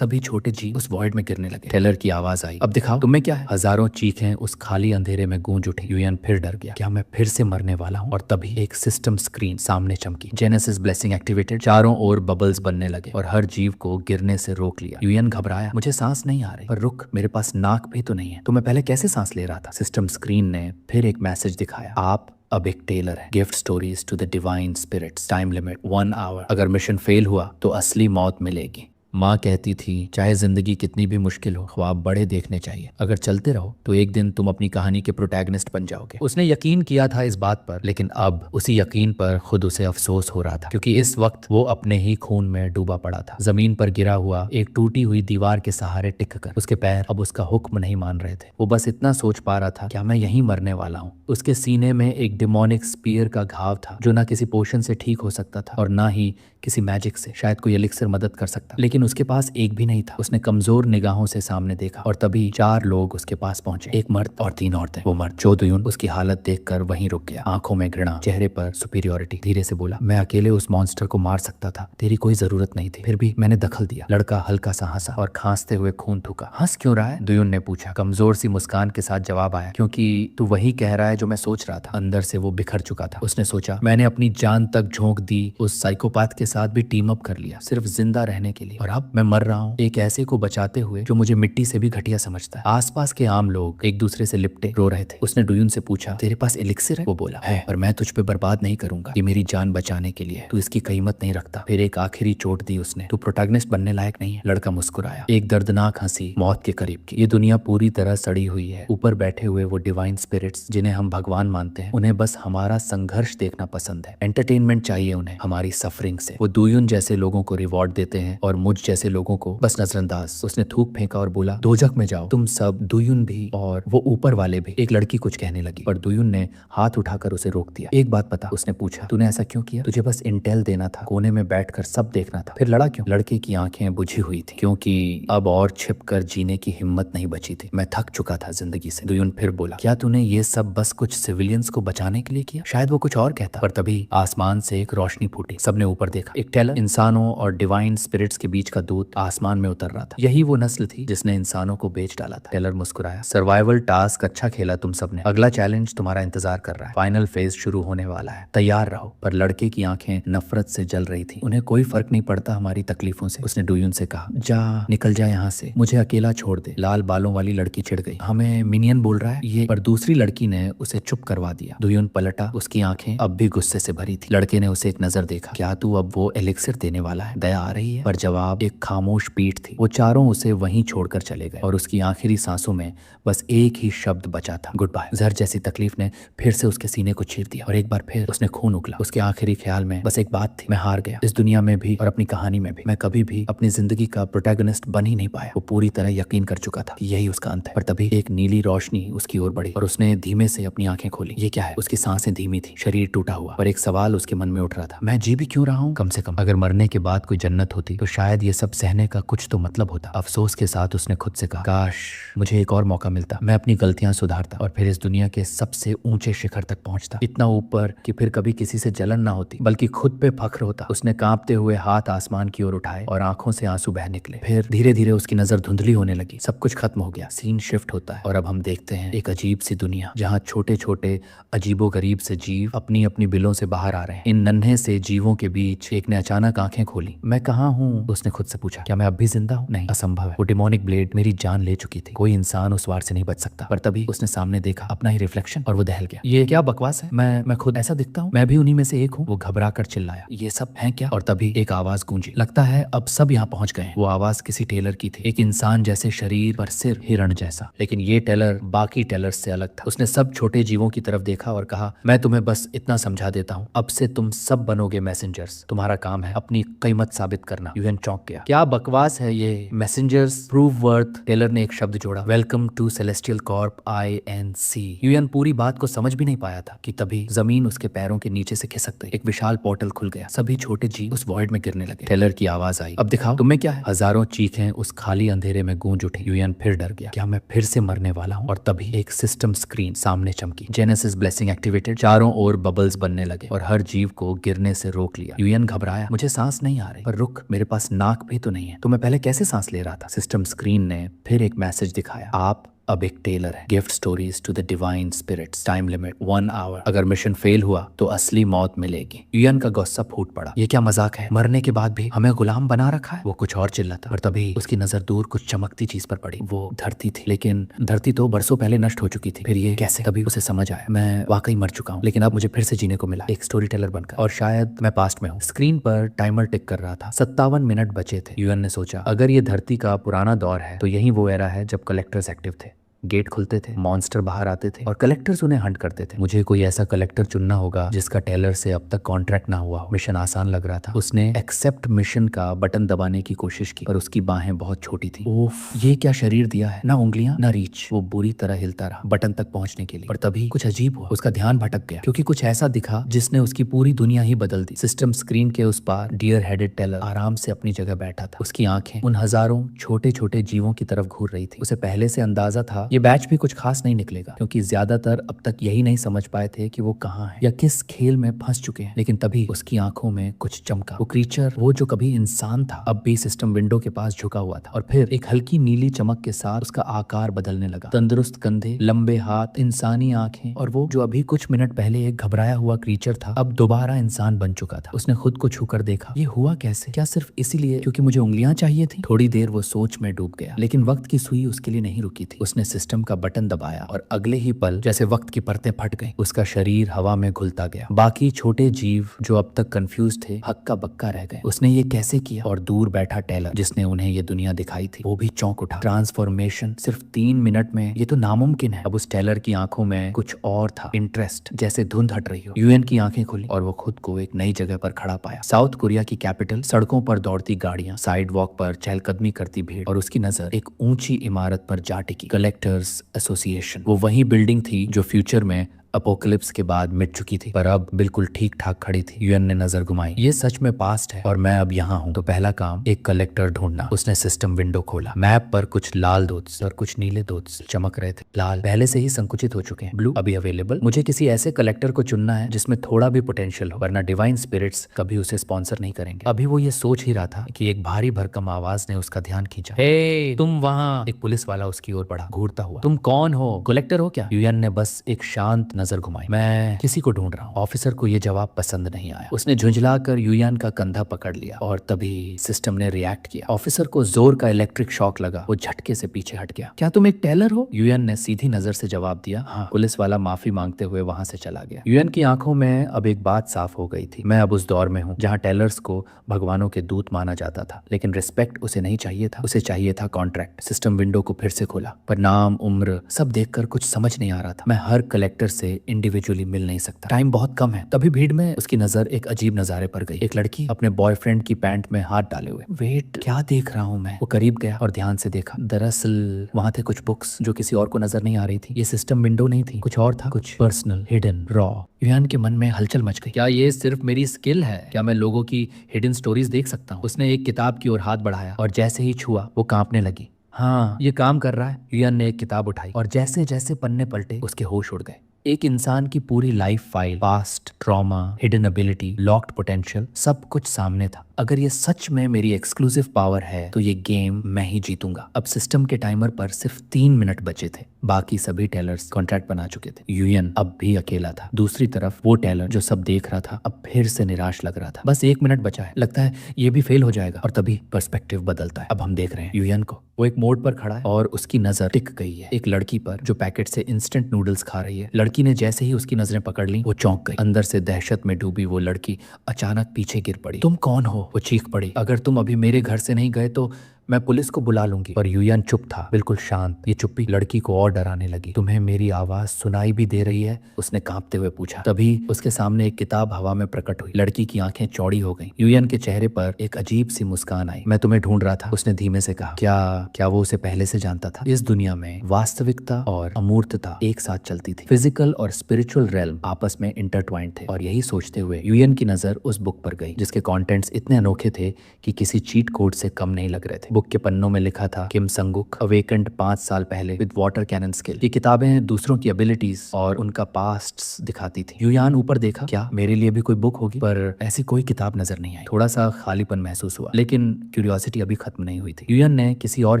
तभी छोटे जी उस वॉइड में गिरने लगे। टेलर की आवाज आई, अब दिखाओ तुम्हें क्या है। हजारों चीखें उस खाली अंधेरे में गूंज उठी। यूएन फिर डर गया, क्या मैं फिर से मरने वाला हूँ। और तभी एक सिस्टम स्क्रीन सामने चमकी। Genesis blessing activated. चारों ओर बबल्स बनने लगे और हर जीव को गिरने से रोक लिया। यूएन घबराया, मुझे सांस नहीं आ रही। पर रुक, मेरे पास नाक भी तो नहीं है, तो मैं पहले कैसे सांस ले रहा था। सिस्टम स्क्रीन ने फिर एक मैसेज दिखाया, आप अब एक टेलर है। Gift stories to the divine spirits. Time limit 1 hour. अगर मिशन फेल हुआ तो असली मौत मिलेगी। माँ कहती थी, चाहे जिंदगी कितनी भी मुश्किल हो, ख्वाब बड़े देखने चाहिए। अगर चलते रहो तो एक दिन तुम अपनी कहानी के प्रोटैगनिस्ट बन जाओगे। उसने यकीन किया था इस बात पर, लेकिन अब उसी यकीन पर खुद उसे अफसोस हो रहा था, क्योंकि इस वक्त वो अपने ही खून में डूबा पड़ा था। जमीन पर गिरा हुआ एक टूटी हुई दीवार के सहारे टिक कर उसके पैर अब उसका हुक्म नहीं मान रहे थे। वो बस इतना सोच पा रहा था, क्या मैं यहीं मरने वाला हूँ। उसके सीने में एक डिमोनिक स्पीयर का घाव था, जो ना किसी पोशन से ठीक हो सकता था और ना ही किसी मैजिक से। शायद कोई एलिक्सर मदद कर सकता, लेकिन उसके पास एक भी नहीं था। उसने कमजोर निगाहों से सामने देखा और तभी 4 लोग उसके पास पहुंचे, एक मर्द और 3 औरतें। वो मर्द चो दुयुन उसकी हालत देखकर वहीं रुक गया, आंखों में घृणा, चेहरे पर सुपीरियोरिटी। धीरे से बोला, मैं अकेले उस मॉन्स्टर को मार सकता था, तेरी कोई जरूरत नहीं थी, फिर भी मैंने दखल दिया। लड़का हल्का सा हंसा और खांसते हुए खून थूका। हंस क्यों रहा है, दुयुन ने पूछा। कमजोर सी मुस्कान के साथ जवाब आया, क्योंकि तू वही कह रहा है जो मैं सोच रहा था। अंदर से वो बिखर चुका था। उसने सोचा, मैंने अपनी जान तक झोंक दी, उस साइकोपैथ के साथ भी टीम अप कर लिया, सिर्फ जिंदा रहने के लिए, और अब मैं मर रहा हूँ एक ऐसे को बचाते हुए जो मुझे मिट्टी से भी घटिया समझता है। आसपास के आम लोग एक दूसरे से लिपटे रो रहे थे। उसने डुयुन से पूछा, तेरे पास एलिक्सिर है? वो बोला, है, पर मैं तुझ पे बर्बाद नहीं करूंगा, ये मेरी जान बचाने के लिए, तू इसकी कीमत नहीं रखता। फिर एक आखिरी चोट दी उसने, तू प्रोटैगनिस्ट बनने लायक नहीं है। लड़का मुस्कुराया, एक दर्दनाक हंसी मौत के करीब की। ये दुनिया पूरी तरह सड़ी हुई है। ऊपर बैठे हुए वो डिवाइन स्पिरिट्स जिन्हें हम भगवान मानते हैं, उन्हें बस हमारा संघर्ष देखना पसंद है। एंटरटेनमेंट चाहिए उन्हें हमारी सफरिंग से। वो दुयुन जैसे लोगों को रिवॉर्ड देते हैं और मुझ जैसे लोगों को बस नजरअंदाज। उसने थूक फेंका और बोला, दोजख में जाओ तुम सब, दुयुन भी और वो ऊपर वाले भी। एक लड़की कुछ कहने लगी, पर दुयुन ने हाथ उठाकर उसे रोक दिया। एक बात बता, उसने पूछा, तूने ऐसा क्यों किया? तुझे बस इंटेल देना था, कोने में बैठकर सब देखना था, फिर लड़ा क्यों? लड़के की आंखें बुझी हुई थी, क्योंकि अब और छिपकर जीने की हिम्मत नहीं बची थी। मैं थक चुका था जिंदगी से। दुयुन फिर बोला, क्या तूने ये सब बस कुछ सिविलियंस को बचाने के लिए किया? शायद वो कुछ और कहता, पर तभी आसमान से एक रोशनी फूटी। सबने ऊपर देखा, एक टेलर इंसानों और डिवाइन स्पिरिट्स के बीच का दूत आसमान में उतर रहा था। यही वो नस्ल थी जिसने इंसानों को बेच डाला था। टेलर मुस्कुराया, सर्वाइवल टास्क अच्छा खेला तुम सबने, अगला चैलेंज तुम्हारा इंतजार कर रहा है। फाइनल फेज शुरू होने वाला है, तैयार रहो। पर लड़के की आंखें नफरत से जल रही थी। उन्हें कोई फर्क नहीं पड़ता हमारी तकलीफों से। उसने डुयुन से कहा, जा निकल जा यहाँ से, मुझे अकेला छोड़ दे। लाल बालों वाली लड़की चिढ़ गई, हमें मिनियन बोल रहा है ये। पर दूसरी लड़की ने उसे चुप करवा दिया। डुयुन पलटा, उसकी आंखें अब भी गुस्से से भरी थी। लड़के ने उसे एक नजर देखा, क्या तू अब वो एलिक्सिर देने वाला है? दया आ रही है? पर जवाब एक खामोश पीठ थी। वो चारों उसे वहीं छोड़कर चले गए और उसकी आखिरी सांसों में बस एक ही शब्द बचा था, गुड बाय। जहर जैसी तकलीफ ने फिर से उसके सीने को चीर दिया और एक बार फिर उसने खून उगला। उसके आखिरी ख्याल में बस एक बात थी, मैं हार गया। इस दुनिया में भी और अपनी कहानी में भी मैं कभी भी अपनी जिंदगी का प्रोटैगनिस्ट बन ही नहीं पाया। वो पूरी तरह यकीन कर चुका था कि यही उसका अंत है। पर तभी एक नीली रोशनी उसकी ओर बढ़ी और उसने धीमे से अपनी आंखें खोली। ये क्या है? उसकी सांसें धीमी थी, शरीर टूटा हुआ, पर एक सवाल उसके मन में उठ रहा था, मैं जी भी क्यों रहा हूँ? कम से कम अगर मरने के बाद कोई जन्नत होती तो शायद ये सब सहने का कुछ तो मतलब होता। अफसोस के साथ उसने खुद से कहा, काश मुझे एक और मौका मिलता, मैं अपनी गलतियां सुधारता और फिर इस दुनिया के सबसे ऊंचे शिखर तक पहुंचता, इतना ऊपर कि फिर कभी किसी से जलन ना होती बल्कि खुद पे फख्र होता। उसने कांपते हुए हाथ आसमान की ओर उठाए और आंखों से आंसू बह निकले। फिर धीरे धीरे उसकी नजर धुंधली होने लगी। सब कुछ खत्म हो गया, सीन शिफ्ट होता है और अब हम देखते हैं एक अजीब सी दुनिया जहाँ छोटे छोटे अजीबो गरीब से जीव अपनी अपनी बिलों से बाहर आ रहे हैं। इन नन्हे से जीवों के बीच एक ने अचानक आंखें खोली। मैं कहाँ हूँ? उसने खुद से पूछा, क्या मैं अब भी जिंदा हूँ? नहीं, असंभव है। वो डिमोनिक ब्लेड मेरी जान ले चुकी थी, कोई इंसान उस वार से नहीं बच सकता। पर तभी उसने सामने देखा अपना ही रिफ्लेक्शन और वो दहल गया। ये क्या बकवास है? मैं खुद ऐसा दिखता हूँ? मैं भी उन्हीं में से एक हूँ। वो घबरा कर चिल्लाया, ये सब है क्या? और तभी एक आवाज गूंजी, लगता है अब सब यहाँ पहुंच गए। वो आवाज किसी टेलर की थी, एक इंसान जैसे शरीर पर सिर हिरण जैसा, लेकिन ये टेलर बाकी टेलर से अलग था। उसने सब छोटे जीवों की तरफ देखा और कहा, मैं तुम्हें बस इतना समझा देता हूँ, अब से तुम सब बनोगे मैसेंजर्स। तुम्हारा काम है अपनी कीमत साबित करना। यूएन चौंक गया, क्या बकवास है ये? Messengers prove worth. टेलर ने एक शब्द जोड़ा, welcome to celestial corp INC। Yuan पूरी बात को समझ भी नहीं पाया था कि तभी जमीन उसके पैरों के नीचे से खिसक गई। एक विशाल पोर्टल खुल गया, सभी छोटे जीव उस वॉइड में गिरने लगे। टेलर की आवाज आई, अब दिखाओ तुम्हें क्या है। हजारों चीखें उस खाली अंधेरे में गूंज उठी। यूएन फिर डर गया, क्या मैं फिर से मरने वाला हूँ। और तभी एक सिस्टम स्क्रीन सामने चमकी। Genesis blessing activated. चारों ओर बबल्स बनने लगे और हर जीव को गिरने से रोक लिया। यूएन घबराया, मुझे सांस नहीं आ रही। पर रुक, मेरे पास नाक भी तो नहीं है, तो मैं पहले कैसे सांस ले रहा था? सिस्टम स्क्रीन ने फिर एक मैसेज दिखाया, आप अब एक टेलर है। Gift stories to the divine spirits, time limit 1 hour. अगर मिशन फेल हुआ तो असली मौत मिलेगी। यूएन का गुस्सा फूट पड़ा। ये क्या मजाक है? मरने के बाद भी हमें गुलाम बना रखा है। वो कुछ और चिल्लाता, और तभी उसकी नजर दूर कुछ चमकती चीज पर पड़ी। वो धरती थी, लेकिन धरती तो बरसों पहले नष्ट हो चुकी थी। फिर ये कैसे? तभी उसे समझ आया, मैं वाकई मर चुका हूँ, लेकिन अब मुझे फिर से जीने को मिला, एक स्टोरी टेलर बनकर, और शायद मैं पास्ट में हूँ। स्क्रीन पर टाइमर टिक कर रहा था। 57 मिनट बचे थे। यूएन ने सोचा, अगर ये धरती का पुराना दौर है तो यही वो एरा है जब कलेक्टर्स एक्टिव थे। गेट खुलते थे, मॉन्स्टर बाहर आते थे और कलेक्टर्स उन्हें हंट करते थे। मुझे कोई ऐसा कलेक्टर चुनना होगा जिसका टेलर से अब तक कॉन्ट्रैक्ट ना हुआ हो। मिशन आसान लग रहा था। उसने एक्सेप्ट मिशन का बटन दबाने की कोशिश की, पर उसकी बाहें बहुत छोटी थी। ओफ, ये क्या शरीर दिया है, ना उंगलियां ना रीच। वो बुरी तरह हिलता रहा बटन तक पहुंचने के लिए, पर तभी कुछ अजीब हुआ। उसका ध्यान भटक गया, क्योंकि कुछ ऐसा दिखा जिसने उसकी पूरी दुनिया ही बदल दी। सिस्टम स्क्रीन के उस पार डियर हेडेड टेलर आराम से अपनी जगह बैठा था। उसकी आंखें उन हजारों छोटे छोटे जीवों की तरफ घूर रही थी। उसे पहले से अंदाजा था ये बैच भी कुछ खास नहीं निकलेगा, क्योंकि ज्यादातर अब तक यही नहीं समझ पाए थे कि वो कहाँ है या किस खेल में फंस चुके हैं। लेकिन तभी उसकी आंखों में कुछ चमका। वो क्रीचर, वो जो कभी इंसान था, अब भी सिस्टम विंडो के पास झुका हुआ था। और फिर एक हल्की नीली चमक के साथ उसका आकार बदलने लगा। तंदुरुस्त कंधे, लंबे हाथ, इंसानी आंखें, और वो जो अभी कुछ मिनट पहले एक घबराया हुआ क्रीचर था, अब दोबारा इंसान बन चुका था। उसने खुद को छूकर देखा। ये हुआ कैसे? क्या सिर्फ इसीलिए क्योंकि मुझे उंगलियां चाहिए थी? थोड़ी देर वो सोच में डूब गया, लेकिन वक्त की सुई उसके लिए नहीं रुकी थी। उसने सिस्टम का बटन दबाया और अगले ही पल जैसे वक्त की परतें फट गईं, उसका शरीर हवा में घुलता गया। बाकी छोटे जीव जो अब तक कंफ्यूज थे, हक्का बक्का रह गए। उसने ये कैसे किया? और दूर बैठा टेलर जिसने उन्हें ये दुनिया दिखाई थी, वो भी चौंक उठा। ट्रांसफॉर्मेशन सिर्फ 3 मिनट में, ये तो नामुमकिन है। अब उस टेलर की आंखों में कुछ और था, इंटरेस्ट, जैसे धुंध हट रही हो। यूएन की आंखें खुली और वो खुद को एक नई जगह पर खड़ा पाया। साउथ कोरिया की कैपिटल, सड़कों पर दौड़ती गाड़ियां, साइड वॉक पर चहलकदमी करती भीड़, और उसकी नजर एक ऊंची इमारत पर जा टिकी। Collectors association. वो वही बिल्डिंग थी जो फ्यूचर में अपोकलिप्स के बाद मिट चुकी थी, पर अब बिल्कुल ठीक ठाक खड़ी थी। यूएन ने नजर घुमाई। ये सच में पास्ट है और मैं अब यहाँ हूँ। तो पहला काम, एक कलेक्टर ढूंढना। उसने सिस्टम विंडो खोला। मैप पर कुछ लाल दोट्स और कुछ नीले दोट्स चमक रहे थे। लाल पहले से ही संकुचित हो चुके हैं, ब्लू अभी अवेलेबल। मुझे किसी ऐसे कलेक्टर को चुनना है जिसमें थोड़ा भी पोटेंशियल हो, वरना डिवाइन स्पिरिट्स कभी उसे स्पॉन्सर नहीं करेंगे। अभी वो ये सोच ही रहा था कि एक भारी भरकम आवाज ने उसका ध्यान खींचा। हे तुम वहाँ! एक पुलिस वाला उसकी ओर बढ़ा, घूरता हुआ। तुम कौन हो? कलेक्टर हो क्या? यूएन ने बस एक शांत नजर घुमाई। मैं किसी को ढूंढ रहा हूँ। ऑफिसर को ये जवाब पसंद नहीं आया। उसने झुंझलाकर यूएन का कंधा पकड़ लिया और तभी सिस्टम ने रिएक्ट किया। ऑफिसर को जोर का इलेक्ट्रिक शॉक लगा। वो झटके से पीछे हट गया। क्या तुम एक टेलर हो? यूएन ने सीधी नजर से जवाब दिया, हाँ। पुलिस वाला माफी मांगते हुए वहां से चला गया। यूएन की आंखों में अब एक बात साफ हो गई थी। मैं अब उस दौर में हूँ जहाँ टेलर्स को भगवानों के दूत माना जाता था, लेकिन रिस्पेक्ट उसे नहीं चाहिए था, उसे चाहिए था कॉन्ट्रैक्ट। सिस्टम विंडो को फिर से खोला, पर नाम, उम्र सब देखकर कुछ समझ नहीं आ रहा था। मैं हर कलेक्टर से इंडिविजुअली मिल नहीं सकता, टाइम बहुत कम है। तभी भीड़ में उसकी नजर एक अजीब नजारे पर गई। एक लड़की अपने बॉयफ्रेंड की पैंट में हाथ डाले हुए। वेट, क्या देख रहा हूँ मैं? वो करीब गया और ध्यान से देखा। दरअसल वहां थे कुछ बुक्स जो किसी और को नजर नहीं आ रही थी। ये सिस्टम विंडो नहीं थी, कुछ और था, कुछ पर्सनल, हिडन, रॉ। यूएन के मन में हलचल मच गई। क्या ये सिर्फ मेरी स्किल है? क्या मैं लोगों की हिडन स्टोरीज देख सकता हूँ? उसने एक किताब की ओर हाथ बढ़ाया और जैसे ही छुआ वो कांपने लगी। हाँ, ये काम कर रहा है। यूएन ने एक किताब उठाई और जैसे जैसे पन्ने पलटे उसके होश उड़ गए। एक इंसान की पूरी life file, past, trauma, hidden ability, locked potential, सब कुछ सामने था। अगर ये सच में मेरी एक्सक्लूसिव पावर है तो ये गेम मैं ही जीतूंगा। अब सिस्टम के टाइमर पर सिर्फ 3 मिनट बचे थे। बाकी सभी टेलर्स कॉन्ट्रैक्ट बना चुके थे। यूएन अब भी अकेला था। दूसरी तरफ वो टेलर जो सब देख रहा था अब फिर से निराश लग रहा था। बस 1 मिनट बचा है, लगता है ये भी फेल हो जाएगा। और तभी पर्सपेक्टिव बदलता है। अब हम देख रहे हैं यूएन को। वो एक मोड़ पर खड़ा है और उसकी नजर टिक गई है एक लड़की पर जो पैकेट से इंस्टेंट नूडल्स खा रही है। लड़की ने जैसे ही उसकी नजरें पकड़ ली, वो चौंक गई। अंदर से दहशत में डूबी वो लड़की अचानक पीछे गिर पड़ी। तुम कौन हो? वो चीख पड़ी। अगर तुम अभी मेरे घर से नहीं गए तो मैं पुलिस को बुला लूंगी। पर यूएन चुप था, बिल्कुल शांत। ये चुप्पी लड़की को और डराने लगी। तुम्हें मेरी आवाज सुनाई भी दे रही है? उसने कांपते हुए पूछा। तभी उसके सामने एक किताब हवा में प्रकट हुई। लड़की की आंखें चौड़ी हो गईं। यूएन के चेहरे पर एक अजीब सी मुस्कान आई। मैं तुम्हें ढूंढ रहा था, उसने धीमे से कहा। क्या वो उसे पहले से जानता था? इस दुनिया में वास्तविकता और अमूर्तता एक साथ चलती थी। फिजिकल और स्पिरिचुअल रेल्म आपस में इंटरट्वाइंड थे। और यही सोचते हुए यूएन की नजर उस बुक पर गई जिसके कॉन्टेंट्स इतने अनोखे थे कि किसी चीट कोड से कम नहीं लग रहे थे। बुक के पन्नों में लिखा था किम संगुक अवेकेंड 5 साल पहले विद वाटर कैनन स्किल। ये किताबें दूसरों की एबिलिटीज और उनका पास्ट दिखाती थी। युयान ऊपर देखा, क्या मेरे लिए भी कोई बुक होगी, पर ऐसी कोई किताब नजर नहीं आई। थोड़ा सा खालीपन महसूस हुआ, लेकिन क्यूरियोसिटी अभी खत्म नहीं हुई थी। युयान ने किसी और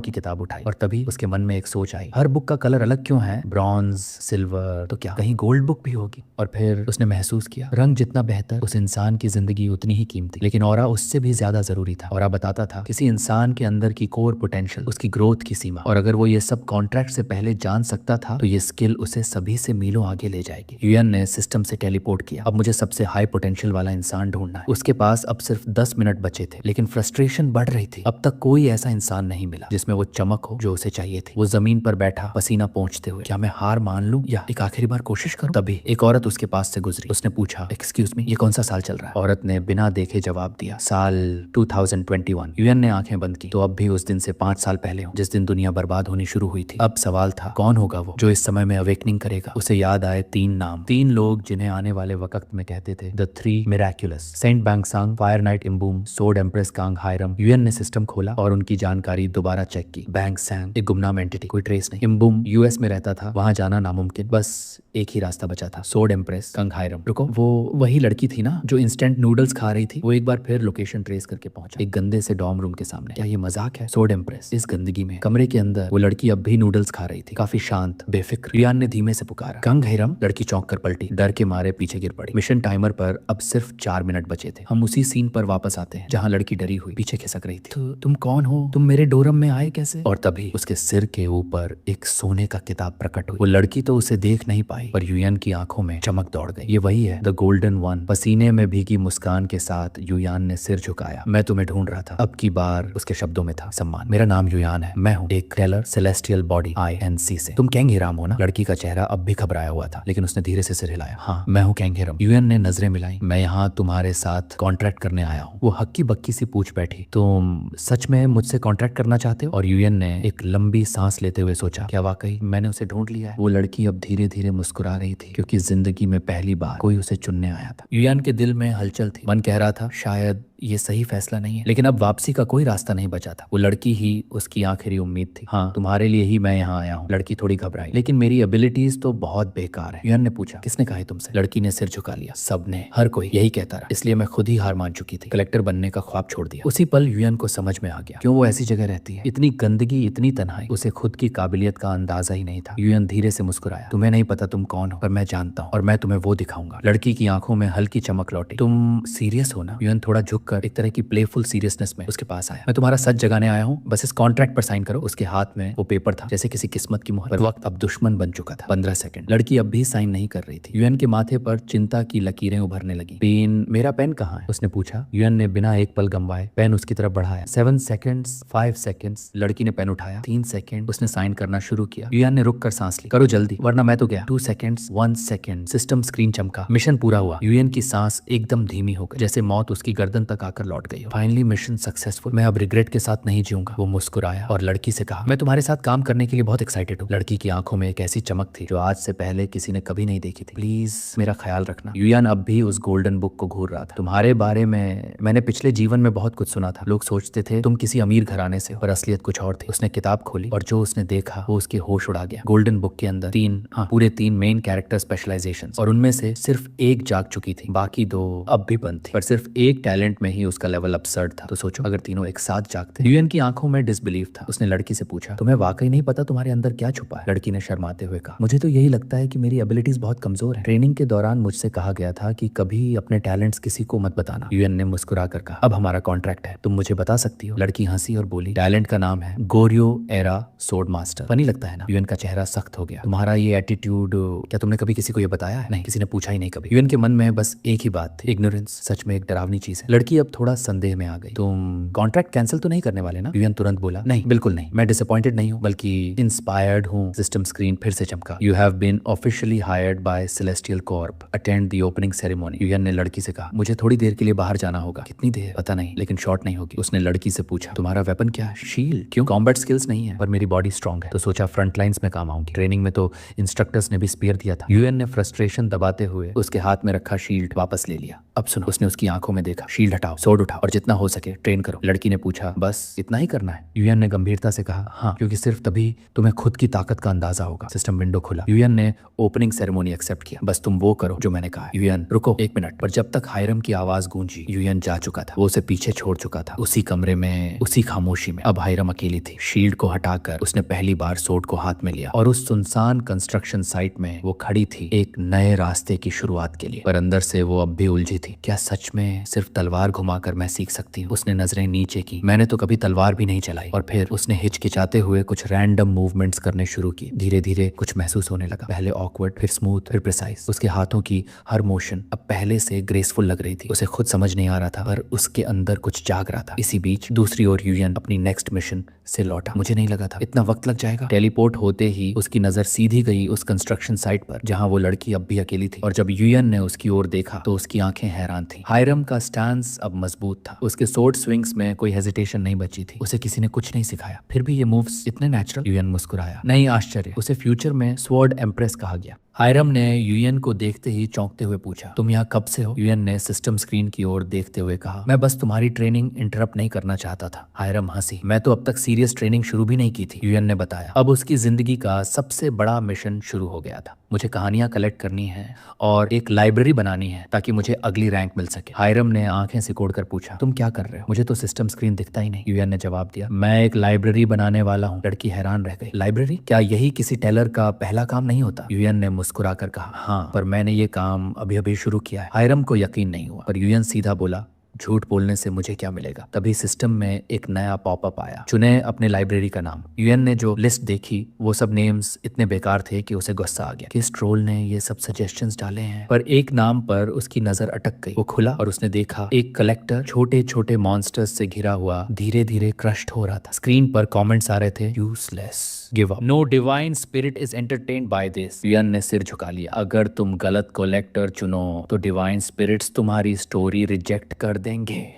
की किताब उठाई और तभी उसके मन में एक सोच आई, हर बुक का कलर अलग क्यों है, ब्रॉन्ज, सिल्वर, तो क्या कहीं गोल्ड बुक भी होगी। और फिर उसने महसूस किया, रंग जितना बेहतर उस इंसान की जिंदगी उतनी ही कीमती, लेकिन औरा उससे भी ज्यादा जरूरी था। औरा बताता था किसी इंसान के अंदर की कोर पोटेंशियल, उसकी ग्रोथ की सीमा, और अगर वो ये सब कॉन्ट्रैक्ट से पहले जान सकता था तो ये स्किल उसे सभी से मीलों आगे ले जाएगी। युएन ने सिस्टम से टेलीपोर्ट किया, अब मुझे सबसे हाई पोटेंशियल वाला इंसान ढूंढना है। उसके पास अब सिर्फ 10 मिनट बचे थे, लेकिन फ्रस्ट्रेशन बढ़ रही थी। अब तक कोई ऐसा इंसान नहीं मिला जिसमें वो चमक हो जो उसे चाहिए थी। वो जमीन पर बैठा पसीना पोंछते हुए, क्या मैं हार मान लूं या एक आखिरी बार कोशिश करूं? तभी एक औरत उसके पास से गुजरी। उसने पूछा, एक्सक्यूज मी, ये कौन सा साल चल रहा है? औरत ने बिना देखे जवाब दिया, साल 2021। युएन ने आंखें बंद की, तो अब भी उस दिन से 5 साल पहले हो जिस दिन दुनिया बर्बाद होनी शुरू हुई थी। अब सवाल था, कौन होगा वो जो इस समय में अवेकनिंग करेगा? उसे याद आए 3 नाम, 3 लोग जिन्हें आने वाले वक्त में कहते थे the 3 Miraculous, Saint बैंगसांग, fire night इम्बूम, सोड एम्प्रेस कांग हायरम। युएन ने सिस्टम खोला और उनकी जानकारी दोबारा चेक की। बैंगसांग एक गुमनाम एंटिटी, कोई ट्रेस नहीं। इम्बूम यूएस में रहता था, वहां जाना नामुमकिन, बस एक ही रास्ता बचा था। सोड एम्प्रेस कांग हायरम, रुको, वो वही लड़की थी ना जो इंस्टेंट नूडल्स खा रही थी? वो एक बार फिर लोकेशन ट्रेस करके पहुंचा, एक गंदे से डॉर्म रूम के सामने। क्या ये मजाक है? सोड एम्प्रेस इस गंदगी में कमरे के अंदर वो लड़की अब भी नूडल्स खा रही थी, काफी शांत, बेफिक्र। रियान ने धीमे से पुकारा, कांग हायरम। लड़की चौंक कर पलटी, डर के मारे पीछे गिर पड़ी। मिशन टाइमर पर अब सिर्फ 4 मिनट बचे थे। हम उसी सीन पर वापस आते हैं जहां लड़की डरी हुई पीछे खिसक रही थी। तो तुम कौन हो? तुम मेरे डोरम में आए कैसे? और तभी उसके सिर के ऊपर एक सोने का किताब प्रकट हुई। वो लड़की तो उसे देख नहीं पाई, पर युयान की आंखों में चमक दौड़ गई। ये वही है, द गोल्डन वन। पसीने में भीगी मुस्कान के साथ युयान ने सिर झुकाया। मैं तुम्हें ढूंढ रहा था। अब की बार उसके शब्दों में था सम्मान। मेरा नाम युयान है, मैं हूँ एक टेलर सेलेस्टियल बॉडी INC से। तुम कैंग हिराम हो ना? लड़की का चेहरा अब भी घबराया हुआ था, लेकिन उसने धीरे से सिर हिलाया। हाँ, मैं हूँ कैंग हिराम। युयान ने नजरें मिलाई। मैं यहाँ तुम्हारे साथ कॉन्ट्रैक्ट करने आया हूँ। वो हक्की बक्की सी पूछ बैठी, तुम सच में मुझसे कॉन्ट्रैक्ट करना चाहते हो? और युएन ने एक लंबी सांस लेते हुए सोचा, क्या वाकई मैंने उसे ढूंढ लिया है? वो लड़की अब धीरे धीरे मुस्कुरा रही थी, क्योंकि जिंदगी में पहली बार कोई उसे चुनने आया था। युएन के दिल में हलचल थी, मन कह रहा था शायद ये सही फैसला नहीं है, लेकिन अब वापसी का कोई रास्ता नहीं बचा था। वो लड़की ही उसकी आखिरी उम्मीद थी। हाँ, तुम्हारे लिए ही मैं यहाँ आया हूँ। लड़की थोड़ी घबराई, लेकिन मेरी एबिलिटीज तो बहुत बेकार है। युएन ने पूछा, किसने कहा है तुमसे? लड़की ने सिर झुका लिया, सबने, हर कोई यही कहता रहा, इसलिए मैं खुद ही हार मान चुकी थी। कलेक्टर बनने का ख्वाब छोड़ दिया। उसी पल युएन को समझ में आ गया क्यों वो ऐसी जगह रहती है। इतनी गंदगी, इतनी तन्हाई, उसे खुद की काबिलियत का अंदाजा ही नहीं था। युएन धीरे से मुस्कुराया, तुम्हें नहीं पता तुम कौन हो, पर मैं जानता हूँ, और मैं तुम्हें वो दिखाऊंगा। लड़की की आंखों में हल्की चमक लौटी। तुम सीरियस हो ना? युएन थोड़ा झुककर एक तरह की प्लेफुल सीरियसनेस में उसके पास आया। मैं तुम्हारा सच जगाने आया हूँ, बस इस कॉन्ट्रैक्ट पर साइन करो। उसके हाथ में वो पेपर था, जैसे किसी किस्मत की मुहर, पर वक्त अब दुश्मन बन चुका था। 15 सेकंड। लड़की अब भी साइन नहीं कर रही थी। युएन के माथे पर चिंता की लकीरें उभरने लगी। पेन, मेरा पेन कहाँ है? उसने पूछा। युएन ने बिना एक पल गंवाए पेन उसकी तरफ बढ़ाया। 7 सेकंड्स, 5 सेकंड्स। लड़की ने पेन उठाया। 3 सेकंड। उसने साइन करना शुरू किया। युएन ने रुक कर सांस ली। करो जल्दी, वरना मैं तो गया। 2 सेकंड्स, 1 सेकंड। सिस्टम स्क्रीन चमका। मिशन पूरा हुआ। युएन की सांस एकदम धीमी हो गई, जैसे मौत उसकी गर्दन तक आकर लौट गई हो। Finally mission successful. मैं अब रिग्रेट के साथ नहीं जीऊंगा। वो मुस्कुराया और लड़की से कहा, मैं तुम्हारे साथ काम करने के लिए बहुत एक्साइटेड हूँ। लड़की की आंखों में एक ऐसी चमक थी जो आज से पहले किसी ने कभी नहीं देखी थी। प्लीज मेरा ख्याल रखना। युएन अब भी उस गोल्डन बुक को घूर रहा था। तुम्हारे बारे में मैंने पिछले जीवन में बहुत कुछ सुना था। लोग सोचते थे तुम किसी अमीर घराने से हो, पर असलियत कुछ और थी। उसने किताब खोली और जो उसने देखा वो उसके होश उड़ा गया। गोल्डन बुक के अंदर पूरे 3 मेन कैरेक्टर स्पेशलाइजेशन, और उनमें से सिर्फ एक जाग चुकी थी, बाकी 2 अब भी बंद थी। पर सिर्फ एक टैलेंट में ही उसका लेवल अपसर्ड था। तो सोचो अगर तीनों एक साथ जागते। युएन की आंखों में डिसबिलीफ था। उसने लड़की से पूछा, तुम्हें वाकई नहीं पता तुम्हारे अंदर क्या छुपा है? लड़की ने शर्माते हुए कहा, मुझे तो यही लगता है कि मेरी एबिलिटीज बहुत कमजोर है। ट्रेनिंग के दौरान मुझसे कहा गया था कि कभी अपने टैलेंट्स किसी को मत बताना। युएन ने मुस्कुरा कर कहा, अब हमारा कॉन्ट्रैक्ट है, तुम मुझे बता सकती हो। लड़की हंसी और बोली, टैलेंट का नाम है गोरियो एरा सोड मास्टर। फनी लगता है ना? युएन का चेहरा सख्त हो गया। तुम्हारा ये एटीट्यूड, क्या तुमने कभी किसी को ये बताया है? नहीं, किसी ने पूछा ही नहीं कभी। युएन के मन में बस एक ही बात थी, इग्नोरेंस सच में एक डरावनी चीज है। लड़की अब थोड़ा संदेह में आ गई। तुम कॉन्ट्रैक्ट कैंसिल तो नहीं करने वाले ना? युएन तुरंत बोला, नहीं, बिल्कुल नहीं। मैं डिसअपॉइंटेड नहीं हूँ, बल्कि इंस्पायर्ड हूँ। सिस्टम स्क्रीन फिर से चमका। You have been officially hired by celestial corp, attend the opening ceremony. Yuan ने लड़की से कहा, मुझे थोड़ी देर के लिए बाहर जाना होगा। कितनी देर? पता नहीं, लेकिन शॉर्ट नहीं होगी। उसने लड़की से पूछा, तुम्हारा वेपन क्या है? शील्ड। क्यों? कॉम्बैट स्किल्स नहीं है, पर मेरी बॉडी स्ट्रांग है, तो सोचा फ्रंट लाइंस में काम आऊंगी। ट्रेनिंग में तो इंस्ट्रक्टर्स ने भी स्पीयर दिया था। युएन ने फ्रस्ट्रेशन दबाते हुए उसके हाथ में रखा शील्ड वापस ले लिया। अब सुनो, उसने उसकी आंखों में देखा। शील्ड हटाओ, सोड उठाओ और जितना हो सके ट्रेन करो। लड़की ने पूछा, बस इतना ही करना है? यूएन ने गंभीरता से कहा, हाँ, क्योंकि सिर्फ तभी तुम्हें खुद की ताकत का अंदाजा होगा। सिस्टम विंडो खुला। यूएन ने ओपनिंग सेरेमोनी एक्सेप्ट किया। बस तुम वो करो जो मैंने कहा है। यूएन, रुको एक मिनट। पर जब तक हायरम की आवाज गूंजी, यूएन जा चुका था। वो उसे पीछे छोड़ चुका था, उसी कमरे में, उसी खामोशी में। अब हायरम अकेली थी। शील्ड को हटाकर उसने पहली बार सोड को हाथ में लिया और उस सुनसान कंस्ट्रक्शन साइट में वो खड़ी थी, एक नए रास्ते की शुरुआत के लिए। पर अंदर से वो अब भी उलझी थी। क्या सच में सिर्फ तलवार घुमाकर मैं सीख सकती हूँ? उसने नजरें नीचे की। मैंने तो कभी तलवार भी नहीं चलाई। और फिर उसने हिचकिचाते हुए कुछ रैंडम मूवमेंट्स करने शुरू किए। धीरे धीरे कुछ महसूस होने लगा। पहले ऑकवर्ड, फिर स्मूथ, फिर प्रिसाइज। उसके हाथों की हर मोशन अब पहले से ग्रेसफुल लग रही थी। उसे खुद समझ नहीं आ रहा था, पर उसके अंदर कुछ जाग रहा था। इसी बीच दूसरी ओर यूएन अपनी नेक्स्ट मिशन से लौटा। मुझे नहीं लगा था इतना वक्त लग जाएगा। टेलीपोर्ट होते ही उसकी नजर सीधी गई उस कंस्ट्रक्शन साइट पर जहां वो लड़की अब भी अकेली थी। और जब यूएन ने उसकी ओर देखा तो उसकी आंखें हैरान थी। हायरम का स्टैंस अब मजबूत था। उसके सोर्ड स्विंग्स में कोई हेजिटेशन नहीं बची थी। उसे किसी ने कुछ नहीं सिखाया, फिर भी ये मूव्स इतने नेचुरल। यूएन मुस्कुराया। नहीं आश्चर्य, उसे फ्यूचर में स्वॉर्ड एम्प्रेस कहा गया। हायरम ने यूएन को देखते ही चौंकते हुए पूछा, तुम यहाँ कब से हो? यूएन ने सिस्टम स्क्रीन की ओर देखते हुए कहा, मैं बस तुम्हारी ट्रेनिंग इंटरप्ट नहीं करना चाहता था। हायरम हंसी। मैं तो अब तक सीरियस ट्रेनिंग शुरू भी नहीं की थी, यूएन ने बताया। अब उसकी जिंदगी का सबसे बड़ा मिशन शुरू हो गया था। मुझे कहानियां कलेक्ट करनी है और एक लाइब्रेरी बनानी है ताकि मुझे अगली रैंक मिल सके। हायरम ने आंखें सिकोड़कर पूछा, तुम क्या कर रहे हो? मुझे तो सिस्टम स्क्रीन दिखता ही नहीं, यूएन ने जवाब दिया। मैं एक लाइब्रेरी बनाने वाला हूँ। लड़की हैरान रह गई। लाइब्रेरी? क्या यही किसी टेलर का पहला काम नहीं होता? यूएन ने मुस्कुराकर कहा, हाँ, पर मैंने ये काम अभी अभी शुरू किया है। हायरम को यकीन नहीं हुआ, पर यूएन सीधा बोला, झूठ बोलने से मुझे क्या मिलेगा? तभी सिस्टम में एक नया पॉपअप आया, चुने अपने लाइब्रेरी का नाम। यूएन ने जो लिस्ट देखी वो सब नेम्स इतने बेकार थे कि उसे गुस्सा आ गया। किस ट्रोल ने ये सब सजेशंस डाले हैं? पर एक नाम पर उसकी नजर अटक गई। वो खुला और उसने देखा एक कलेक्टर छोटे छोटे मॉन्स्टर्स से घिरा हुआ धीरे धीरे क्रश्ड हो रहा था। स्क्रीन पर कॉमेंट्स आ रहे थे, useless, give up, no divine spirit is entertained by this. Yuan ने सिर झुका लिया। अगर तुम गलत कलेक्टर चुनो तो डिवाइन स्पिरिट्स तुम्हारी स्टोरी रिजेक्ट कर देंगे।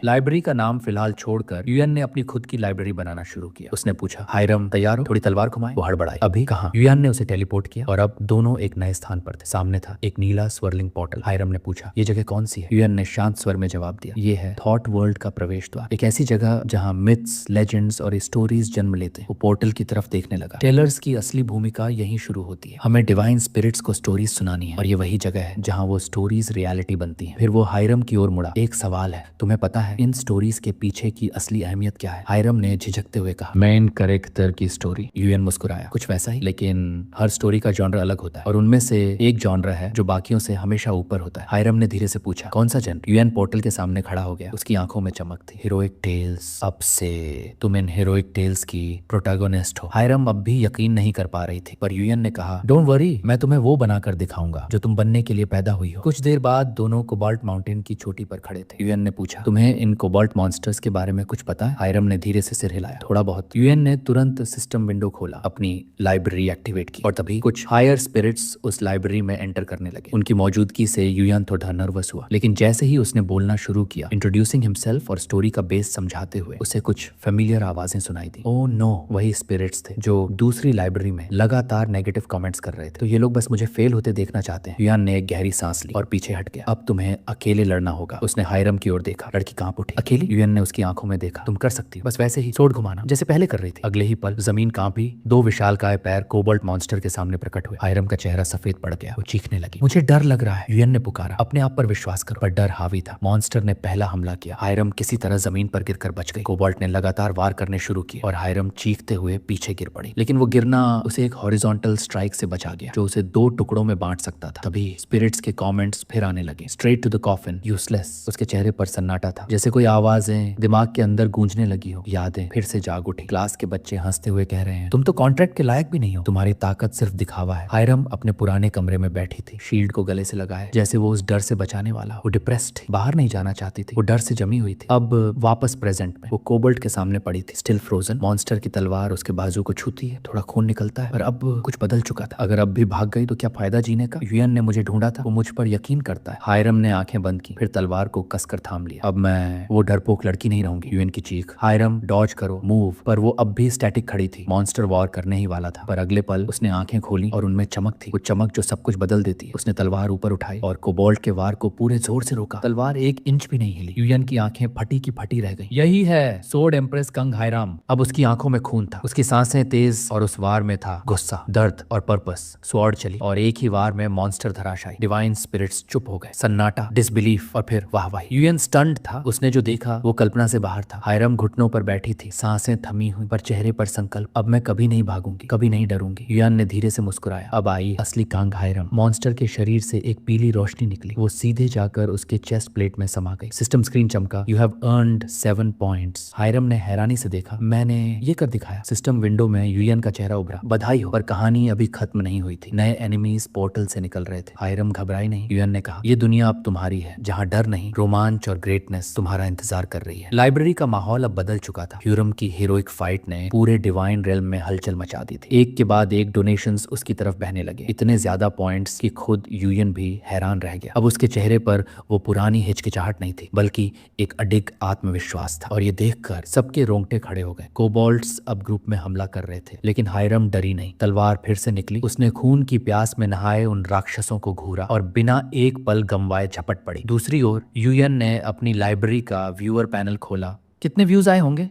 लाइब्रेरी का नाम फिलहाल छोड़कर यूएन ने अपनी खुद की लाइब्रेरी बनाना शुरू किया। उसने पूछा, हायरम तैयार हो? थोड़ी तलवार घुमाए? वो हड़बड़ाई। अभी कहाँ? यूएन ने उसे टेलीपोर्ट किया और अब दोनों एक नए स्थान पर थे। सामने था एक नीला स्वर्लिंग पोर्टल। हायरम ने पूछा, ये जगह कौन सी है? यूएन ने शांत स्वर में जवाब दिया, ये है थॉट वर्ल्ड का प्रवेश द्वार। एक ऐसी जगह जहाँ मिथ्स, लेजेंड्स और स्टोरीज जन्म लेते। वो पोर्टल की तरफ देखने लगा। टेलर्स की असली भूमिका यहीं शुरू होती है। हमें डिवाइन स्पिरिट्स को स्टोरीज सुनानी है और ये वही जगह है जहाँ वो स्टोरीज रियलिटी बनती हैं। फिर वो हायरम की ओर मुड़ा। एक सवाल है, तुम्हें पता है इन स्टोरीज के पीछे की असली अहमियत क्या है? हायरम ने झिझकते हुए कहा, मेन कैरेक्टर की स्टोरी। यूएन मुस्कुराया, कुछ वैसा ही, लेकिन हर स्टोरी का जॉनर अलग होता है और उनमें से एक जॉनर है जो बाकियों से हमेशा ऊपर होता है। हायरम ने धीरे से पूछा, कौन सा जॉनर? यूएन पोर्टल के सामने खड़ा हो गया। उसकी आंखों में चमक थी। Heroic tales. अब से तुम इन हीरोइक टेल्स की प्रोटैगोनिस्ट हो। हायरम अब भी यकीन नहीं कर पा रही थी, पर यूएन ने कहा, डोंट वरी, मैं तुम्हें वो बनाकर दिखाऊंगा जो तुम बनने के लिए पैदा हुई हो। कुछ देर बाद दोनों कोबाल्ट माउंटेन की चोटी पर खड़े थे। यूएन ने पूछा, तुम्हें इन कोबाल्ट मॉन्स्टर्स के बारे में कुछ पता है? हायरम ने धीरे से सिर हिलाया, थोड़ा बहुत। यूएन ने तुरंत सिस्टम विंडो खोला, अपनी लाइब्रेरी एक्टिवेट की और तभी कुछ हायर स्पिरिट्स उस लाइब्रेरी में एंटर करने लगे। उनकी मौजूदगी से यूएन थोड़ा नर्वस हुआ, लेकिन जैसे ही उसने बोलना शुरू किया, इंट्रोड्यूसिंग हिमसेल्फ और स्टोरी का बेस समझाते हुए, उसे कुछ फेमिलियर आवाजें सुनाई दी। ओह नो, वही स्पिरिट्स थे जो दूसरी लाइब्रेरी में लगातार नेगेटिव कमेंट्स कर रहे थे। तो ये लोग बस मुझे फेल होते देखना चाहते हैं। यूएन ने एक गहरी सांस ली और पीछे हट गया। अब तुम्हें अकेले लड़ना होगा। उसने हायरम की ओर देखा। लड़की कांप उठी। अकेली? यूएन ने उसकी आंखों में देखा। तुम कर सकती हो, बस वैसे ही सोड घुमाना जैसे पहले कर रही थी। अगले ही पल जमीन कांपी। दो विशालकाय पैर कोबाल्ट मॉन्स्टर के सामने प्रकट हुए। हायरम का चेहरा सफेद पड़ गया। वो चीखने लगी, मुझे डर लग रहा है। यूएन ने पुकारा, अपने आप पर विश्वास करो। पर डर हावी था। मॉन्स्टर ने पहला हमला किया। हायरम किसी तरह जमीन पर गिरकर बच गई। कोबाल्ट ने लगातार वार करने शुरू किए और हायरम चीखते हुए पीछे गिर पड़ी। लेकिन वो गिरना उसे एक हॉरिजॉन्टल स्ट्राइक से बचा गया जो उसे दो टुकड़ों में बांट सकता था। तभी स्पिरिट्स के कमेंट्स फिर आने लगे। Straight to the coffin, useless. उसके चेहरे पर सन्नाटा था, जैसे कोई आवाजें दिमाग के अंदर गूंजने लगी हो। यादें फिर से जाग उठी। क्लास के बच्चे हंसते हुए कह रहे हैं, तुम तो कॉन्ट्रैक्ट के लायक भी नहीं हो, तुम्हारी ताकत सिर्फ दिखावा है। हायरम अपने पुराने कमरे में बैठी थी, शील्ड को गले से लगाए, जैसे वो उस डर से बचाने वाला। वो डिप्रेस्ड थी, बाहर नहीं जाना चाहती थी। वो डर से जमी हुई थी। अब वापस प्रेजेंट में वो कोबाल्ट के सामने पड़ी थी, स्टिल फ्रोजन। मॉन्स्टर की तलवार उसके बाजू को छूती है, थोड़ा खून निकलता है, पर अब कुछ बदल चुका था। अगर अब भी भाग गई तो क्या फायदा जीने का? यूएन ने मुझे ढूंढा था, वो मुझ पर यकीन करता है। हायरम ने आंखें बंद की, फिर तलवार को कसकर थाम लिया। लिया। अब मैं वो डरपोक लड़की नहीं रहूंगी। यूएन की चीख, हायरम डॉज करो, मूव, पर वो अब भी स्टैटिक खड़ी थी। मॉन्स्टर वॉर करने ही वाला था, पर अगले पल उसने आंखें खोली और उनमें चमक थी, वो चमक जो सब कुछ बदल देती है। उसने तलवार ऊपर उठाई और कोबाल्ट के वार को पूरे जोर से रोका। तलवार 1 इंच भी नहीं हिली। यूएन की आंखें फटी की फटी रह गई। यही है सोर्ड एम्प्रेस कंग हायराम। अब उसकी आंखों में खून था, उसकी सांसें तेज, और उस वार में था गुस्सा, दर्द और पर्पस। स्वॉर्ड चली और एक ही वार में मॉन्स्टर धराशायी। डिवाइन स्पिरिट्स चुप हो गए। सन्नाटा, डिसबिलीफ और फिर वाहवाही। यूएन स्टन्ड था। उसने जो देखा वो कल्पना से बाहर था। हायरम घुटनों पर बैठी थी, सांसें थमी हुई, पर चेहरे पर संकल्प, अब मैं कभी नहीं भागूंगी, कभी नहीं डरूंगी। यूएन ने धीरे से मुस्कुराया। अब आई असली कांग हायरम। मॉन्स्टर के शरीर से एक पीली रोशनी निकली, वो सीधे जाकर उसके चेस्ट प्लेट में समा गई। सिस्टम स्क्रीन चमका। You have earned 7 points. Hiram ने हैरानी से देखा। मैंने ये कर दिखाया। सिस्टम विंडो में यूएन का चेहरा उभरा। बधाई हो, पर कहानी अभी खत्म नहीं हुई थी। नए एनिमीज पोर्टल से निकल रहे थे। हायरम घबराई नहीं। यूएन ने कहा, ये दुनिया अब तुम्हारी है, जहाँ डर नहीं, रोमांच और ग्रेटनेस तुम्हारा इंतजार कर रही है। लाइब्रेरी का माहौल अब बदल चुका था। ह्यूरम की हीरोइक फाइट ने पूरे डिवाइन रेल्म में हलचल मचा दी थी। एक के बाद एक डोनेशंस उसकी तरफ बहने लगे। इतने ज्यादा पॉइंट्स कि खुद यूएन भी हैरान रह गया। अब उसके चेहरे पर वो पुरानी हिचकिचाहट नहीं थी, बल्कि एक अडिग आत्मविश्वास था। और ये देखकर सबके रोंगटे खड़े हो गए। कोबाल्ट्स अब ग्रुप में हमला कर रहे थे, लेकिन हायरम डरी नहीं। तलवार फिर से निकली। उसने खून की प्यास में नहाए उन राक्षसों को घूरा और बिना एक पल गंवाए झपट पड़ी। दूसरी ओर यूएन ने अपनी लाइब्रेरी का व्यूअर पैनल खोला। कितने व्यूज आए होंगे?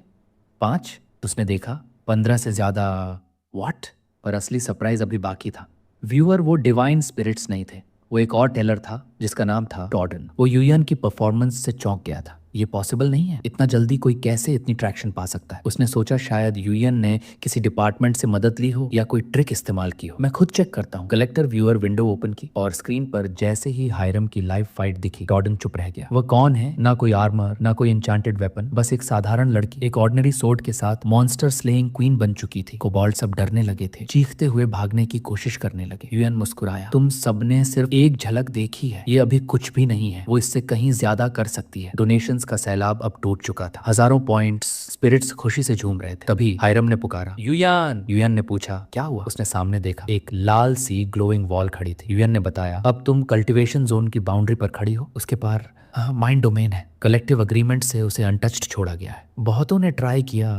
5। उसने देखा 15 से ज्यादा। व्हाट? पर असली सरप्राइज अभी बाकी था। व्यूअर वो डिवाइन स्पिरिट्स नहीं थे, वो एक और टेलर था जिसका नाम था टॉर्डन। वो यूएन की परफॉर्मेंस से चौंक गया था। ये पॉसिबल नहीं है, इतना जल्दी कोई कैसे इतनी ट्रैक्शन पा सकता है। उसने सोचा शायद यूएन ने किसी डिपार्टमेंट से मदद ली हो या कोई ट्रिक इस्तेमाल की हो। मैं खुद चेक करता हूँ। कलेक्टर व्यूअर विंडो ओपन की और स्क्रीन पर जैसे ही हायरम की लाइव फाइट दिखी, टॉर्डन चुप रह गया। वह कौन है? ना कोई आर्मर, ना कोई एन्चांटेड वेपन, बस एक साधारण लड़की, एक ऑर्डिनरी सोर्ड के साथ मॉन्स्टर स्लेइंग क्वीन बन चुकी थी। कोबाल्ट सब डरने लगे थे, चीखते हुए भागने की कोशिश करने लगे। यूएन मुस्कुराया। तुम सबने सिर्फ एक झलक देखी है, ये अभी कुछ भी नहीं है, वो इससे कहीं ज्यादा कर सकती है। डोनेशंस का सैलाब अब टूट चुका था। हजारों पॉइंट्स, स्पिरिट्स खुशी से झूम रहे थे। तभी हायरम ने पुकारा, यूयान। यूएन ने पूछा, क्या हुआ? उसने सामने देखा। एक लाल सी ग्लोइंग वॉल खड़ी थी। यूएन ने बताया, अब तुम कल्टीवेशन जोन की बाउंड्री पर खड़ी हो। उसके पार माइंड डोमेन है। कलेक्टिव अग्रीमेंट से उसे अनटच्ड छोड़ा गया है। बहुतों ने ट्राई किया,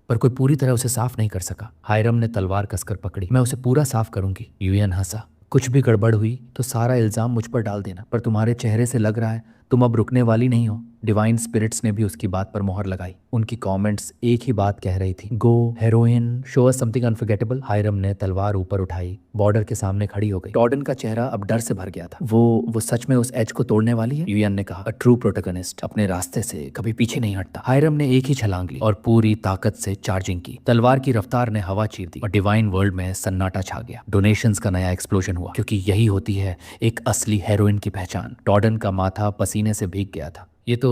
पर कोई पूरी तरह उसे साफ नहीं कर सका। हायरम ने तलवार कसकर पकड़ी। मैं उसे पूरा साफ करूंगी। यूएन हंसा। कुछ भी गड़बड़ हुई तो सारा इल्जाम मुझ पर डाल देना, पर तुम्हारे चेहरे से लग रहा है तुम अब रुकने वाली नहीं हो। डिवाइन स्पिरिट्स ने भी उसकी बात पर मोहर लगाई। उनकी कमेंट्स एक ही बात कह रही थी, go heroine, show us something unforgettable. Hiram ने तलवार ऊपर उठाई, बॉर्डर के सामने खड़ी हो गई। टॉर्डन का चेहरा अब डर से भर गया था। वो सच में उस एज को तोड़ने वाली है? यूएन ने कहा, अ ट्रू प्रोटोगनिस्ट अपने रास्ते से कभी पीछे नहीं हटता। हायरम ने एक ही छलांग ली और पूरी ताकत से चार्जिंग की। तलवार की रफ्तार ने हवा चीर दी और डिवाइन वर्ल्ड में सन्नाटा छा गया। डोनेशंस का नया एक्सप्लोजन हुआ, क्योंकि यही होती है एक असली हेरोइन की पहचान। टॉर्डन का माथा पसीने से भीग गया था। ये तो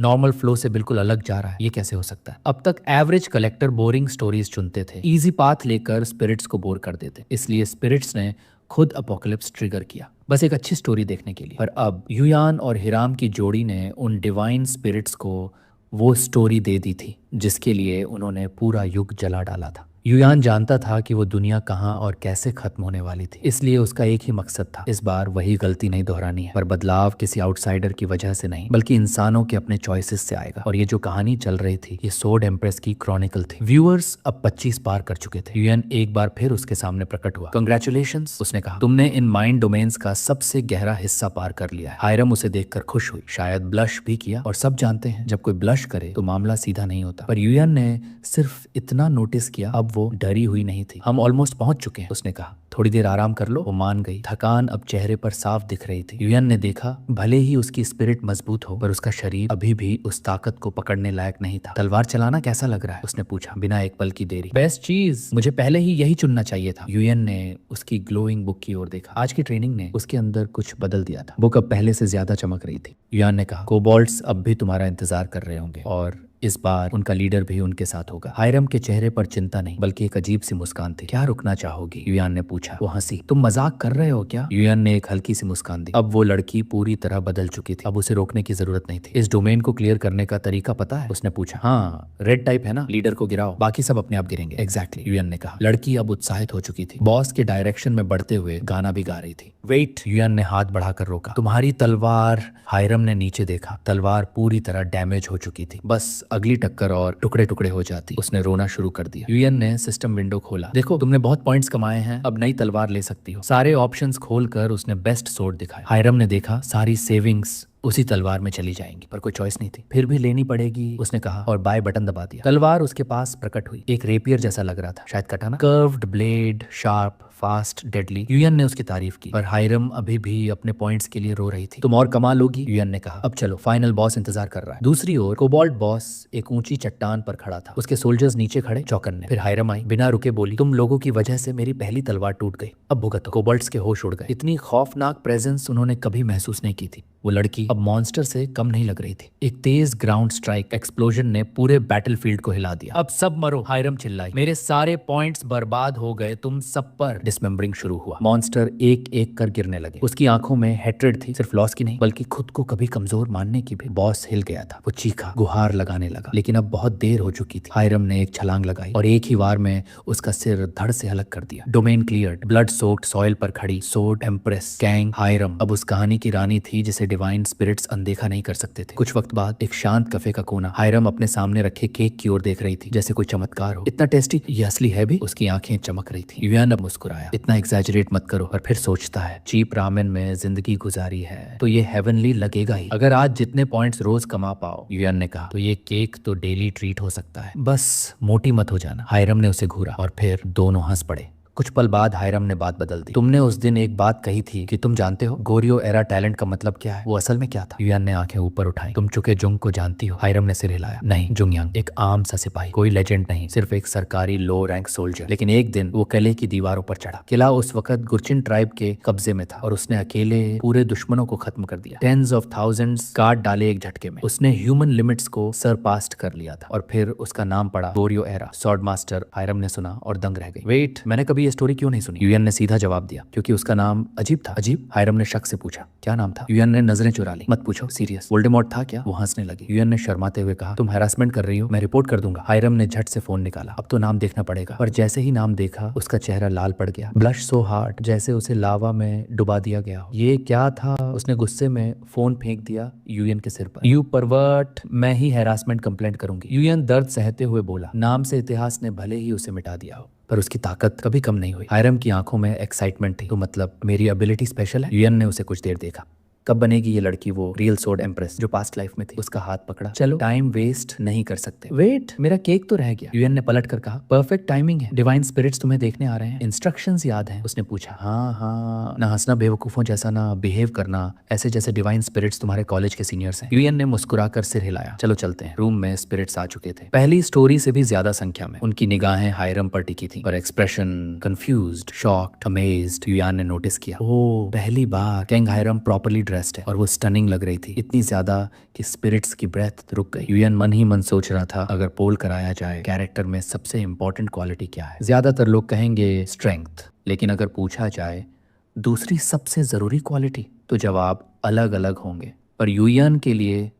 नॉर्मल फ्लो से बिल्कुल अलग जा रहा है, ये कैसे हो सकता है? अब तक एवरेज कलेक्टर बोरिंग स्टोरीज चुनते थे, इजी पाथ लेकर स्पिरिट्स को बोर कर देते। इसलिए स्पिरिट्स ने खुद अपोकलिप्स ट्रिगर किया, बस एक अच्छी स्टोरी देखने के लिए। पर अब यूयान और हिराम की जोड़ी ने उन डिवाइन स्पिरिट्स को वो स्टोरी दे दी थी जिसके लिए उन्होंने पूरा युग जला डाला था। यूयान जानता था कि वो दुनिया कहाँ और कैसे खत्म होने वाली थी, इसलिए उसका एक ही मकसद था, इस बार वही गलती नहीं दोहरानी है। पर बदलाव किसी आउटसाइडर की वजह से नहीं, बल्कि इंसानों के अपने चॉइसेस से आएगा। और ये जो कहानी चल रही थी, ये सोर्ड एम्प्रेस की क्रॉनिकल थी। व्यूअर्स अब 25 पार कर चुके थे। यूएन एक बार फिर उसके सामने प्रकट हुआ। कंग्रेचुलेशंस, उसने कहा, तुमने इन माइंड डोमेन्स का सबसे गहरा हिस्सा पार कर लिया है। हायरम उसे देखकर खुश हुई, शायद ब्लश भी किया। और सब जानते हैं जब कोई ब्लश करे तो मामला सीधा नहीं होता। पर यूएन ने सिर्फ इतना नोटिस किया, अब वो डरी हुई नहीं थी। हम ऑलमोस्ट पहुंच चुके हैं, उसने कहा, थोड़ी देर आराम कर लो। वो मान गई। थकान अब चेहरे पर साफ दिख रही थी। यूएन ने देखा, भले ही उसकी स्पिरिट मजबूत हो, पर उसका शरीर अभी भी उस ताकत को पकड़ने लायक नहीं था। तलवार चलाना कैसा लग रहा है? उसने पूछा बिना एक पल की देरी। बेस्ट चीज, मुझे पहले ही यही चुनना चाहिए था। यूएन ने उसकी ग्लोइंग बुक की ओर देखा। आज की ट्रेनिंग ने उसके अंदर कुछ बदल दिया था। बुक अब पहले से ज्यादा चमक रही थी। यूएन ने कहा, कोबाल्ट्स अब भी तुम्हारा इंतजार कर रहे होंगे और इस बार उनका लीडर भी उनके साथ होगा। हायरम के चेहरे पर चिंता नहीं बल्कि एक अजीब सी मुस्कान थी। क्या रुकना चाहोगी? युयान ने पूछा। वो हंसी। तुम मजाक कर रहे हो क्या? युयान ने एक हल्की सी मुस्कान दी। अब वो लड़की पूरी तरह बदल चुकी थी। अब उसे रोकने की जरूरत नहीं थी। इस डोमेन को क्लियर करने का तरीका पता है? उसने पूछा। हाँ, रेड टाइप है ना, लीडर को गिराओ, बाकी सब अपने आप गिरेंगे। एग्जैक्टली, युयान ने कहा। लड़की अब उत्साहित हो चुकी थी, बॉस के डायरेक्शन में बढ़ते हुए गाना भी गा रही थी। वेट, युयान ने हाथ बढ़ाकर रोका। तुम्हारी तलवार। हायरम ने नीचे देखा। तलवार पूरी तरह डैमेज हो चुकी थी, बस अगली टक्कर और टुकड़े टुकड़े हो जाती। उसने रोना शुरू कर दिया। युयान ने सिस्टम विंडो खोला। देखो, तुमने बहुत पॉइंट्स कमाए हैं, अब नई तलवार ले सकती हो। सारे ऑप्शंस खोलकर उसने बेस्ट सोर्ड दिखाया। हायरम ने देखा, सारी सेविंग्स उसी तलवार में चली जाएंगी, पर कोई चॉइस नहीं थी। फिर भी लेनी पड़ेगी, उसने कहा और बाय बटन दबा दिया। तलवार उसके पास प्रकट हुई। एक रेपियर जैसा लग रहा था, शायद कटाना। Curved blade, sharp, fast, deadly. Yuan ने उसकी तारीफ की, पर हायरम अभी भी अपने पॉइंट्स के लिए रो रही थी। तुम और कमा लोगी, युयान ने कहा। अब चलो, फाइनल बॉस इंतजार कर रहा है। दूसरी ओर कोबाल्ट बॉस एक ऊंची चट्टान पर खड़ा था। उसके सोल्जर्स नीचे खड़े, चौकन्ने। फिर हायरम आई, बिना रुके बोली, तुम लोगों की वजह से मेरी पहली तलवार टूट गई, अब भुगतो। कोबाल्ट्स के होश उड़ गए। इतनी खौफनाक प्रेजेंस उन्होंने कभी महसूस नहीं की थी। वो लड़की अब मॉन्स्टर से कम नहीं लग रही थी। एक तेज ग्राउंड स्ट्राइक एक्सप्लोजन ने पूरे बैटलफील्ड को हिला दिया। अब सब मरो, हायरम चिल्लाई। मेरे सारे पॉइंट्स बर्बाद हो गए तुम सब पर। डिसमेंबरिंग शुरू हुआ। मॉन्स्टर एक एक कर गिरने लगे। उसकी आंखों में हेट्रेड थी, सिर्फ लॉस की नहीं बल्कि खुद को कभी कमजोर मानने की भी। बॉस हिल गया था। वो चीखा, गुहार लगाने लगा, लेकिन अब बहुत देर हो चुकी थी। हायरम ने एक छलांग लगाई और एक ही वार में उसका सिर धड़ से अलग कर दिया। Domain cleared. Blood soaked soil पर खड़ी सोर्ड एम्प्रेस कैंग हायरम अब उस कहानी की रानी थी जिसे डिवाइन स्पिरिट्स अनदेखा नहीं कर सकते थे। कुछ वक्त बाद एक शांत कफे का कोना। हायरम अपने सामने रखे केक की ओर देख रही थी, जैसे कोई चमत्कार हो। इतना टेस्टी, ये असली है भी? उसकी आंखें चमक रही थी। युयान अब मुस्कुराया। इतना एग्जैजरेट मत करो। और फिर सोचता है, चीप रामेन में जिंदगी गुजारी है तो ये हेवनली लगेगा ही, अगर आज जितने पॉइंट्स रोज कमा पाओ। युयान ने कहा, तो ये केक तो डेली ट्रीट हो सकता है, बस मोटी मत हो जाना। हायरम ने उसे घूरा और फिर दोनों हंस पड़े। कुछ पल बाद हायरम ने बात बदल दी। तुमने उस दिन एक बात कही थी कि तुम जानते हो गोरियो एरा टैलेंट का मतलब क्या है। वो असल में क्या था? युयान ने आंखें ऊपर उठाई। तुम चुके जुंग को जानती हो? हायरम ने सिर हिलाया। नहीं, जुंगयांग एक आम सा सिपाही, कोई लेजेंड नहीं, सिर्फ एक सरकारी लो रैंक सोल्जर। लेकिन एक दिन वो किले की दीवारों पर चढ़ा। किला उस वक्त गुरचिन ट्राइब के कब्जे में था और उसने अकेले पूरे दुश्मनों को खत्म कर दिया। टेंस ऑफ थाउजेंड्स काट डाले एक झटके में। उसने ह्यूमन लिमिट्स को सरपास्ट कर लिया था और फिर उसका नाम पड़ा गोरियो एरा स्वॉर्ड मास्टर। हायरम ने सुना और दंग रह गई। वेट, मैंने कभी ये स्टोरी क्यों नहीं सुनी? युयान ने सीधा जवाब दिया, क्योंकि उसका नाम अजीब था। अजीब? हायरम ने शक से पूछा। क्या नाम था? युयान ने नजरें चुरा ली। मत पूछो, सीरियस। वोल्डेमॉर्ट था क्या? वो हंसने लगी। युयान ने शर्माते हुए कहा, तुम हैरासमेंट कर रही हो, मैं रिपोर्ट कर दूंगा। हायरम ने झट से फोन निकाला। अब तो नाम देखना पड़ेगा। पर जैसे ही नाम देखा उसका चेहरा लाल पड़ गया। ब्लश सो हार्ड, जैसे उसे लावा में डुबा दिया गया हो। ये क्या था? उसने गुस्से में फोन फेंक दिया युयान के सिर पर। यू परवर्ट, मैं ही हैरासमेंट कंप्लेंट करूंगी। युयान दर्द सहते हुए बोला। नाम से इतिहास ने भले ही उसे मिटा दिया हो, पर उसकी ताकत कभी कम नहीं हुई। हायरम की आंखों में एक्साइटमेंट थी। तो मतलब मेरी एबिलिटी स्पेशल है? युयान ने उसे कुछ देर देखा। कब बनेगी ये लड़की वो रियल सोर्ड एम्प्रेस जो पास्ट लाइफ में थी? उसका हाथ पकड़ा। चलो, टाइम वेस्ट नहीं कर सकते। वेट, मेरा केक तो रह गया। युयान ने पलट कर कहा, परफेक्ट टाइमिंग है, डिवाइन स्पिरिट्स तुम्हें देखने आ रहे हैं। इंस्ट्रक्शंस याद हैं? उसने पूछा। हाँ हाँ, ना हंसना बेवकूफों जैसा, ना बिहेव करना ऐसे जैसे डिवाइन स्पिरिट्स तुम्हारे कॉलेज के सीनियर्स हैं। युयान ने मुस्कुराकर सिर हिलाया। चलो चलते हैं। रूम में स्पिरिट्स आ चुके थे, पहली स्टोरी से भी ज्यादा संख्या में। उनकी निगाहें हायरम पर टिकी थी, पर expression confused, shocked, amazed. Yuan ने नोटिस किया, ओह पहली बार कैंग हायरम प्रॉपर्ली ड्रेस्ड है और वो स्टनिंग लग रही थी, इतनी ज्यादा कि स्पिरिट्स की ब्रेथ रुक गई। युयान मन ही मन सोच रहा था, अगर पोल कराया जाए कैरेक्टर में सबसे इंपॉर्टेंट क्वालिटी क्या है? ज्यादातर लोग कहेंगे स्ट्रेंथ, लेकिन अगर पूछा जाए दूसरी सबसे जरूरी क्वालिटी, तो जवाब अलग अलग होंगे। पर युयान के लिए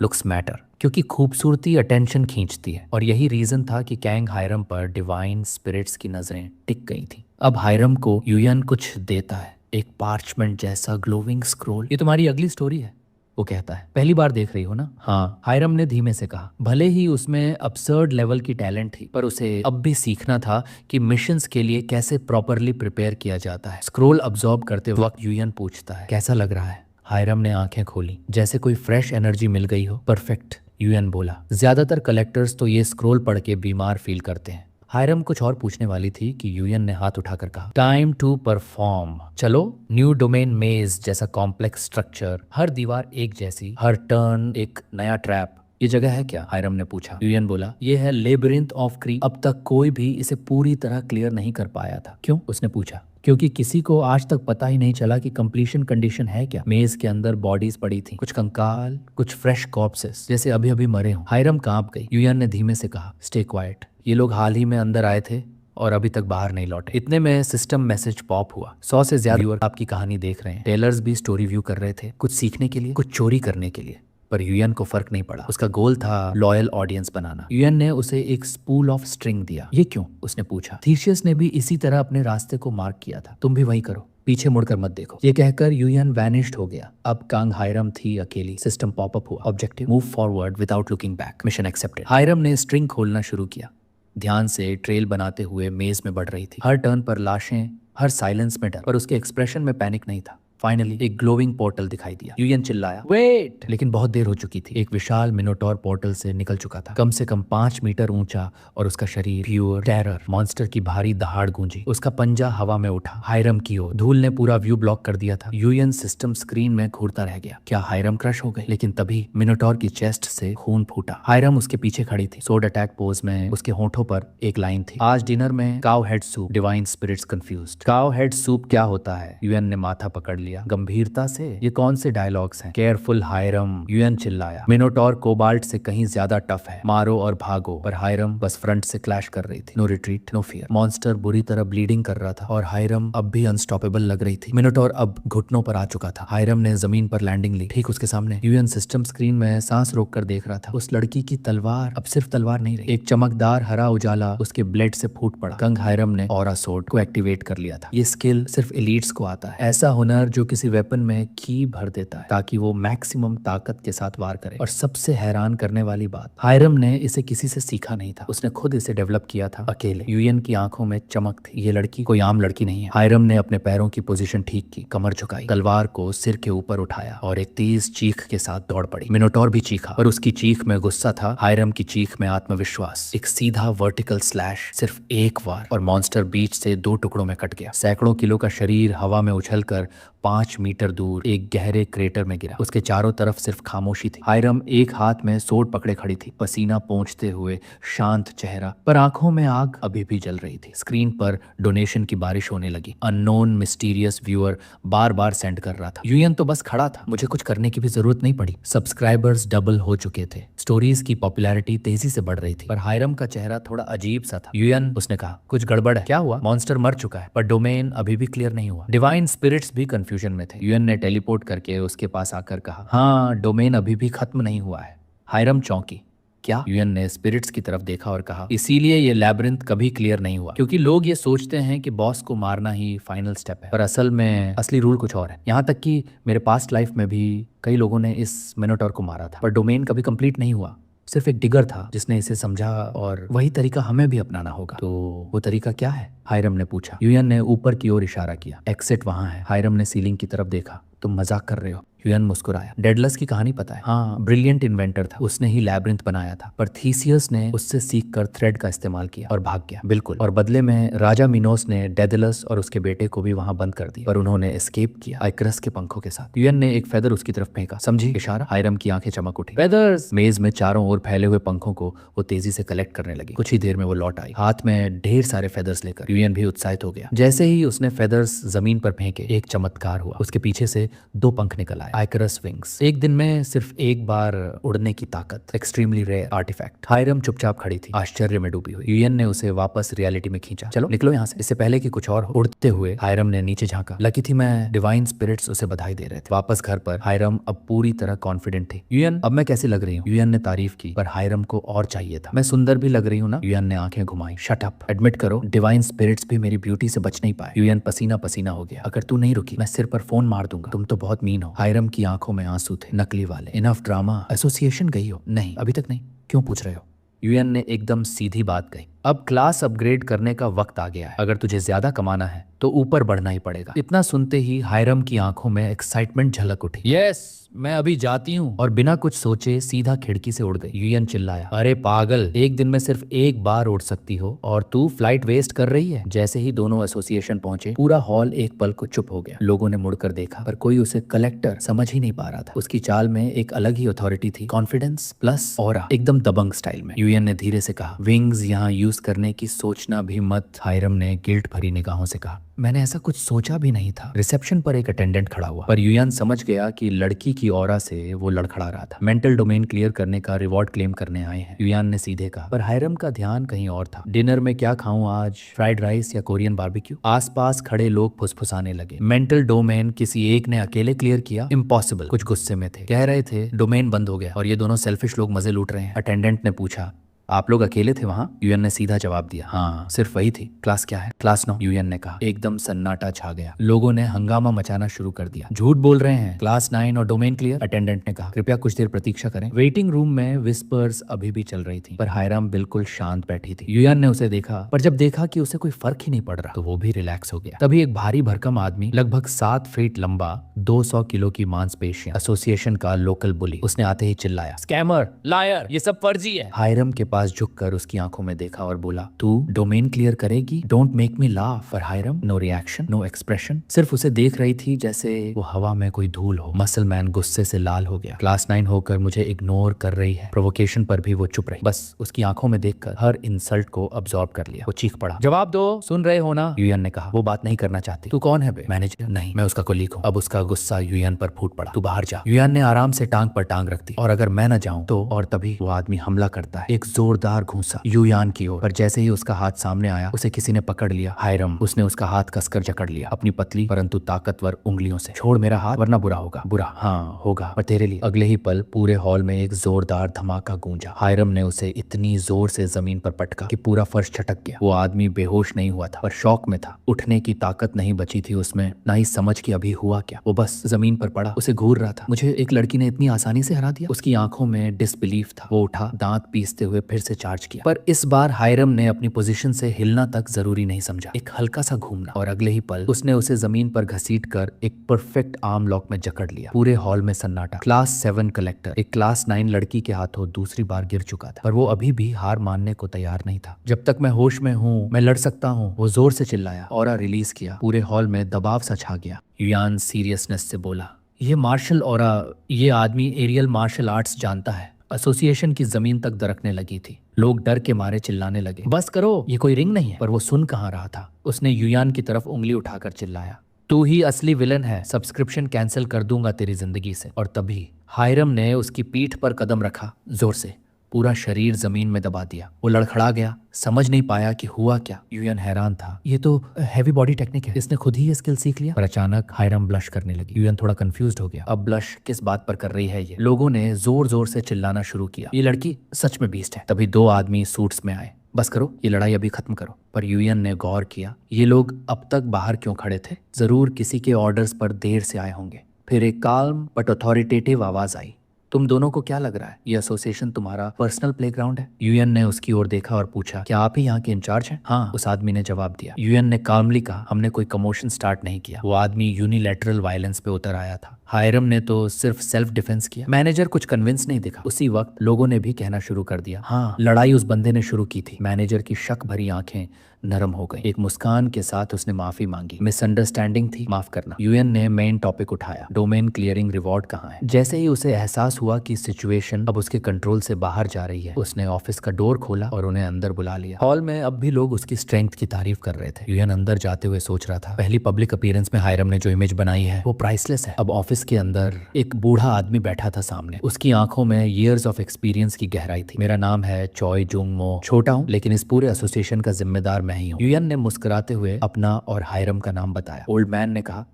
लुक्स मैटर, क्योंकि खूबसूरती अटेंशन खींचती है। और यही रीजन था कि कैंग हायरम पर डिवाइन स्पिरिट्स की नजरें टिक गई थी। अब हायरम को युयान कुछ देता है, एक पार्चमेंट जैसा ग्लोविंग स्क्रोल। ये तुम्हारी अगली स्टोरी है, वो कहता है। पहली बार देख रही हो ना? हाँ, हायरम ने धीमे से कहा। भले ही उसमें अब्सर्ड लेवल की टैलेंट थी, पर उसे अब भी सीखना था कि मिशंस के लिए कैसे प्रॉपरली प्रिपेयर किया जाता है। स्क्रोल अब्सॉर्ब करते वक्त युयान पूछता है, कैसा लग रहा है? हायरम ने आंखें खोली, जैसे कोई फ्रेश एनर्जी मिल गई हो। परफेक्ट, युयान बोला। ज्यादातर कलेक्टर्स तो ये स्क्रोल पढ़ के बीमार फील करते हैं। हायरम कुछ और पूछने वाली थी कि युयान ने हाथ उठाकर कहा, टाइम टू परफॉर्म। चलो, न्यू डोमेन मेज जैसा कॉम्प्लेक्स स्ट्रक्चर, हर दीवार एक जैसी, हर टर्न एक नया ट्रैप। ये जगह है क्या? हायरम ने पूछा। यूएन बोला, ये है लेबिरिंथ ऑफ क्री। अब तक कोई भी इसे पूरी तरह क्लियर नहीं कर पाया था। क्यों? उसने पूछा। क्योंकि किसी को आज तक पता ही नहीं चला कि कंप्लीशन कंडीशन है क्या। मेज के अंदर बॉडीज पड़ी थी, कुछ कंकाल, कुछ फ्रेश कॉर्प्सेस, जैसे अभी अभी मरे हों। हायरम कांप गई। यूएन ने धीमे से कहा, स्टे क्वाइट। ये लोग हाल ही में अंदर आए थे और अभी तक बाहर नहीं लौटे। इतने में सिस्टम मैसेज पॉप हुआ। 100 से ज्यादा व्यूअर आपकी कहानी देख रहे हैं। टेलर्स भी स्टोरी व्यू कर रहे थे, कुछ सीखने के लिए, कुछ चोरी करने के लिए। पर यूएन को फर्क नहीं पड़ा। उसका गोल था लॉयल ऑडियंस बनाना। यूएन ने उसे एक स्पूल ऑफ स्ट्रिंग दिया। ये क्यों? उसने पूछा। थीसियस ने भी इसी तरह अपने रास्ते को मार्क किया था, तुम भी वही करो, पीछे मुड़कर मत देखो। ये कहकर यूएन वैनिश्ड हो गया। अब कांग हायरम थी अकेली। सिस्टम पॉपअप हुआ। Objective, move forward without looking back. Mission accepted. Hiram ने स्ट्रिंग खोलना शुरू किया, ध्यान से ट्रेल बनाते हुए मेज में बढ़ रही थी। हर टर्न पर लाशें, हर साइलेंस में डर, पर उसके एक्सप्रेशन में पैनिक नहीं था। फाइनली एक ग्लोइंग पोर्टल दिखाई दिया। यूएन चिल्लाया, वेट! लेकिन बहुत देर हो चुकी थी। एक विशाल मिनोटॉर पोर्टल से निकल चुका था, कम से कम 5 मीटर ऊंचा, और उसका शरीर प्योर टेरर। मॉन्स्टर की भारी दहाड़ गूंजी। उसका पंजा हवा में उठा, हायरम की ओर। धूल ने पूरा व्यू ब्लॉक कर दिया था। यूएन सिस्टम स्क्रीन में घूरता रह गया। क्या हायरम क्रश हो गई? लेकिन तभी मिनोटॉर की चेस्ट से खून फूटा। हायरम उसके पीछे खड़ी थी, सोड अटैक पोज में। उसके होठों पर एक लाइन थी, आज डिनर में cow head soup, divine spirits confused. Cow head soup क्या होता है? यूएन ने माथा पकड़ लिया गंभीरता से। ये कौन से डायलॉग्स हैं? केयरफुल हायरम, यूएन चिल्लाया। मिनोटॉर कोबाल्ट से कहीं ज्यादा टफ है, मारो और भागो। पर हायरम बस फ्रंट से क्लैश कर रही थी। No retreat, no fear. Monster बुरी तरह ब्लीडिंग कर रहा था और हायरम अब भी अनस्टॉपेबल लग रही थी। मिनोटॉर अब घुटनों पर आ चुका था। हायरम ने जमीन पर लैंडिंग ली, ठीक उसके सामने। यूएन सिस्टम स्क्रीन में सांस रोक कर देख रहा था। उस लड़की की तलवार अब सिर्फ तलवार नहीं रही, एक चमकदार हरा उजाला उसके ब्लेड से फूट पड़ा। कंग हायरम ने ऑरा सोर्ड को एक्टिवेट कर लिया था। ये स्किल सिर्फ एलीट्स को आता है, ऐसा हुनर जो किसी वेपन में की भर देता है ताकि वो मैक्सिमम ताकत के साथ वार करे। और सबसे हैरान करने वाली बात, हायरम ने इसे किसी से सीखा नहीं था, उसने खुद इसे डेवलप किया था अकेले। यूएन की आंखों में चमक थी। ये लड़की कोई आम लड़की नहीं है। हायरम ने अपने पैरों की पोजीशन ठीक की, कमर झुकाई, तलवार को सिर के ऊपर उठाया और एक तेज चीख के साथ दौड़ पड़ी। मिनोटॉर भी चीखा, पर उसकी चीख में गुस्सा था, हायरम की चीख में आत्मविश्वास। एक सीधा वर्टिकल स्लैश, सिर्फ एक वार, और मॉन्स्टर बीच से 2 टुकड़ों में कट गया। सैकड़ों किलो का शरीर हवा में उछलकर 5 मीटर दूर एक गहरे क्रेटर में गिरा। उसके चारों तरफ सिर्फ खामोशी थी। हायरम एक हाथ में सोड पकड़े खड़ी थी, पसीना पोंछते हुए, शांत चेहरा, पर आंखों में आग अभी भी जल रही थी। स्क्रीन पर डोनेशन की बारिश होने लगी। अननोन मिस्टीरियस व्यूअर बार बार सेंड कर रहा था। यूएन तो बस खड़ा था, मुझे कुछ करने की भी जरूरत नहीं पड़ी। सब्सक्राइबर्स डबल हो चुके थे, स्टोरीज की पॉपुलैरिटी तेजी से बढ़ रही थी, पर हायरम का चेहरा थोड़ा अजीब सा था। यूएन, उसने कहा, कुछ गड़बड़ है। क्या हुआ? मॉन्स्टर मर चुका है, पर डोमेन अभी भी क्लियर नहीं हुआ। डिवाइन स्पिरिट्स भी कंफ्यूजन में थे। यूएन ने टेलीपोर्ट करके उसके पास आकर कहा, हाँ, डोमेन अभी भी खत्म नहीं हुआ है। हायरम चौंकी। क्या? यूएन ने स्पिरिट्स की तरफ देखा और कहा, इसीलिए ये लैबिरिंथ कभी क्लियर नहीं हुआ, क्योंकि लोग ये सोचते हैं कि बॉस को मारना ही फाइनल स्टेप है, पर असल में असली रूल कुछ और है। यहाँ तक कि मेरे पास्ट लाइफ में भी कई लोगों ने इस मिनोटॉर को मारा था, पर डोमेन कभी कंप्लीट नहीं हुआ। सिर्फ एक डिगर था जिसने इसे समझा, और वही तरीका हमें भी अपनाना होगा। तो वो तरीका क्या है? हायरम ने पूछा। यूएन ने ऊपर की ओर इशारा किया। एक्सिट वहां है। हायरम ने सीलिंग की तरफ देखा। तुम मजाक कर रहे हो? यूएन मुस्कुराया। डेडलस की कहानी पता है? हाँ, ब्रिलियंट इन्वेंटर था, उसने ही लैब्रिंथ बनाया था, पर थीसियस ने उससे सीखकर थ्रेड का इस्तेमाल किया और भाग गया। बिल्कुल, और बदले में राजा मिनोस ने डेडलस और उसके बेटे को भी वहां बंद कर दिया, पर उन्होंने एस्केप किया आइकरस के पंखों के साथ। यूएन ने एक फेदर उसकी तरफ फेंका। समझी इशारा? हायरम की आंखें चमक उठी। फेदर्स! मेज में चारों ओर फैले हुए पंखों को वो तेजी से कलेक्ट करने लगी। कुछ ही देर में वो लौट आई, हाथ में ढेर सारे फेदर्स लेकर। यूएन भी उत्साहित हो गया। जैसे ही उसने फेदर्स जमीन पर फेंके, एक चमत्कार हुआ। उसके पीछे से 2 पंख निकल आए, आइकरस विंग्स। एक दिन में सिर्फ एक बार उड़ने की ताकत, एक्सट्रीमली रेयर आर्टिफैक्ट। हायरम चुपचाप खड़ी थी, आश्चर्य में डूबी हुई। यूएन ने उसे वापस रियलिटी में खींचा। चलो निकलो यहाँ से। इससे पहले कि कुछ और हो, उड़ते हुए हायरम ने नीचे झांका। लकी थी मैं, डिवाइन स्पिरिट्स उसे बधाई दे रहे थे। वापस घर पर हायरम अब पूरी तरह कॉन्फिडेंट थी। यूएन, अब मैं कैसी लग रही हूँ? यूएन ने तारीफ की, पर हायरम को और चाहिए था। मैं सुंदर भी लग रही हूँ ना? यूएन ने आंखें घुमाई। शट अप, एडमिट करो, डिवाइन स्पिरिट्स भी मेरी ब्यूटी से बच नहीं पाए। यूएन पसीना पसीना हो गया। अगर तू नहीं रुकी, मैं सिर पर फोन मार दूंगा। तुम तो बहुत मीन हो। हायरम की आंखों में आंसू थे, नकली वाले। Enough drama. एसोसिएशन गई हो? नहीं, अभी तक नहीं। क्यों पूछ रहे हो? यूएन ने एकदम सीधी बात कही। अब क्लास अपग्रेड करने का वक्त आ गया है। अगर तुझे ज्यादा कमाना है तो ऊपर बढ़ना ही पड़ेगा। इतना सुनते ही हायरम की आंखों में एक्साइटमेंट झलक उठी। यस, मैं अभी जाती हूँ। और बिना कुछ सोचे सीधा खिड़की से उड़ गई। यूएन चिल्लाया, अरे पागल, एक दिन में सिर्फ एक बार उड़ सकती हो और तू फ्लाइट वेस्ट कर रही है। जैसे ही दोनों एसोसिएशन पहुंचे, पूरा हॉल एक पल को चुप हो गया। लोगों ने मुड़कर देखा पर कोई उसे कलेक्टर समझ ही नहीं पा रहा था। उसकी चाल में एक अलग ही अथॉरिटी थी, कॉन्फिडेंस प्लस ऑरा, एकदम दबंग स्टाइल में। यूएन ने धीरे से कहा, विंग्स यहाँ यूज करने की सोचना भी मत। हायरम ने गिल्ट भरी निगाहों से कहा, मैंने ऐसा कुछ सोचा भी नहीं था। रिसेप्शन पर एक अटेंडेंट खड़ा हुआ, पर यूएन समझ गया कि लड़की की ऑरा से वो लड़खड़ा रहा था। मेंटल डोमेन क्लियर करने का रिवॉर्ड क्लेम करने आए हैं, यूएन ने सीधे कहा। पर हायरम का ध्यान कहीं और था। डिनर में क्या खाऊं आज, फ्राइड राइस या कोरियन बारबेक्यू? आसपास खड़े लोग फुसफुसाने लगे। मेंटल डोमेन किसी एक ने अकेले क्लियर किया? इम्पॉसिबल। कुछ गुस्से में थे, कह रहे थे डोमेन बंद हो गया और ये दोनों सेल्फिश लोग मजे लूट रहे हैं। अटेंडेंट ने पूछा, आप लोग अकेले थे वहां? यूएन ने सीधा जवाब दिया, हाँ सिर्फ वही थी। क्लास क्या है? क्लास 9, यूएन ने कहा। एकदम सन्नाटा छा गया। लोगों ने हंगामा मचाना शुरू कर दिया। झूठ बोल रहे हैं, क्लास 9 और डोमेन क्लियर। अटेंडेंट ने कहा, कृपया कुछ देर प्रतीक्षा करें। वेटिंग रूम में विस्पर्स अभी भी चल रही थी, पर हायराम बिल्कुल शांत बैठी थी। यूएन ने उसे देखा, पर जब देखा कि उसे कोई फर्क ही नहीं पड़ रहा तो वो भी रिलैक्स हो गया। तभी एक भारी भरकम आदमी, लगभग 7 फीट लंबा, 200 किलो की मांसपेशियां, एसोसिएशन का लोकल बुली, उसने आते ही चिल्लाया, स्कैमर, लायर, ये सब फर्जी है। हायरम के पास झुककर उसकी आंखों में देखा और बोला, तू डोमेन क्लियर करेगी? Don't make me laugh. पर Hiram, no reaction, no expression, सिर्फ उसे देख रही थी जैसे वो हवा में कोई धूल हो। मसल मैन गुस्से से लाल हो गया। क्लास 9 होकर मुझे इग्नोर कर रही है। प्रोवोकेशन पर भी वो चुप रही, बस उसकी आंखों में देखकर हर इंसल्ट को अब्सॉर्ब कर लिया। वो चीख पड़ा, जवाब दो, सुन रहे हो ना? यूएन ने कहा, वो बात नहीं करना चाहती। तू कौन है बे? मैनेजर? नहीं, मैं उसका कोलीग हूँ। अब उसका गुस्सा यूएन पर फूट पड़ा। तू बाहर जा। यूएन ने आराम से टांग पर टांग रख दी। और अगर मैं न जाऊं तो? और तभी वो आदमी हमला करता है, एक जोरदार घूंसा यूयान की ओर। पर जैसे ही उसका हाथ सामने आया, उसे किसी ने पकड़ लिया। हायरम, उसने उसका हाथ कसकर जकड़ लिया अपनी पतली परंतु ताकतवर उंगलियों से। छोड़ मेरा हाथ वरना बुरा होगा। बुरा? हाँ होगा, पर तेरे लिए। अगले ही पल पूरे हॉल में एक जोरदार धमाका गूंजा। हायरम ने उसे इतनी जोर से जमीन पर पटका कि पूरा फर्श छटक गया। वो आदमी बेहोश नहीं हुआ था, पर शॉक में था। उठने की ताकत नहीं बची थी उसमें, ना ही समझ कि अभी हुआ क्या। वो बस जमीन पर पड़ा, उसे घूर रहा था। मुझे एक लड़की ने इतनी आसानी से हरा दिया? उसकी आंखों में डिसबिलीफ था। वो उठा, दांत पीसते हुए फिर से चार्ज किया, पर इस बार हायरम ने अपनी पोजीशन से हिलना तक जरूरी नहीं समझा। एक हल्का सा घूमना और अगले ही पल उसने उसे जमीन पर घसीटकर एक परफेक्ट आर्म लॉक में जकड़ लिया। पूरे हॉल में सन्नाटा। क्लास 7 कलेक्टर एक क्लास 9 लड़की के हाथों दूसरी बार गिर चुका था, पर वो अभी भी हार मानने को तैयार नहीं था। जब तक मैं होश में हूँ मैं लड़ सकता हूँ, वो जोर से चिल्लाया। ऑरा रिलीज किया। पूरे हॉल में दबाव सा छा गया। यूयान सीरियसनेस से बोला, ये मार्शल ऑरा, ये आदमी एरियल मार्शल आर्ट्स जानता है। एसोसिएशन की जमीन तक दरकने लगी थी। लोग डर के मारे चिल्लाने लगे, बस करो, ये कोई रिंग नहीं है। पर वो सुन कहाँ रहा था। उसने यूयान की तरफ उंगली उठाकर चिल्लाया, तू ही असली विलन है, सब्सक्रिप्शन कैंसिल कर दूंगा तेरी जिंदगी से। और तभी हायरम ने उसकी पीठ पर कदम रखा, जोर से, पूरा शरीर जमीन में दबा दिया। वो लड़खड़ा गया, समझ नहीं पाया कि हुआ क्या। यूएन हैरान था, ये तो हैवी बॉडी टेक्निक है, इसने खुद ही ये स्किल सीख लिया। पर अचानक हायरम ब्लश करने लगी। यूएन थोड़ा कंफ्यूज्ड हो गया, अब ब्लश किस बात पर कर रही है ये? लोगों ने जोर जोर से चिल्लाना शुरू किया, ये लड़की सच में बीस्ट है। तभी 2 आदमी सूट्स में आए, बस करो, ये लड़ाई अभी खत्म करो। पर यूएन ने गौर किया, ये लोग अब तक बाहर क्यों खड़े थे? जरूर किसी के ऑर्डर्स पर देर से आए होंगे। फिर एक काल्म बट अथॉरिटेटिव आवाज आई, तुम दोनों को क्या लग रहा है, ये एसोसिएशन तुम्हारा पर्सनल प्लेग्राउंड है? यूएन ने उसकी ओर देखा और पूछा, क्या आप ही यहाँ के इंचार्ज हैं? हाँ, उस आदमी ने जवाब दिया। यूएन ने काल्मली कहा, हमने कोई कमोशन स्टार्ट नहीं किया। वो आदमी यूनिलैटरल वायलेंस पे उतर आया था। हायरम ने तो सिर्फ सेल्फ डिफेंस किया। मैनेजर कुछ कन्विंस नहीं दिखा। उसी वक्त लोगों ने भी कहना शुरू कर दिया, हाँ, लड़ाई उस बंदे ने शुरू की थी। मैनेजर की शक भरी आंखें नरम हो गई। एक मुस्कान के साथ उसने माफी मांगी, मिसअंडरस्टैंडिंग थी, माफ करना। यूएन ने मेन टॉपिक उठाया, डोमेन क्लियरिंग रिवॉर्ड कहाँ है? जैसे ही उसे एहसास हुआ कि सिचुएशन अब उसके कंट्रोल से बाहर जा रही है, उसने ऑफिस का डोर खोला और उन्हें अंदर बुला लिया। हॉल में अब भी लोग उसकी स्ट्रेंथ की तारीफ कर रहे थे। यूएन अंदर जाते हुए सोच रहा था, पहली पब्लिक अपीयरेंस में हायरम ने जो इमेज बनाई है वो प्राइसलेस है। अब ऑफिस के अंदर एक बूढ़ा आदमी बैठा था सामने, उसकी आंखों में ईयर्स ऑफ एक्सपीरियंस की गहराई थी। मेरा नाम है चॉय जुंग मो, छोटा हूँ लेकिन इस पूरे एसोसिएशन का जिम्मेदार मैं ही हूँ। यूएन ने मुस्कुराते हुए अपना और हायरम का नाम बताया। ओल्ड मैन ने कहा,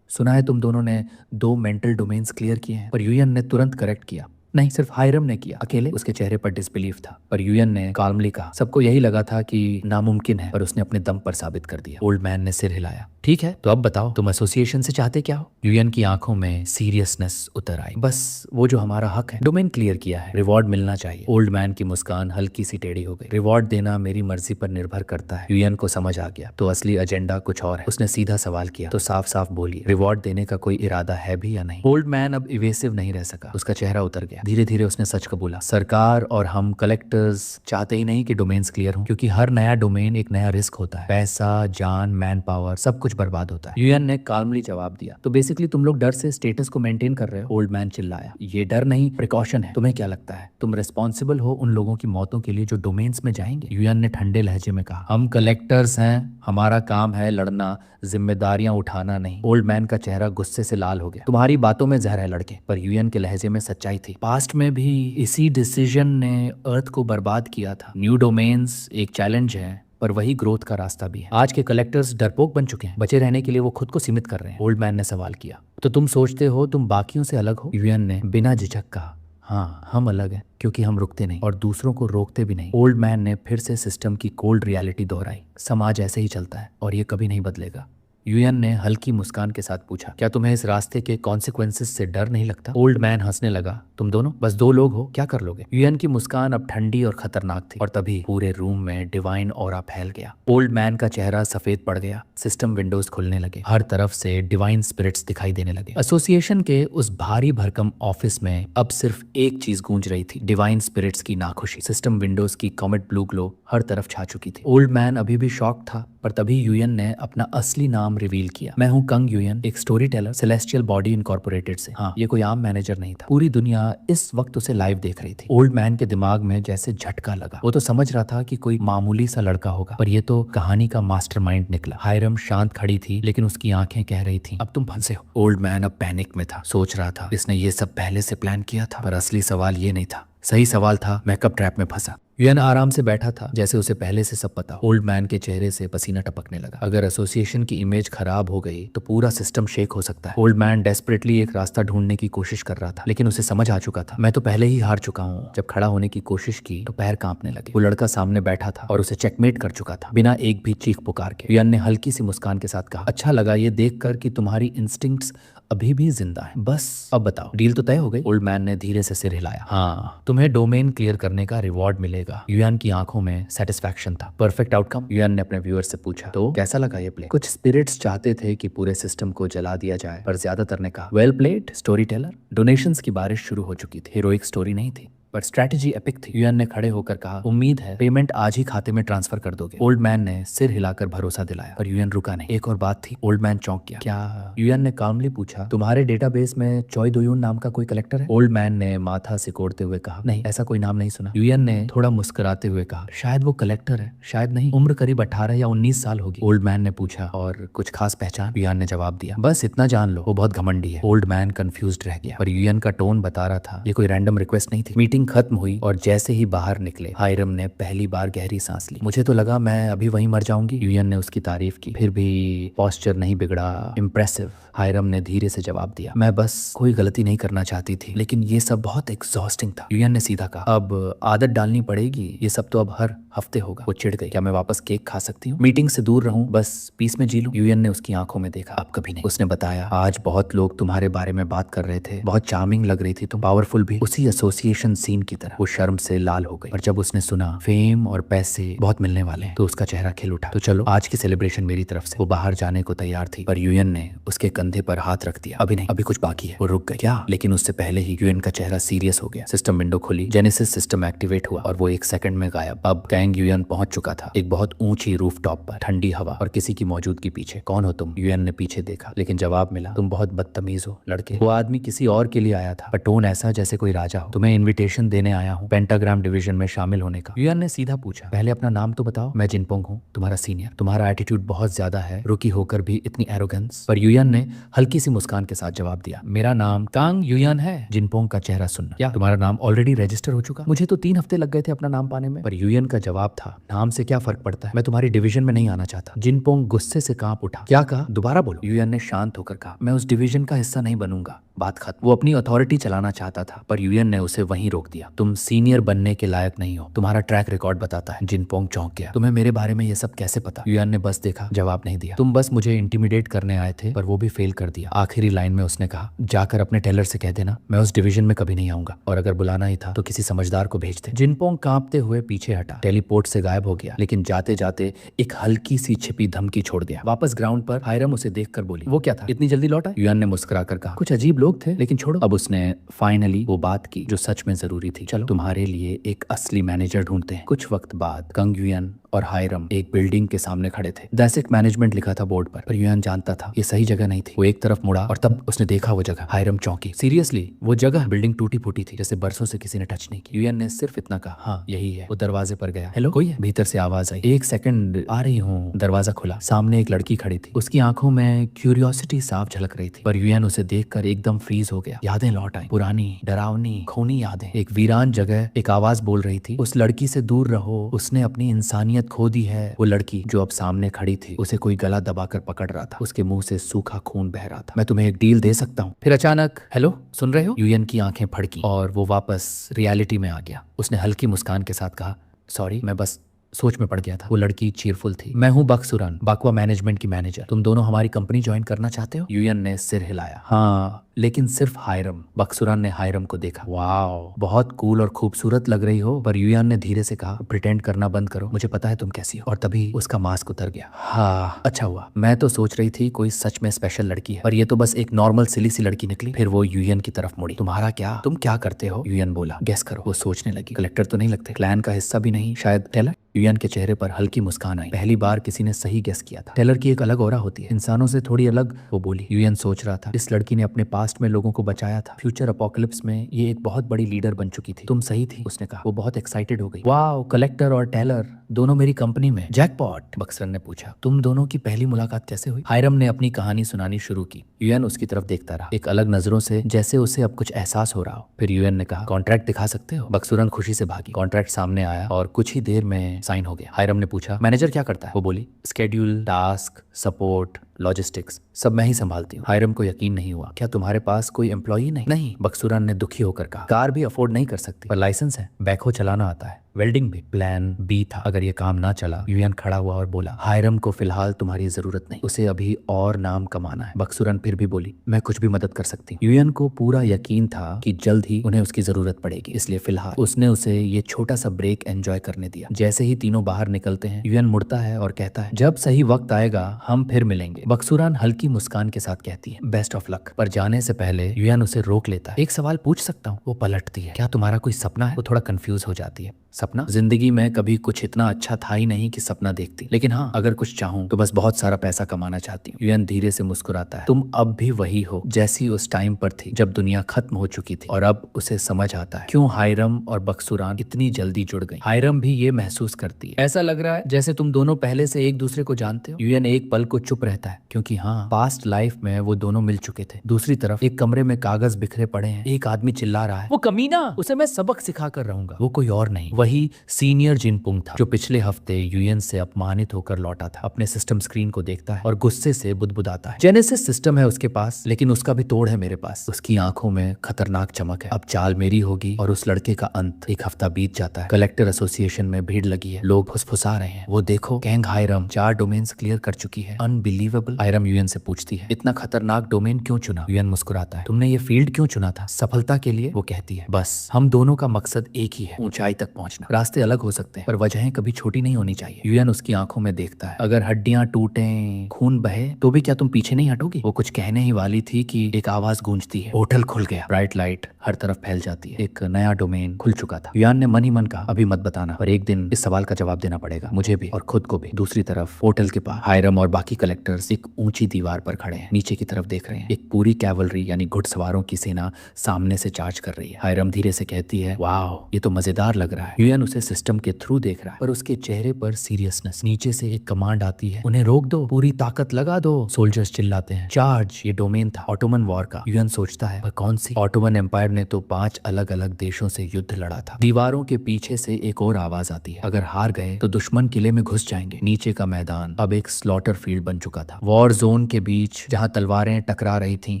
सुना है तुम दोनों ने 2 मेंटल डोमेन्स क्लियर किए हैं? पर यूएन ने तुरंत करेक्ट किया, नहीं, सिर्फ हायरम ने किया अकेले। उसके चेहरे पर डिसबिलीफ था। पर यूएन ने काल्मली कहा, सबको यही लगा था कि नामुमकिन है, पर उसने अपने दम पर साबित कर दिया। ओल्ड मैन ने सिर हिलाया, ठीक है, तो अब बताओ तुम एसोसिएशन से चाहते क्या हो? यूएन की आंखों में सीरियसनेस उतर आई। बस वो जो हमारा हक है, डोमेन क्लियर किया है, रिवॉर्ड मिलना चाहिए। ओल्ड मैन की मुस्कान हल्की सी टेढ़ी हो गई। रिवॉर्ड देना मेरी मर्जी पर निर्भर करता है। यूएन को समझ आ गया तो असली एजेंडा कुछ और है। उसने सीधा सवाल किया, तो साफ साफ बोलिए, रिवॉर्ड देने का कोई इरादा है भी या नहीं? ओल्ड मैन अब इवेसिव नहीं रह सका, उसका चेहरा उतर गया। धीरे धीरे उसने सच कबूला, सरकार और हम कलेक्टर्स चाहते ही नहीं कि डोमेन्स क्लियर हों, क्योंकि हर नया डोमेन एक नया रिस्क होता है। पैसा, जान, मैन पावर, सब कुछ बर्बाद होता है। यूएन ने काल्मली जवाब दिया, तो बेसिकली तुम लोग डर से स्टेटस को मेंटेन कर रहे हो। ओल्ड मैन चिल्लाया, ये डर नहीं, प्रिकॉशन है। तुम्हें क्या लगता है तुम रिस्पॉन्सिबल हो उन लोगों की मौतों के लिए जो डोमेन्स में जाएंगे? यूएन ने ठंडे लहजे में कहा, हम कलेक्टर्स हैं, हमारा काम है लड़ना, जिम्मेदारियां उठाना नहीं। ओल्ड मैन का चेहरा गुस्से से लाल हो गया। तुम्हारी बातों में जहर है लड़के, पर यूएन के लहजे में सच्चाई थी। पास्ट में भी इसी डिसीजन ने अर्थ को बर्बाद किया था। न्यू डोमेन्स एक चैलेंज है, पर वही ग्रोथ का रास्ता भी है। आज के कलेक्टर्स डरपोक बन चुके हैं, बचे रहने के लिए वो खुद को सीमित कर रहे हैं। ओल्ड मैन ने सवाल किया, तो तुम सोचते हो तुम बाकियों से अलग हो? यूएन ने बिना झिझक कहा, हाँ हम अलग हैं, क्योंकि हम रुकते नहीं और दूसरों को रोकते भी नहीं। ओल्ड मैन ने फिर से सिस्टम की कोल्ड रियलिटी दोहराई, समाज ऐसे ही चलता है और ये कभी नहीं बदलेगा। यूएन ने हल्की मुस्कान के साथ पूछा, क्या तुम्हें इस रास्ते के कॉन्सिक्वेंसेस से डर नहीं लगता? ओल्ड मैन हंसने लगा, तुम दोनों बस दो लोग हो, क्या कर लोगे? यूएन की मुस्कान अब ठंडी और खतरनाक थी, और तभी पूरे रूम में डिवाइन ऑरा फैल गया। ओल्ड मैन का चेहरा सफेद पड़ गया। सिस्टम विंडोज खुलने लगे, हर तरफ से डिवाइन स्पिरिट्स दिखाई देने लगे। एसोसिएशन के उस भारी भरकम ऑफिस में अब सिर्फ एक चीज गूंज रही थी, डिवाइन स्पिरिट्स की नाखुशी। सिस्टम विंडोज की कॉमेट ब्लू ग्लो हर तरफ छा चुकी थी। ओल्ड मैन अभी भी शॉक था, पर तभी यूएन ने अपना असली नाम रिवील किया, मैं हूं कंग यूएन, एक story teller, celestial body incorporated से। हाँ, ये कोई आम मैनेजर नहीं था। पूरी दुनिया इस वक्त उसे लाइव देख रही थी। ओल्ड मैन के दिमाग में जैसे झटका लगा। वो तो समझ रहा था कि कोई मामूली सा लड़का होगा, पर ये तो कहानी का मास्टरमाइंड निकला। हायरम शांत खड़ी थी, लेकिन उसकी आंखें कह रही थी, अब तुम फंसे हो। ओल्ड मैन अब पैनिक में था, सोच रहा था इसने ये सब पहले से प्लान किया था, पर असली सवाल ये नहीं था। सही सवाल था, मैं कब ट्रैप में फंसा? यूएन आराम से बैठा था, जैसे उसे पहले से सब पता। ओल्ड मैन के चेहरे से पसीना टपकने लगा। अगर एसोसिएशन की इमेज खराब हो गई तो पूरा सिस्टम शेक हो सकता है। ओल्ड मैन डेस्परेटली एक रास्ता ढूंढने की कोशिश कर रहा था, लेकिन उसे समझ आ चुका था, मैं तो पहले ही हार चुका हूँ। जब खड़ा होने की कोशिश की तो पैर कांपने लगे। वो लड़का सामने बैठा था और उसे चेकमेट कर चुका था, बिना एक भी चीख पुकार के। यूएन ने हल्की सी मुस्कान के साथ कहा, अच्छा लगा ये देखकर कि तुम्हारी इंस्टिंक्ट्स अभी भी जिंदा है। बस अब बताओ, डील तो तय हो गई? ओल्ड मैन ने धीरे से सिर हिलाया, हाँ, तुम्हें डोमेन क्लियर करने का रिवॉर्ड मिलेगा। यूएन की आंखों में सेटिस्फैक्शन था। Perfect outcome? यूएन ने अपने व्यूअर से पूछा, तो कैसा लगा ये प्ले? कुछ स्पिरिट्स चाहते थे कि पूरे सिस्टम को जला दिया जाए, पर ज्यादातर ने कहा, well played story teller. Donations की बारिश शुरू हो चुकी थी। हीरोइक स्टोरी नहीं थी, पर स्ट्रैटेजी एपिक थी। यूएन ने खड़े होकर कहा, उम्मीद है पेमेंट आज ही खाते में ट्रांसफर कर दोगे। ओल्ड मैन ने सिर हिलाकर भरोसा दिलाया, पर यूएन रुका नहीं। एक और बात थी। ओल्ड मैन चौंक गया। क्या? यूएन ने कामली पूछा, तुम्हारे डेटाबेस में चॉय दोयुन नाम का कोई कलेक्टर है? ओल्ड मैन ने माथा सिकोड़ते हुए कहा, नहीं, ऐसा कोई नाम नहीं सुना। यूएन ने थोड़ा मुस्कुराते हुए कहा, शायद वो कलेक्टर है, शायद नहीं। उम्र करीब 18 या 19 साल होगी। ओल्ड मैन ने पूछा, और कुछ खास पहचान? यूएन ने जवाब दिया, बस इतना जान लो, वो बहुत घमंडी है। ओल्ड मैन कंफ्यूज्ड रह गया, पर यूएन का टोन बता रहा था ये कोई रैंडम रिक्वेस्ट नहीं थी। मीटिंग खत्म हुई और जैसे ही बाहर निकले, हायरम ने पहली बार गहरी सांस ली। मुझे तो लगा मैं अभी वहीं मर जाऊंगी। यूएन ने उसकी तारीफ की, फिर भी पोस्चर नहीं बिगड़ा, इम्प्रेसिव। हायरम ने धीरे से जवाब दिया, मैं बस कोई गलती नहीं करना चाहती थी, लेकिन ये सब बहुत एग्जॉस्टिंग था। यूएन ने सीधा कहा, अब आदत डालनी पड़ेगी, ये सब तो अब हर हफ्ते होगा। वो चिढ़ गई, क्या मैं वापस केक खा सकती हूँ? मीटिंग से दूर रहूं, बस पीस में जी लूं? यूएन ने उसकी आंखों में देखा, अब कभी नहीं। उसने बताया, आज बहुत लोग तुम्हारे बारे में बात कर रहे थे, बहुत चार्मिंग लग रही थी तुम, पावरफुल भी, उसी एसोसिएशन सीन की तरह। वो शर्म से लाल हो गई, पर जब उसने सुना फेम और पैसे बहुत मिलने वाले हैं, तो उसका चेहरा खिल उठा। तो चलो, आज की सेलिब्रेशन मेरी तरफ से। वो बाहर जाने को तैयार थी, पर यूएन ने उसके कंधे पर हाथ रख दिया, अभी नहीं, अभी कुछ बाकी है। वो रुक गई। क्या? लेकिन उससे पहले ही यूएन का चेहरा सीरियस हो गया। सिस्टम विंडो खुली, जेनेसिस सिस्टम एक्टिवेट हुआ और वो 1 सेकंड में गायब। अब कैंग यूएन पहुंच चुका था, एक बहुत ऊंची रूफटॉप पर, ठंडी हवा और किसी की मौजूदगी पीछे। कौन हो तुम? यूएन ने पीछे देखा, लेकिन जवाब मिला, तुम बहुत बदतमीज हो लड़के। वो आदमी किसी और के लिए आया था, पर टोन ऐसा जैसे कोई राजा हो। तुम्हें इन्विटेशन देने आया हूँ पेंटाग्राम डिवीजन में शामिल होने का। यूएन ने सीधा पूछा, पहले अपना नाम तो बताओ। मैं जिनपोंग हूँ, तुम्हारा सीनियर। तुम्हारा एटीट्यूड बहुत ज्यादा है, रुकी होकर भी इतनी एरोगेंस। पर यूएन ने हल्की सी मुस्कान के साथ जवाब दिया, मेरा नाम कांग यूएन है। जिनपोंग का चेहरा सुनना, क्या तुम्हारा नाम ऑलरेडी रजिस्टर हो चुका? मुझे तो 3 हफ्ते लग गए थे अपना नाम पाने में। पर यूएन का जवाब था, नाम से क्या फर्क पड़ता है, मैं तुम्हारी डिवीजन में नहीं आना चाहता। जिनपोंग गुस्से से कांप उठा। क्या कहा, दोबारा बोलो। यूएन ने शांत होकर कहा, मैं उस डिवीजन का हिस्सा नहीं बनूंगा। बात खत्म। वो अपनी अथॉरिटी चलाना चाहता था, पर यूएन ने उसे वहीं रोक दिया। तुम सीनियर बनने के लायक नहीं हो, तुम्हारा ट्रैक रिकॉर्ड बताता है। जिनपोंग चौंक गया। तुम्हें मेरे बारे में ये सब कैसे पता? यूएन ने बस देखा, जवाब नहीं दिया। तुम बस मुझे इंटिमिडेट करने आए थे, पर वो भी फेल कर दिया। आखिरी लाइन में उसने कहा, जाकर अपने टेलर से कह देना मैं उस डिवीजन में कभी नहीं आऊंगा, और अगर बुलाना ही था तो किसी समझदार को भेज दे। जिनपोंग कांपते हुए पीछे हटा, टेलीपोर्ट से गायब हो गया, लेकिन जाते जाते एक हल्की सी छिपी धमकी छोड़ गया। वापस ग्राउंड पर हायरम उसे देखकर बोली, वो क्या था, इतनी जल्दी लौटा? यूएन ने मुस्कुराकर कहा, कुछ अजीब लोग थे, लेकिन छोड़ो। अब उसने फाइनली वो बात की जो सच में जरूरी थी। चलो तुम्हारे लिए एक असली मैनेजर ढूंढते हैं। कुछ वक्त बाद कंग यूएन और हायरम एक बिल्डिंग के सामने खड़े थे। दैसिक मैनेजमेंट लिखा था बोर्ड पर यूएन जानता था ये सही जगह नहीं थी। वो एक तरफ मुड़ा और तब उसने देखा वो जगह। हायरम चौंकी। सीरियसली? वो जगह? बिल्डिंग टूटी फूटी थी, जैसे बरसों से किसी ने टच नहीं की। यूएन ने सिर्फ इतना कहा, हाँ यही है। वो दरवाजे पर गया। हेलो, कोई है? भीतर से आवाज आई, एक सेकंड, आ रही हूँ। दरवाजा खुला। सामने एक लड़की खड़ी थी। उसकी आंखों में क्यूरियोसिटी साफ झलक रही थी, पर यूएन उसे देखकर एकदम फ्रीज हो गया। यादें लौट आई, पुरानी डरावनी खूनी यादें। एक वीरान जगह एक आवाज बोल रही थी, उस लड़की से दूर रहो, उसने अपनी इंसानियत खो दी है। वो लड़की जो अब सामने खड़ी थी, उसे कोई गला दबाकर पकड़ रहा था। उसके मुंह से सूखा खून बह रहा था। मैं तुम्हें एक डील दे सकता हूँ। फिर अचानक, हेलो सुन रहे हो? यूएन की आंखें फड़की और वो वापस रियलिटी में आ गया। उसने हल्की मुस्कान के साथ कहा, सॉरी मैं बस सोच में पड़ गया था। वो लड़की चीरफुल थी। मैं हूँ बक्सुरन, बाकवा मैनेजमेंट की मैनेजर। तुम दोनों हमारी कंपनी ज्वाइन करना चाहते हो? यूएन ने सिर हिलाया, हाँ लेकिन सिर्फ हायरम। बक्सुरन ने हायरम को देखा। वाओ, बहुत कूल और खूबसूरत लग रही हो। पर यूएन ने धीरे से कहा, प्रिटेंड करना बंद करो, मुझे पता है तुम कैसी हो। और तभी उसका मास्क उतर गया। हाँ अच्छा हुआ, मैं तो सोच रही थी कोई सच में स्पेशल लड़की है, पर ये तो बस एक नॉर्मल सिली सी लड़की निकली। फिर वो यूएन की तरफ मुड़ी। तुम्हारा क्या, तुम क्या करते हो? यूएन बोला, गेस करो। वो सोचने लगी, कलेक्टर तो नहीं लगते, क्लैन का हिस्सा भी नहीं, शायद टेलर। यूएन के चेहरे पर हल्की मुस्कान आई। पहली बार किसी ने सही गेस किया था। टेलर की एक अलग ऑरा होती है, इंसानों से थोड़ी अलग। वो बोली। यूएन सोच रहा था, इस लड़की ने अपने पास्ट में लोगों को बचाया था, फ्यूचर अपोकलिप्स में ये एक बहुत बड़ी लीडर बन चुकी थी। तुम सही थी, उसने कहा। वो बहुत एक्साइटेड हो गई। वाओ, कलेक्टर और टेलर दोनों मेरी कंपनी में, जैकपॉट। बक्सरन ने पूछा, तुम दोनों की पहली मुलाकात कैसे हुई? हायरम ने अपनी कहानी सुनानी शुरू की। यूएन उसकी तरफ देखता रहा, एक अलग नजरों से, जैसे उसे अब कुछ एहसास हो रहा हो। फिर यूएन ने कहा, कॉन्ट्रैक्ट दिखा सकते हो? बक्सुरन खुशी से भागी। कॉन्ट्रैक्ट सामने आया और कुछ ही देर में साइन हो गया। हायरम ने पूछा, मैनेजर क्या करता है? वो बोली, स्केड्यूल, टास्क, सपोर्ट, लॉजिस्टिक्स सब मैं ही संभालती हूँ। हायरम को यकीन नहीं हुआ। क्या तुम्हारे पास कोई एम्प्लॉई नहीं? नहीं, बक्सुरन ने दुखी होकर कहा। कार भी अफोर्ड नहीं कर सकती, पर लाइसेंस है, बैकहो चलाना आता है, वेल्डिंग भी। प्लान बी था, अगर ये काम ना चला। यूएन खड़ा हुआ और बोला, हायरम को फिलहाल तुम्हारी जरूरत नहीं, उसे अभी और नाम कमाना है। बक्सुरन फिर भी बोली, मैं कुछ भी मदद कर सकती हूँ। यूएन को पूरा यकीन था कि जल्द ही उन्हें उसकी जरूरत पड़ेगी, इसलिए फिलहाल उसने उसे ये छोटा सा ब्रेक एंजॉय करने दिया। जैसे ही तीनों बाहर निकलते हैं, यूएन मुड़ता है और कहता है, जब सही वक्त आएगा हम फिर मिलेंगे। बक्सुरन हल्की मुस्कान के साथ कहती है, बेस्ट ऑफ लक। पर जाने से पहले यूएन उसे रोक लेता है। एक सवाल पूछ सकता हूँ? वो पलटती है, क्या तुम्हारा कोई सपना है? वो थोड़ा कंफ्यूज हो जाती है। सपना? जिंदगी में कभी कुछ इतना अच्छा था ही नहीं कि सपना देखती, लेकिन हाँ अगर कुछ चाहूँ तो बस बहुत सारा पैसा कमाना चाहती हूँ। यूएन धीरे से मुस्कुराता है, तुम अब भी वही हो जैसी उस टाइम पर थी जब दुनिया खत्म हो चुकी थी। और अब उसे समझ आता है क्यों हायरम और बक्सुरान इतनी जल्दी जुड़ गई। हायरम भी ये महसूस करती है, ऐसा लग रहा है जैसे तुम दोनों पहले से एक दूसरे को जानते हो। यूएन एक पल को चुप रहता है, क्योंकि हाँ पास्ट लाइफ में वो दोनों मिल चुके थे। दूसरी तरफ एक कमरे में कागज बिखरे पड़े हैं, एक आदमी चिल्ला रहा है, वो कमीना, उसे मैं सबक सिखा कर रहूंगा। वो कोई और नहीं, वही सीनियर जिनपुंग था जो पिछले हफ्ते यूएन से अपमानित होकर लौटा था। अपने सिस्टम स्क्रीन को देखता है और गुस्से से बुदबुदाता है, जेनेसिस सिस्टम है उसके पास, लेकिन उसका भी तोड़ है मेरे पास। उसकी आंखों में खतरनाक चमक है। अब चाल मेरी होगी और उस लड़के का अंत। एक हफ्ता बीत जाता है। कलेक्टर एसोसिएशन में भीड़ लगी है, लोग फुसफुसा रहे हैं। वो देखो, कैंग हायरम 4 डोमेन्स क्लियर कर चुकी है, अनबिलीवेबल। हायरम यूएन से पूछती है, इतना खतरनाक डोमेन क्यों चुना? यूएन मुस्कुराता है, तुमने ये फील्ड क्यों चुना था? सफलता के लिए। वो कहती है, बस हम दोनों का मकसद एक ही है, ऊंचाई तक पहुंचना। रास्ते अलग हो सकते हैं, पर वजहें कभी छोटी नहीं होनी चाहिए। यूएन उसकी आंखों में देखता है, अगर हड्डियां टूटें, खून बहे, तो भी क्या तुम पीछे नहीं हटोगी? वो कुछ कहने ही वाली थी कि एक आवाज गूंजती है, पोर्टल खुल गया। ब्राइट लाइट हर तरफ फैल जाती है। एक नया डोमेन खुल चुका था। यूएन ने मन ही मन कहा, अभी मत बताना, पर एक दिन इस सवाल का जवाब देना पड़ेगा, मुझे भी और खुद को भी। दूसरी तरफ पोर्टल के पास हायरम और बाकी कलेक्टर्स एक ऊंची दीवार पर खड़े हैं, नीचे की तरफ देख रहे हैं। एक पूरी कैवलरी यानी घुड़सवारों की सेना सामने से चार्ज कर रही है। हायरम धीरे से कहती है, वाह ये तो मजेदार लग रहा है। यूएन उसे सिस्टम के थ्रू देख रहा है, पर उसके चेहरे पर सीरियसनेस। नीचे से एक कमांड आती है, उन्हें रोक दो, पूरी ताकत लगा दो। सोल्जर्स चिल्लाते हैं, चार्ज। ये डोमेन था ऑटोमन वॉर का। यूएन सोचता है, पर कौन सी? ऑटोमन एम्पायर ने तो 5 अलग अलग देशों से युद्ध लड़ा था। दीवारों के पीछे से एक और आवाज आती है, अगर हार गए तो दुश्मन किले में घुस जाएंगे। नीचे का मैदान अब एक स्लॉटर फील्ड बन चुका था। वॉर जोन के बीच जहां तलवारें टकरा रही थी,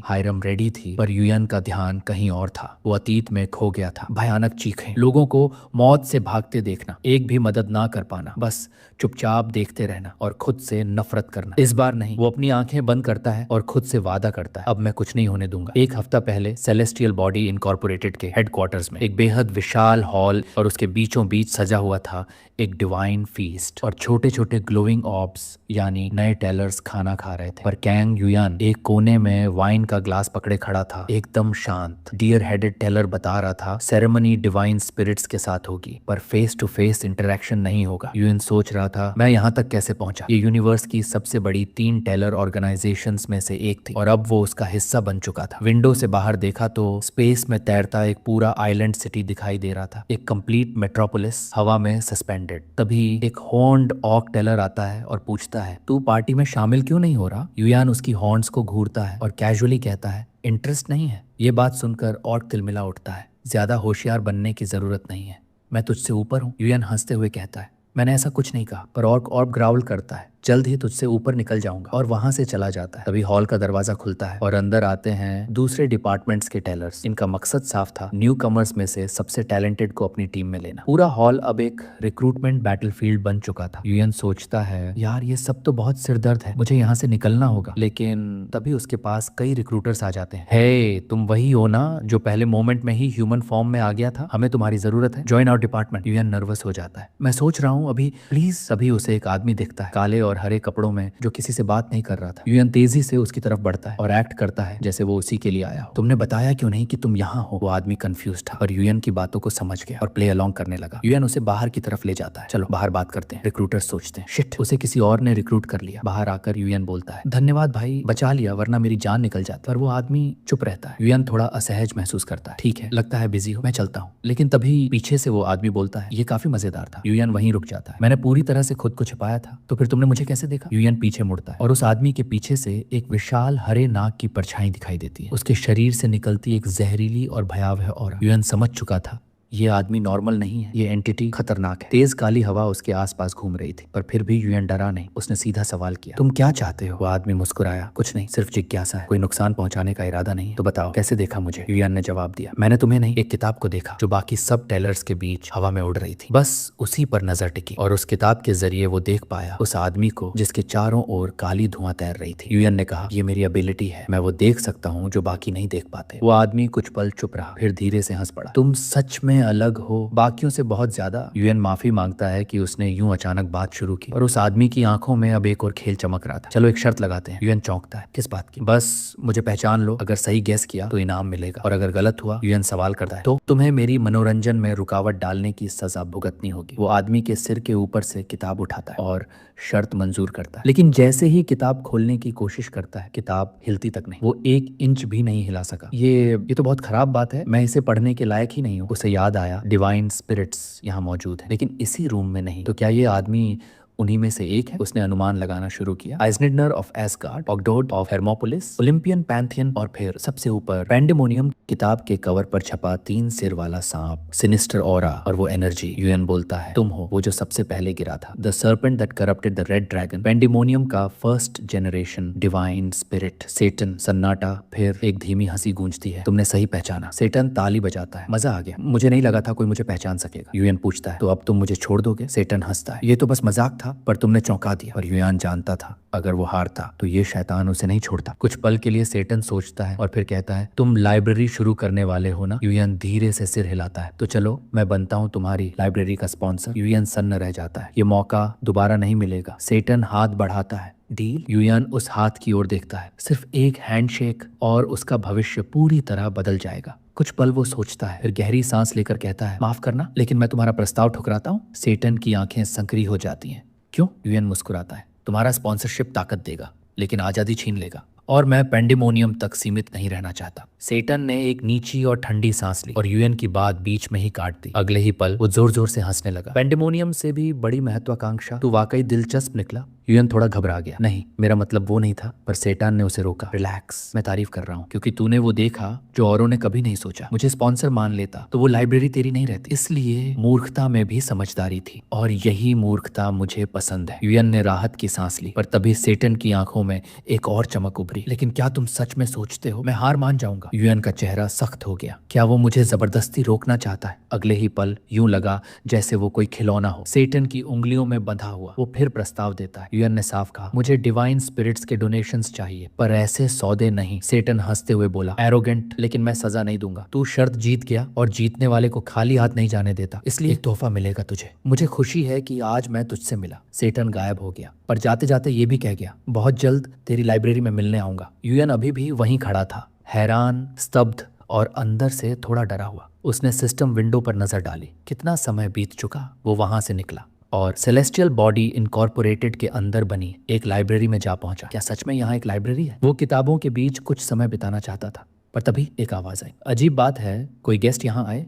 हायरम रेडी थी, पर यूएन का ध्यान कहीं और था। वो अतीत में खो गया था। भयानक चीखें, लोगों को मौत से भागते देखना, एक भी मदद ना कर पाना, बस चुपचाप देखते रहना और खुद से नफरत करना। इस बार नहीं, वो अपनी आंखें बंद करता है और खुद से वादा करता है, अब मैं कुछ नहीं होने दूंगा। एक हफ्ता पहले सेलेस्टियल बॉडी इनकॉर्पोरेटेड के हेडक्वार्टर्स में एक बेहद विशाल हॉल और उसके बीचों बीच सजा हुआ था एक डिवाइन फीस्ट, और छोटे छोटे ग्लोइंग ऑब्स यानी नए टेलर्स खाना खा रहे थे। पर कैंग यूयान एक कोने में वाइन का ग्लास पकड़े खड़ा था, एकदम शांत। डियर हेडेड टेलर बता रहा था, सेरेमनी डिवाइन स्पिरिट्स के साथ होगी, पर फेस टू फेस इंटरेक्शन नहीं होगा। यूएन सोच रहा था, मैं यहाँ तक कैसे पहुंचा? ये यूनिवर्स की सबसे बड़ी 3 टेलर ऑर्गेनाइजेशंस में से एक थी और अब वो उसका हिस्सा बन चुका था। विंडो से बाहर देखा तो स्पेस में तैरता एक पूरा आइलैंड सिटी दिखाई दे रहा था, एक कंप्लीट मेट्रोपोलिस हवा में सस्पेंडेड। तभी एक हॉर्न्ड ऑक टेलर आता है और पूछता है, तू पार्टी में शामिल क्यों नहीं हो रहा? यूयान उसकी हॉर्न्स को घूरता है और कैजुअली कहता है, इंटरेस्ट नहीं है। ये बात सुनकर ऑक तिलमिला उठता है, ज्यादा होशियार बनने की जरूरत नहीं है, मैं तुझसे ऊपर हूँ। यूयान हंसते हुए कहता है, मैंने ऐसा कुछ नहीं कहा। पर ऑर्क ग्राउल करता है, जल्द ही तुझसे ऊपर निकल जाऊंगा, और वहां से चला जाता है। तभी हॉल का दरवाजा खुलता है और अंदर आते हैं दूसरे डिपार्टमेंट्स के टेलर्स। इनका मकसद साफ था, न्यू कमर्स में से सबसे टैलेंटेड को अपनी टीम में लेना। पूरा हॉल अब एक रिक्रूटमेंट बैटलफील्ड बन चुका था। यूएन सोचता है, यार ये सब तो बहुत सिरदर्द है, मुझे यहाँ से निकलना होगा। लेकिन तभी उसके पास कई रिक्रूटर्स आ जाते हैं। हे, तुम वही हो ना जो पहले मोमेंट में ही ह्यूमन फॉर्म में आ गया था? हमें तुम्हारी जरूरत है, join our department. Yuan nervous हो जाता है, मैं सोच रहा हूँ अभी, प्लीज। सभी उसे एक आदमी दिखता है, काले और हरे कपड़ों में, जो किसी से बात नहीं कर रहा था। यूएन तेजी से उसकी तरफ बढ़ता है और एक्ट करता है जैसे वो उसी के लिए आया हो। तुमने बताया क्यों नहीं कि तुम यहाँ हो? वो आदमी कंफ्यूज था और यूएन की बातों को समझ गया और प्ले अलोंग करने लगा। यूएन उसे बाहर की तरफ ले जाता है, चलो बाहर बात करते हैं। रिक्रूटर्स सोचते हैं, शिट, उसे किसी और ने रिक्रूट कर लिया। बाहर आकर यूएन बोलता है, धन्यवाद भाई, बचा लिया, वरना मेरी जान निकल जाती। पर वो आदमी चुप रहता है। यूएन थोड़ा असहज महसूस करता है, ठीक है, लगता है बिजी हो, मैं चलता हूँ। लेकिन तभी पीछे से वो आदमी बोलता है, ये काफी मजेदार था। यूएन वहीं रुक जाता है, मैंने पूरी तरह से खुद को छिपाया था, तो फिर तुमने मुझे कैसे देखा? यूएन पीछे मुड़ता है और उस आदमी के पीछे से एक विशाल हरे नाग की परछाई दिखाई देती है। उसके शरीर से निकलती एक जहरीली और भयावह ऑरा। यूएन समझ चुका था, ये आदमी नॉर्मल नहीं है, ये एंटिटी खतरनाक है। तेज काली हवा उसके आसपास घूम रही थी, पर फिर भी यूएन डरा नहीं। उसने सीधा सवाल किया, तुम क्या चाहते हो? वो आदमी मुस्कुराया, कुछ नहीं, सिर्फ जिज्ञासा है, कोई नुकसान पहुंचाने का इरादा नहीं। तो बताओ कैसे देखा मुझे? यूएन ने जवाब दिया, मैंने तुम्हें नहीं, एक किताब को देखा जो बाकी सब टेलर्स के बीच हवा में उड़ रही थी। बस उसी पर नजर टिकी और उस किताब के जरिए वो देख पाया उस आदमी को जिसके चारों ओर काली धुआं तैर रही थी। यूएन ने कहा, ये मेरी एबिलिटी है, मैं वो देख सकता हूँ जो बाकी नहीं देख पाते। वो आदमी कुछ पल चुप रहा, फिर धीरे से हंस पड़ा, तुम सच में अलग हो, बाकियों से बहुत ज्यादा। यूएन माफी मांगता है कि उसने यूं अचानक बात शुरू की, और उस आदमी की आंखों में अब एक और खेल चमक रहा था। चलो एक शर्त लगाते हैं। यूएन चौंकता है, किस बात की? बस मुझे पहचान लो, अगर सही गेस किया तो इनाम मिलेगा, और अगर गलत हुआ, यूएन सवाल करता है, तो तुम्हें मेरी मनोरंजन में रुकावट डालने की सजा भुगतनी होगी। वो आदमी के सिर के ऊपर से किताब उठाता है और शर्त मंजूर करता है। लेकिन जैसे ही किताब खोलने की कोशिश करता है, किताब हिलती तक नहीं, वो 1 इंच भी नहीं हिला सका। ये तो बहुत खराब बात है, मैं इसे पढ़ने के लायक ही नहीं हूँ। उसे याद आया, डिवाइन स्पिरिट्स यहाँ मौजूद है, लेकिन इसी रूम में नहीं। तो क्या ये आदमी उन्हीं में से एक है? उसने अनुमान लगाना शुरू किया। आइजनिडर of Asgard, Ogdoad of Hermopolis, Olympian pantheon, और फिर सबसे ऊपर पैंडेमोनियम। किताब के कवर पर छपा 3 सिर वाला सांप, सिनिस्टर ऑरा, और वो एनर्जी। यूएन बोलता है, तुम हो वो जो सबसे पहले गिरा था, the serpent that corrupted the red dragon. Pandemonium का first generation divine spirit, Satan. सन्नाटा, फिर एक धीमी हंसी गूंजती है, तुमने सही पहचाना। सेटन ताली बजाता है, मजा आ गया, मुझे नहीं लगा था कोई मुझे पहचान सकेगा। यूएन पूछता है, तो अब तुम मुझे छोड़ दोगे? सेटन हंसता है, ये तो बस मजाक था, पर तुमने चौंका दिया। और यूएन जानता था, अगर वो हारता तो ये शैतान उसे नहीं छोड़ता। कुछ पल के लिए सेटन सोचता है और फिर कहता है, तुम लाइब्रेरी शुरू करने वाले हो ना? यूएन धीरे से सिर हिलाता है, तो चलो मैं बनता हूँ तुम्हारी लाइब्रेरी का स्पॉन्सर। यूएन सन्न रह जाता है, ये मौका दोबारा नहीं मिलेगा। सेटन हाथ बढ़ाता है, डील? यूएन उस हाथ की ओर देखता है, सिर्फ एक हैंडशेक और उसका भविष्य पूरी तरह बदल जाएगा। कुछ पल वो सोचता है, फिर गहरी सांस लेकर कहता है, माफ करना, लेकिन मैं तुम्हारा प्रस्ताव ठुकराता हूँ। सेटन की आंखें संकरी हो जाती हैं। क्यों? यूएन मुस्कुराता है, तुम्हारा स्पॉन्सरशिप ताकत देगा, लेकिन आजादी छीन लेगा, और मैं पेंडेमोनियम तक सीमित नहीं रहना चाहता। सेटन ने एक नीची और ठंडी सांस ली और यूएन की बात बीच में ही काट दी। अगले ही पल वो जोर जोर से हंसने लगा। पेंडेमोनियम से भी बड़ी महत्वाकांक्षा, तू वाकई दिलचस्प निकला। यूएन थोड़ा घबरा गया। नहीं, मेरा मतलब वो नहीं था, पर सेटान ने उसे रोका। रिलैक्स, मैं तारीफ कर रहा हूँ क्योंकि तूने वो देखा जो औरों ने कभी नहीं सोचा। मुझे स्पॉन्सर मान लेता तो वो लाइब्रेरी तेरी नहीं रहती। इसलिए मूर्खता में भी समझदारी थी और यही मूर्खता मुझे पसंद है। यूएन ने राहत की सांस ली, पर तभी सेटन की आंखों में एक और चमक उभरी। लेकिन क्या तुम सच में सोचते हो मैं हार मान जाऊंगा? यूएन का चेहरा सख्त हो गया। क्या वो मुझे जबरदस्ती रोकना चाहता है? अगले ही पल यूं लगा जैसे वो कोई खिलौना हो, सेटन की उंगलियों में बंधा हुआ। वो फिर प्रस्ताव देता है। यूएन ने साफ कहा, मुझे डिवाइन स्पिरिट्स के डोनेशंस चाहिए, पर ऐसे सौदे नहीं। सेटन हंसते हुए बोला, एरोगेंट, लेकिन मैं सजा नहीं दूंगा। तू शर्त जीत गया और जीतने वाले को खाली हाथ नहीं जाने देता, इसलिए एक तोहफा मिलेगा तुझे। मुझे खुशी है कि आज मैं तुझसे मिला। सेटन गायब हो गया, पर जाते जाते ये भी कह गया, बहुत जल्द तेरी लाइब्रेरी में मिलने आऊंगा। यूएन अभी भी वहीं खड़ा था, हैरान, स्तब्ध और अंदर से थोड़ा डरा हुआ। उसने सिस्टम विंडो पर नजर डाली। कितना समय बीत चुका। वो वहां से निकला और सेलेस्टियल बॉडी इनकॉर्पोरेटेड के अंदर बनी एक लाइब्रेरी में जा पहुंचा। क्या सच में यहाँ एक लाइब्रेरी है? वो किताबों के बीच कुछ समय बिताना चाहता था, पर तभी एक आवाज आई। अजीब बात है, कोई गेस्ट यहाँ आए?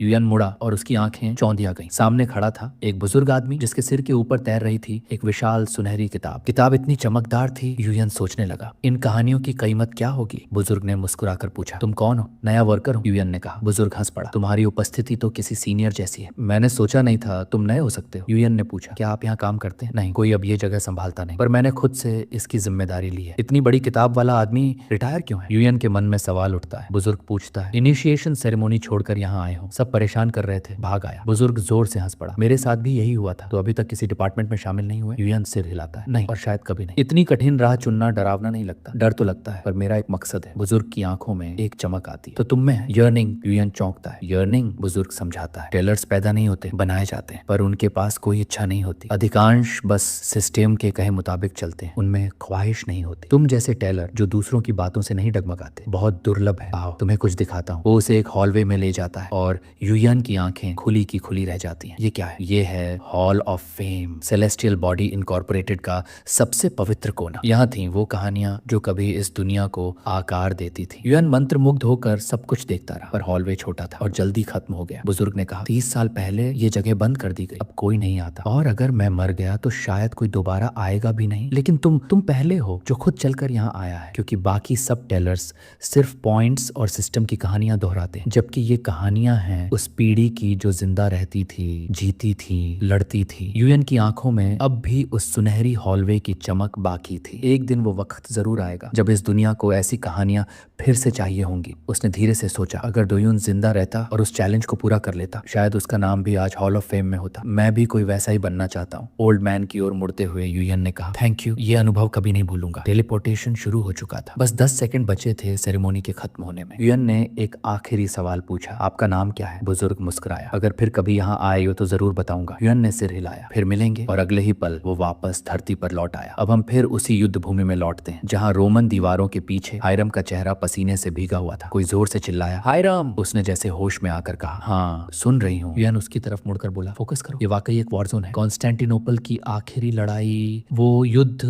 यूएन मुड़ा और उसकी आंखें चौंधिया गईं। सामने खड़ा था एक बुजुर्ग आदमी जिसके सिर के ऊपर तैर रही थी एक विशाल सुनहरी किताब। किताब इतनी चमकदार थी, यूएन सोचने लगा, इन कहानियों की कीमत क्या होगी? बुजुर्ग ने मुस्कुराकर पूछा, तुम कौन हो? नया वर्कर हूँ, यूएन ने कहा। बुजुर्ग हंस पड़ा। तुम्हारी उपस्थिति तो किसी सीनियर जैसी है। मैंने सोचा नहीं था तुम नए हो सकते हो। यूएन ने पूछा, क्या आप यहाँ काम करते हैं? नहीं, कोई अब ये जगह संभालता नहीं, पर मैंने खुद से इसकी जिम्मेदारी ली है। इतनी बड़ी किताब वाला आदमी रिटायर क्यों है? यूएन के मन में सवाल उठता है। बुजुर्ग पूछता है, इनिशिएशन सेरेमोनी छोड़कर यहाँ आए हो, सब परेशान कर रहे थे, भाग आया। बुजुर्ग जोर से हंस पड़ा। मेरे साथ भी यही हुआ था। तो अभी तक किसी डिपार्टमेंट में शामिल नहीं हुए? यूएन सिर हिलाता है। नहीं, और शायद कभी नहीं। इतनी कठिन राह चुनना डरावना नहीं लगता? डर तो लगता है, पर मेरा एक मकसद है। बुजुर्ग की आंखों में एक चमक आती है। तो तुम में यर्निंग? यूएन चौंकता है। यर्निंग? बुजुर्ग समझाता है, टेलर्स पैदा नहीं होते, बनाए जाते हैं, पर उनके पास कोई इच्छा नहीं होती। अधिकांश बस सिस्टम के कहे मुताबिक चलते हैं, उनमें ख्वाहिश नहीं होती। तुम जैसे टेलर जो दूसरों की बातों से नहीं डगमगाते, बहुत दुर्लभ है। आओ तुम्हें कुछ दिखाता हूँ। वो उसे एक हॉलवे में ले जाता है और यूएन की आंखें खुली की खुली रह जाती हैं। ये क्या है? ये है hall of fame, celestial body incorporated का सबसे पवित्र कोना। यहाँ थी वो कहानियां जो कभी इस दुनिया को आकार देती थी। यूएन मंत्रमुग्ध होकर सब कुछ देखता रहा, पर हॉलवे छोटा था और जल्दी खत्म हो गया। बुजुर्ग ने कहा, 30 साल पहले ये जगह बंद कर दी गई, अब कोई नहीं आता, और अगर मैं मर गया तो शायद कोई दोबारा आएगा भी नहीं। लेकिन तुम पहले हो जो खुद चलकर यहाँ आया है, क्योंकि बाकी सब टेलर्स सिर्फ पॉइंट्स और सिस्टम की कहानियां दोहराते हैं, जबकि ये कहानियां हैं उस पीढ़ी की जो जिंदा रहती थी, जीती थी, लड़ती थी। यूएन की आंखों में अब भी उस सुनहरी हॉलवे की चमक बाकी थी। एक दिन वो वक्त जरूर आएगा जब इस दुनिया को ऐसी कहानियां फिर से चाहिए होंगी। उसने धीरे से सोचा, अगर डोयून जिंदा रहता और उस चैलेंज को पूरा कर लेता, शायद उसका नाम भी आज हॉल ऑफ फेम में होता। मैं भी कोई वैसा ही बनना चाहता हूँ। ओल्ड मैन की ओर मुड़ते हुए यूएन ने कहा, थैंक यू, ये अनुभव कभी नहीं भूलूंगा। टेलीपोर्टेशन शुरू हो चुका था, बस 10 सेकंड बचे थे सेरेमोनी के खत्म होने में। यूएन ने एक आखिरी सवाल पूछा, आपका नाम क्या है? बुजुर्ग मुस्कुराया, अगर फिर कभी यहाँ आए हो तो जरूर बताऊंगा। यूएन ने सिर हिलाया, फिर मिलेंगे। और अगले ही पल वो वापस धरती पर लौट आया। अब हम फिर उसी युद्ध भूमि में लौटते हैं जहाँ रोमन दीवारों के पीछे हायरम का चेहरा पसीने से भीगा हुआ था। कोई जोर से चिल्लाया, हायरम! उसने जैसे होश में आकर कहा, हाँ सुन रही हूँ। यूएन उसकी तरफ मुड़कर बोला, फोकस करो, ये वाकई एक वॉर जोन है। कॉन्स्टेंटिनोपल की आखिरी लड़ाई, वो युद्ध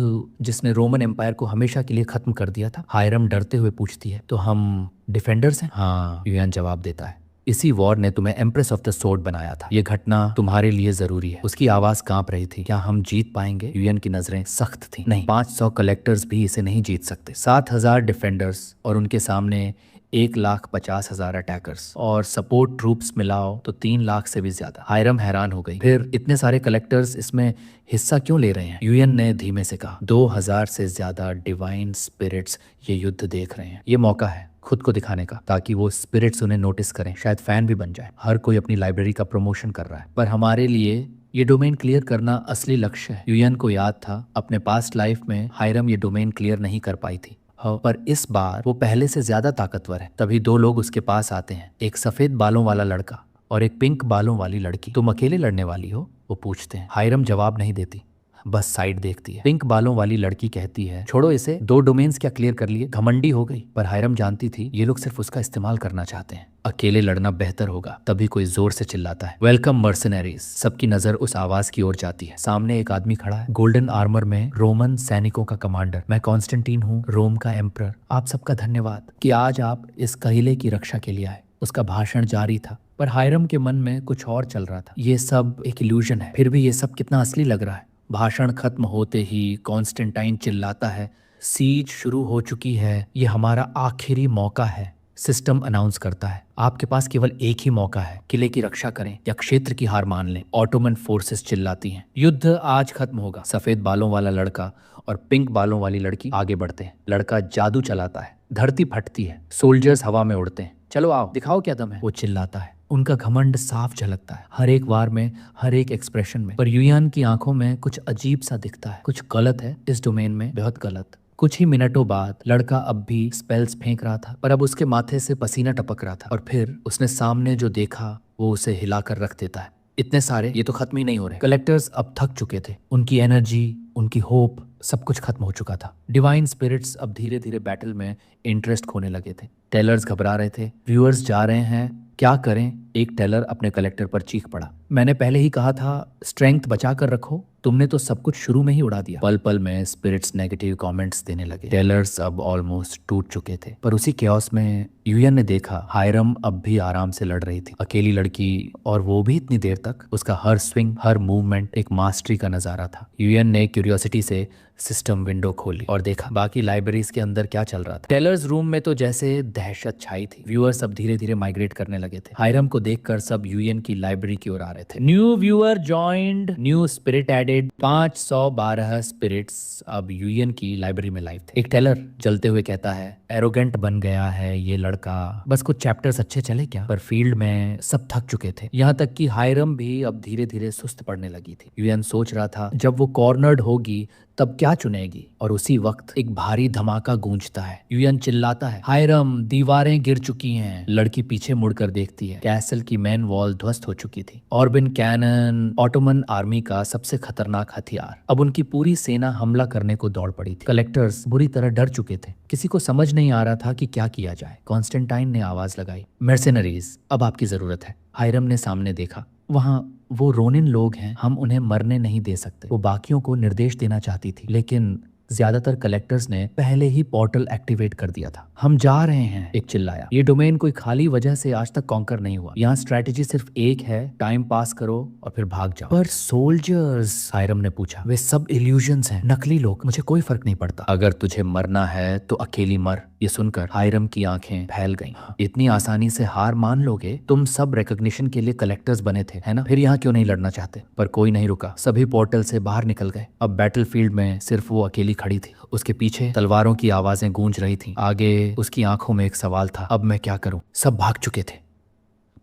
जिसने रोमन एम्पायर को हमेशा के लिए खत्म कर दिया था। हायरम डरते हुए पूछती है, तो हम डिफेंडर्स हैं? हाँ, यूएन जवाब देता है। इसी वॉर ने तुम्हें एम्प्रेस ऑफ द सोर्ड बनाया था। ये घटना तुम्हारे लिए जरूरी है। उसकी आवाज कांप रही थी। क्या हम जीत पाएंगे? यूएन की नजरें सख्त थीं। नहीं, 500 कलेक्टर्स भी इसे नहीं जीत सकते। 7000 डिफेंडर्स और उनके सामने 1,50,000 अटैकर्स, और सपोर्ट ट्रूप्स मिलाओ तो 3 लाख से भी ज्यादा। हायरम हैरान हो गई, फिर इतने सारे कलेक्टर्स इसमें हिस्सा क्यों ले रहे हैं? यूएन ने धीमे से कहा, 2000 से ज्यादा डिवाइन स्पिरिट्स ये युद्ध देख रहे हैं। ये मौका है खुद को दिखाने का, ताकि वो स्पिरिट्स उन्हें नोटिस करें, शायद फैन भी बन जाए। हर कोई अपनी लाइब्रेरी का प्रमोशन कर रहा है, पर हमारे लिए ये डोमेन क्लियर करना असली लक्ष्य है। यूएन को याद था अपने पास्ट लाइफ में हायरम ये डोमेन क्लियर नहीं कर पाई थी, पर इस बार वो पहले से ज्यादा ताकतवर है। तभी 2 लोग उसके पास आते हैं, एक सफेद बालों वाला लड़का और एक पिंक बालों वाली लड़की। तुम अकेले लड़ने वाली हो? वो पूछते हैं। हायरम जवाब नहीं देती, बस साइड देखती है। पिंक बालों वाली लड़की कहती है, छोड़ो इसे, 2 डोमेन्स क्या क्लियर कर लिए, घमंडी हो गई। पर हायरम जानती थी ये लोग सिर्फ उसका इस्तेमाल करना चाहते हैं, अकेले लड़ना बेहतर होगा। तभी कोई जोर से चिल्लाता है, वेलकम मर्सनरीज। सबकी नजर उस आवाज की ओर जाती है। सामने एक आदमी खड़ा है, गोल्डन आर्मर में, रोमन सैनिकों का कमांडर। मैं कॉन्स्टेंटीन हूँ, रोम का एम्परर। आप सबका धन्यवाद कि आज आप इस किले की रक्षा के लिए आए। उसका भाषण जारी था, पर हायरम के मन में कुछ और चल रहा था। ये सब एक इल्यूजन है, फिर भी ये सब कितना असली लग रहा है। भाषण खत्म होते ही कॉन्स्टेंटाइन चिल्लाता है, सीज शुरू हो चुकी है, ये हमारा आखिरी मौका है। सिस्टम अनाउंस करता है, आपके पास केवल एक ही मौका है, किले की रक्षा करें या क्षेत्र की हार मान लें। ऑटोमन फोर्सेस चिल्लाती हैं, युद्ध आज खत्म होगा। सफेद बालों वाला लड़का और पिंक बालों वाली लड़की आगे बढ़ते हैं। लड़का जादू चलाता है, धरती फटती है, सोल्जर्स हवा में उड़ते हैं। चलो आओ, दिखाओ क्या दम है, वो चिल्लाता है। उनका घमंड साफ झलकता है, हर एक वार में, हर एक एक्सप्रेशन में। पर युयान की आंखों में कुछ अजीब सा दिखता है, कुछ गलत है इस डोमेन में, बहुत गलत। कुछ ही मिनटों बाद लड़का अब भी स्पेल्स फेंक रहा था, पर अब उसके माथे से पसीना टपक रहा था। और फिर उसने सामने जो देखा वो उसे हिलाकर रख देता है। इतने सारे, ये तो खत्म ही नहीं हो रहे। कलेक्टर्स अब थक चुके थे, उनकी एनर्जी, उनकी होप, सब कुछ खत्म हो चुका था। डिवाइन स्पिरिट्स अब धीरे धीरे बैटल में इंटरेस्ट खोने लगे थे। टेलर्स घबरा रहे थे, व्यूअर्स जा रहे हैं, क्या करें। एक टेलर अपने कलेक्टर पर चीख पड़ा, मैंने पहले ही कहा था स्ट्रेंथ बचा कर रखो, तुमने तो सब कुछ शुरू में ही उड़ा दिया। पल पल में स्पिरिट्स नेगेटिव कमेंट्स देने लगे। टेलर्स अब ऑलमोस्ट टूट चुके थे, पर उसी केओस में युयन ने देखा हायरम अब भी आराम से लड़ रही थी, अकेली लड़की, और वो भी इतनी देर तक। उसका हर स्विंग, हर मूवमेंट एक मास्टरी का नजारा था। युयन ने क्यूरियोसिटी से सिस्टम विंडो खोली और देखा बाकी लाइब्रेरीज के अंदर क्या चल रहा था। टेलर्स रूम में तो जैसे दहशत छाई थी। व्यूअर्स अब धीरे धीरे माइग्रेट करने लगे थे। हायरम को देखकर सब यूएन की लाइब्रेरी की ओर आ रहे थे। New viewer joined, new spirit added. 512 spirits अब यूएन की लाइब्रेरी में लाइव थे। एक टेलर जलते हुए कहता है, एरोगेंट बन गया है ये लड़का, बस कुछ चैप्टर्स अच्छे चले क्या। पर फील्ड में सब थक चुके थे, यहाँ तक कि हायरम भी अब धीरे धीरे सुस्त पड़ने लगी थी। यूएन सोच रहा था जब वो कॉर्नर्ड होगी तब क्या चुनेगी। और उसी वक्त एक भारी धमाका गूंजता है। यूएन चिल्लाता है, हायरम दीवारें गिर चुकी हैं। लड़की पीछे मुड़कर देखती है, कैसल की मेन वॉल ध्वस्त हो चुकी थी। ऑर्बिन कैनन, ऑटोमन आर्मी का सबसे खतरनाक हथियार। अब उनकी पूरी सेना हमला करने को दौड़ पड़ी थी। कलेक्टर्स बुरी तरह डर चुके थे, किसी को समझ नहीं आ रहा था कि क्या किया जाए। कॉन्स्टेंटाइन ने आवाज लगाई, मर्सेनरीज, अब आपकी जरूरत है। हायरम ने सामने देखा, वहां वो रोनिन लोग हैं, हम उन्हें मरने नहीं दे सकते। वो बाकियों को निर्देश देना चाहती थी, लेकिन ज्यादातर कलेक्टर्स ने पहले ही पोर्टल एक्टिवेट कर दिया था। हम जा रहे हैं, एक चिल्लाया। ये डोमेन कोई खाली वजह से आज तक कॉन्कर नहीं हुआ। यहाँ स्ट्रेटेजी सिर्फ एक है, टाइम पास करो और फिर भाग जाओ। पर सोल्जर्स, हायरम ने पूछा, वे सब इल्यूजन्स हैं, नकली लोग, मुझे कोई फर्क नहीं पड़ता। अगर तुझे मरना है तो अकेली मर। ये सुनकर हायरम की आंखें फैल गईं। इतनी आसानी से हार मान लोगे? तुम सब रिकॉग्निशन के लिए कलेक्टर्स बने थे, है ना? फिर यहाँ क्यों नहीं लड़ना चाहते? पर कोई नहीं रुका, सभी पोर्टल से बाहर निकल गए। अब बैटलफील्ड में सिर्फ वो अकेली खड़ी थी। उसके पीछे तलवारों की आवाजें गूंज रही थीं। आगे उसकी आंखों में एक सवाल था, अब मैं क्या करूं? सब भाग चुके थे,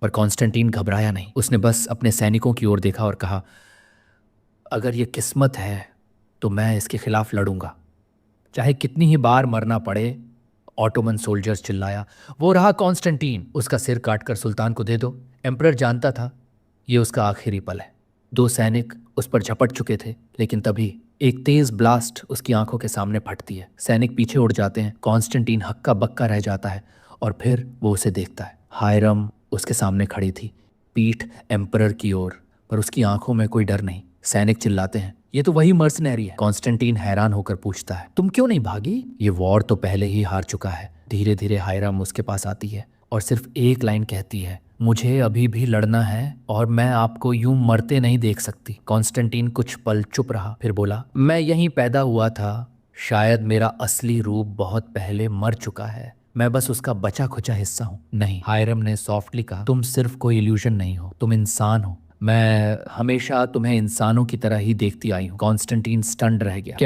पर कॉन्स्टेंटीन घबराया नहीं। उसने बस अपने सैनिकों की ओर देखा और कहा, अगर ये किस्मत है तो मैं इसके खिलाफ लड़ूंगा, चाहे कितनी ही बार मरना पड़े। ऑटोमन सोल्जर्स चिल्लाया, वो रहा कॉन्स्टेंटीन, उसका सिर काटकर सुल्तान को दे दो। एम्परर जानता था ये उसका आखिरी पल है। 2 सैनिक उस पर झपट चुके थे, लेकिन तभी एक तेज ब्लास्ट उसकी आंखों के सामने फटती है। सैनिक पीछे उड़ जाते हैं। कॉन्स्टेंटीन हक्का बक्का रह जाता है और फिर वो उसे देखता है। हायरम उसके सामने खड़ी थी, पीठ एम्परर की ओर, पर उसकी आंखों में कोई डर नहीं। सैनिक चिल्लाते हैं, ये तो वही मर्सनरी है। कॉन्स्टेंटीन हैरान होकर पूछता है, तुम क्यों नहीं भागी? ये वॉर तो पहले ही हार चुका है। धीरे धीरे हायरम उसके पास आती है और सिर्फ एक लाइन कहती है, मुझे अभी भी लड़ना है और मैं आपको यूं मरते नहीं देख सकती। कॉन्स्टेंटीन कुछ पल चुप रहा, फिर बोला, मैं यहीं पैदा हुआ था, शायद मेरा असली रूप बहुत पहले मर चुका है, मैं बस उसका बचा खुचा हिस्सा हूँ। नहीं, हायरम ने सॉफ्टली कहा, तुम सिर्फ कोई इल्यूजन नहीं हो, तुम इंसान हो। मैं हमेशा तुम्हें इंसानों की तरह ही देखती आई हूँ। कॉन्स्टेंटीन स्टन्ड रह गया।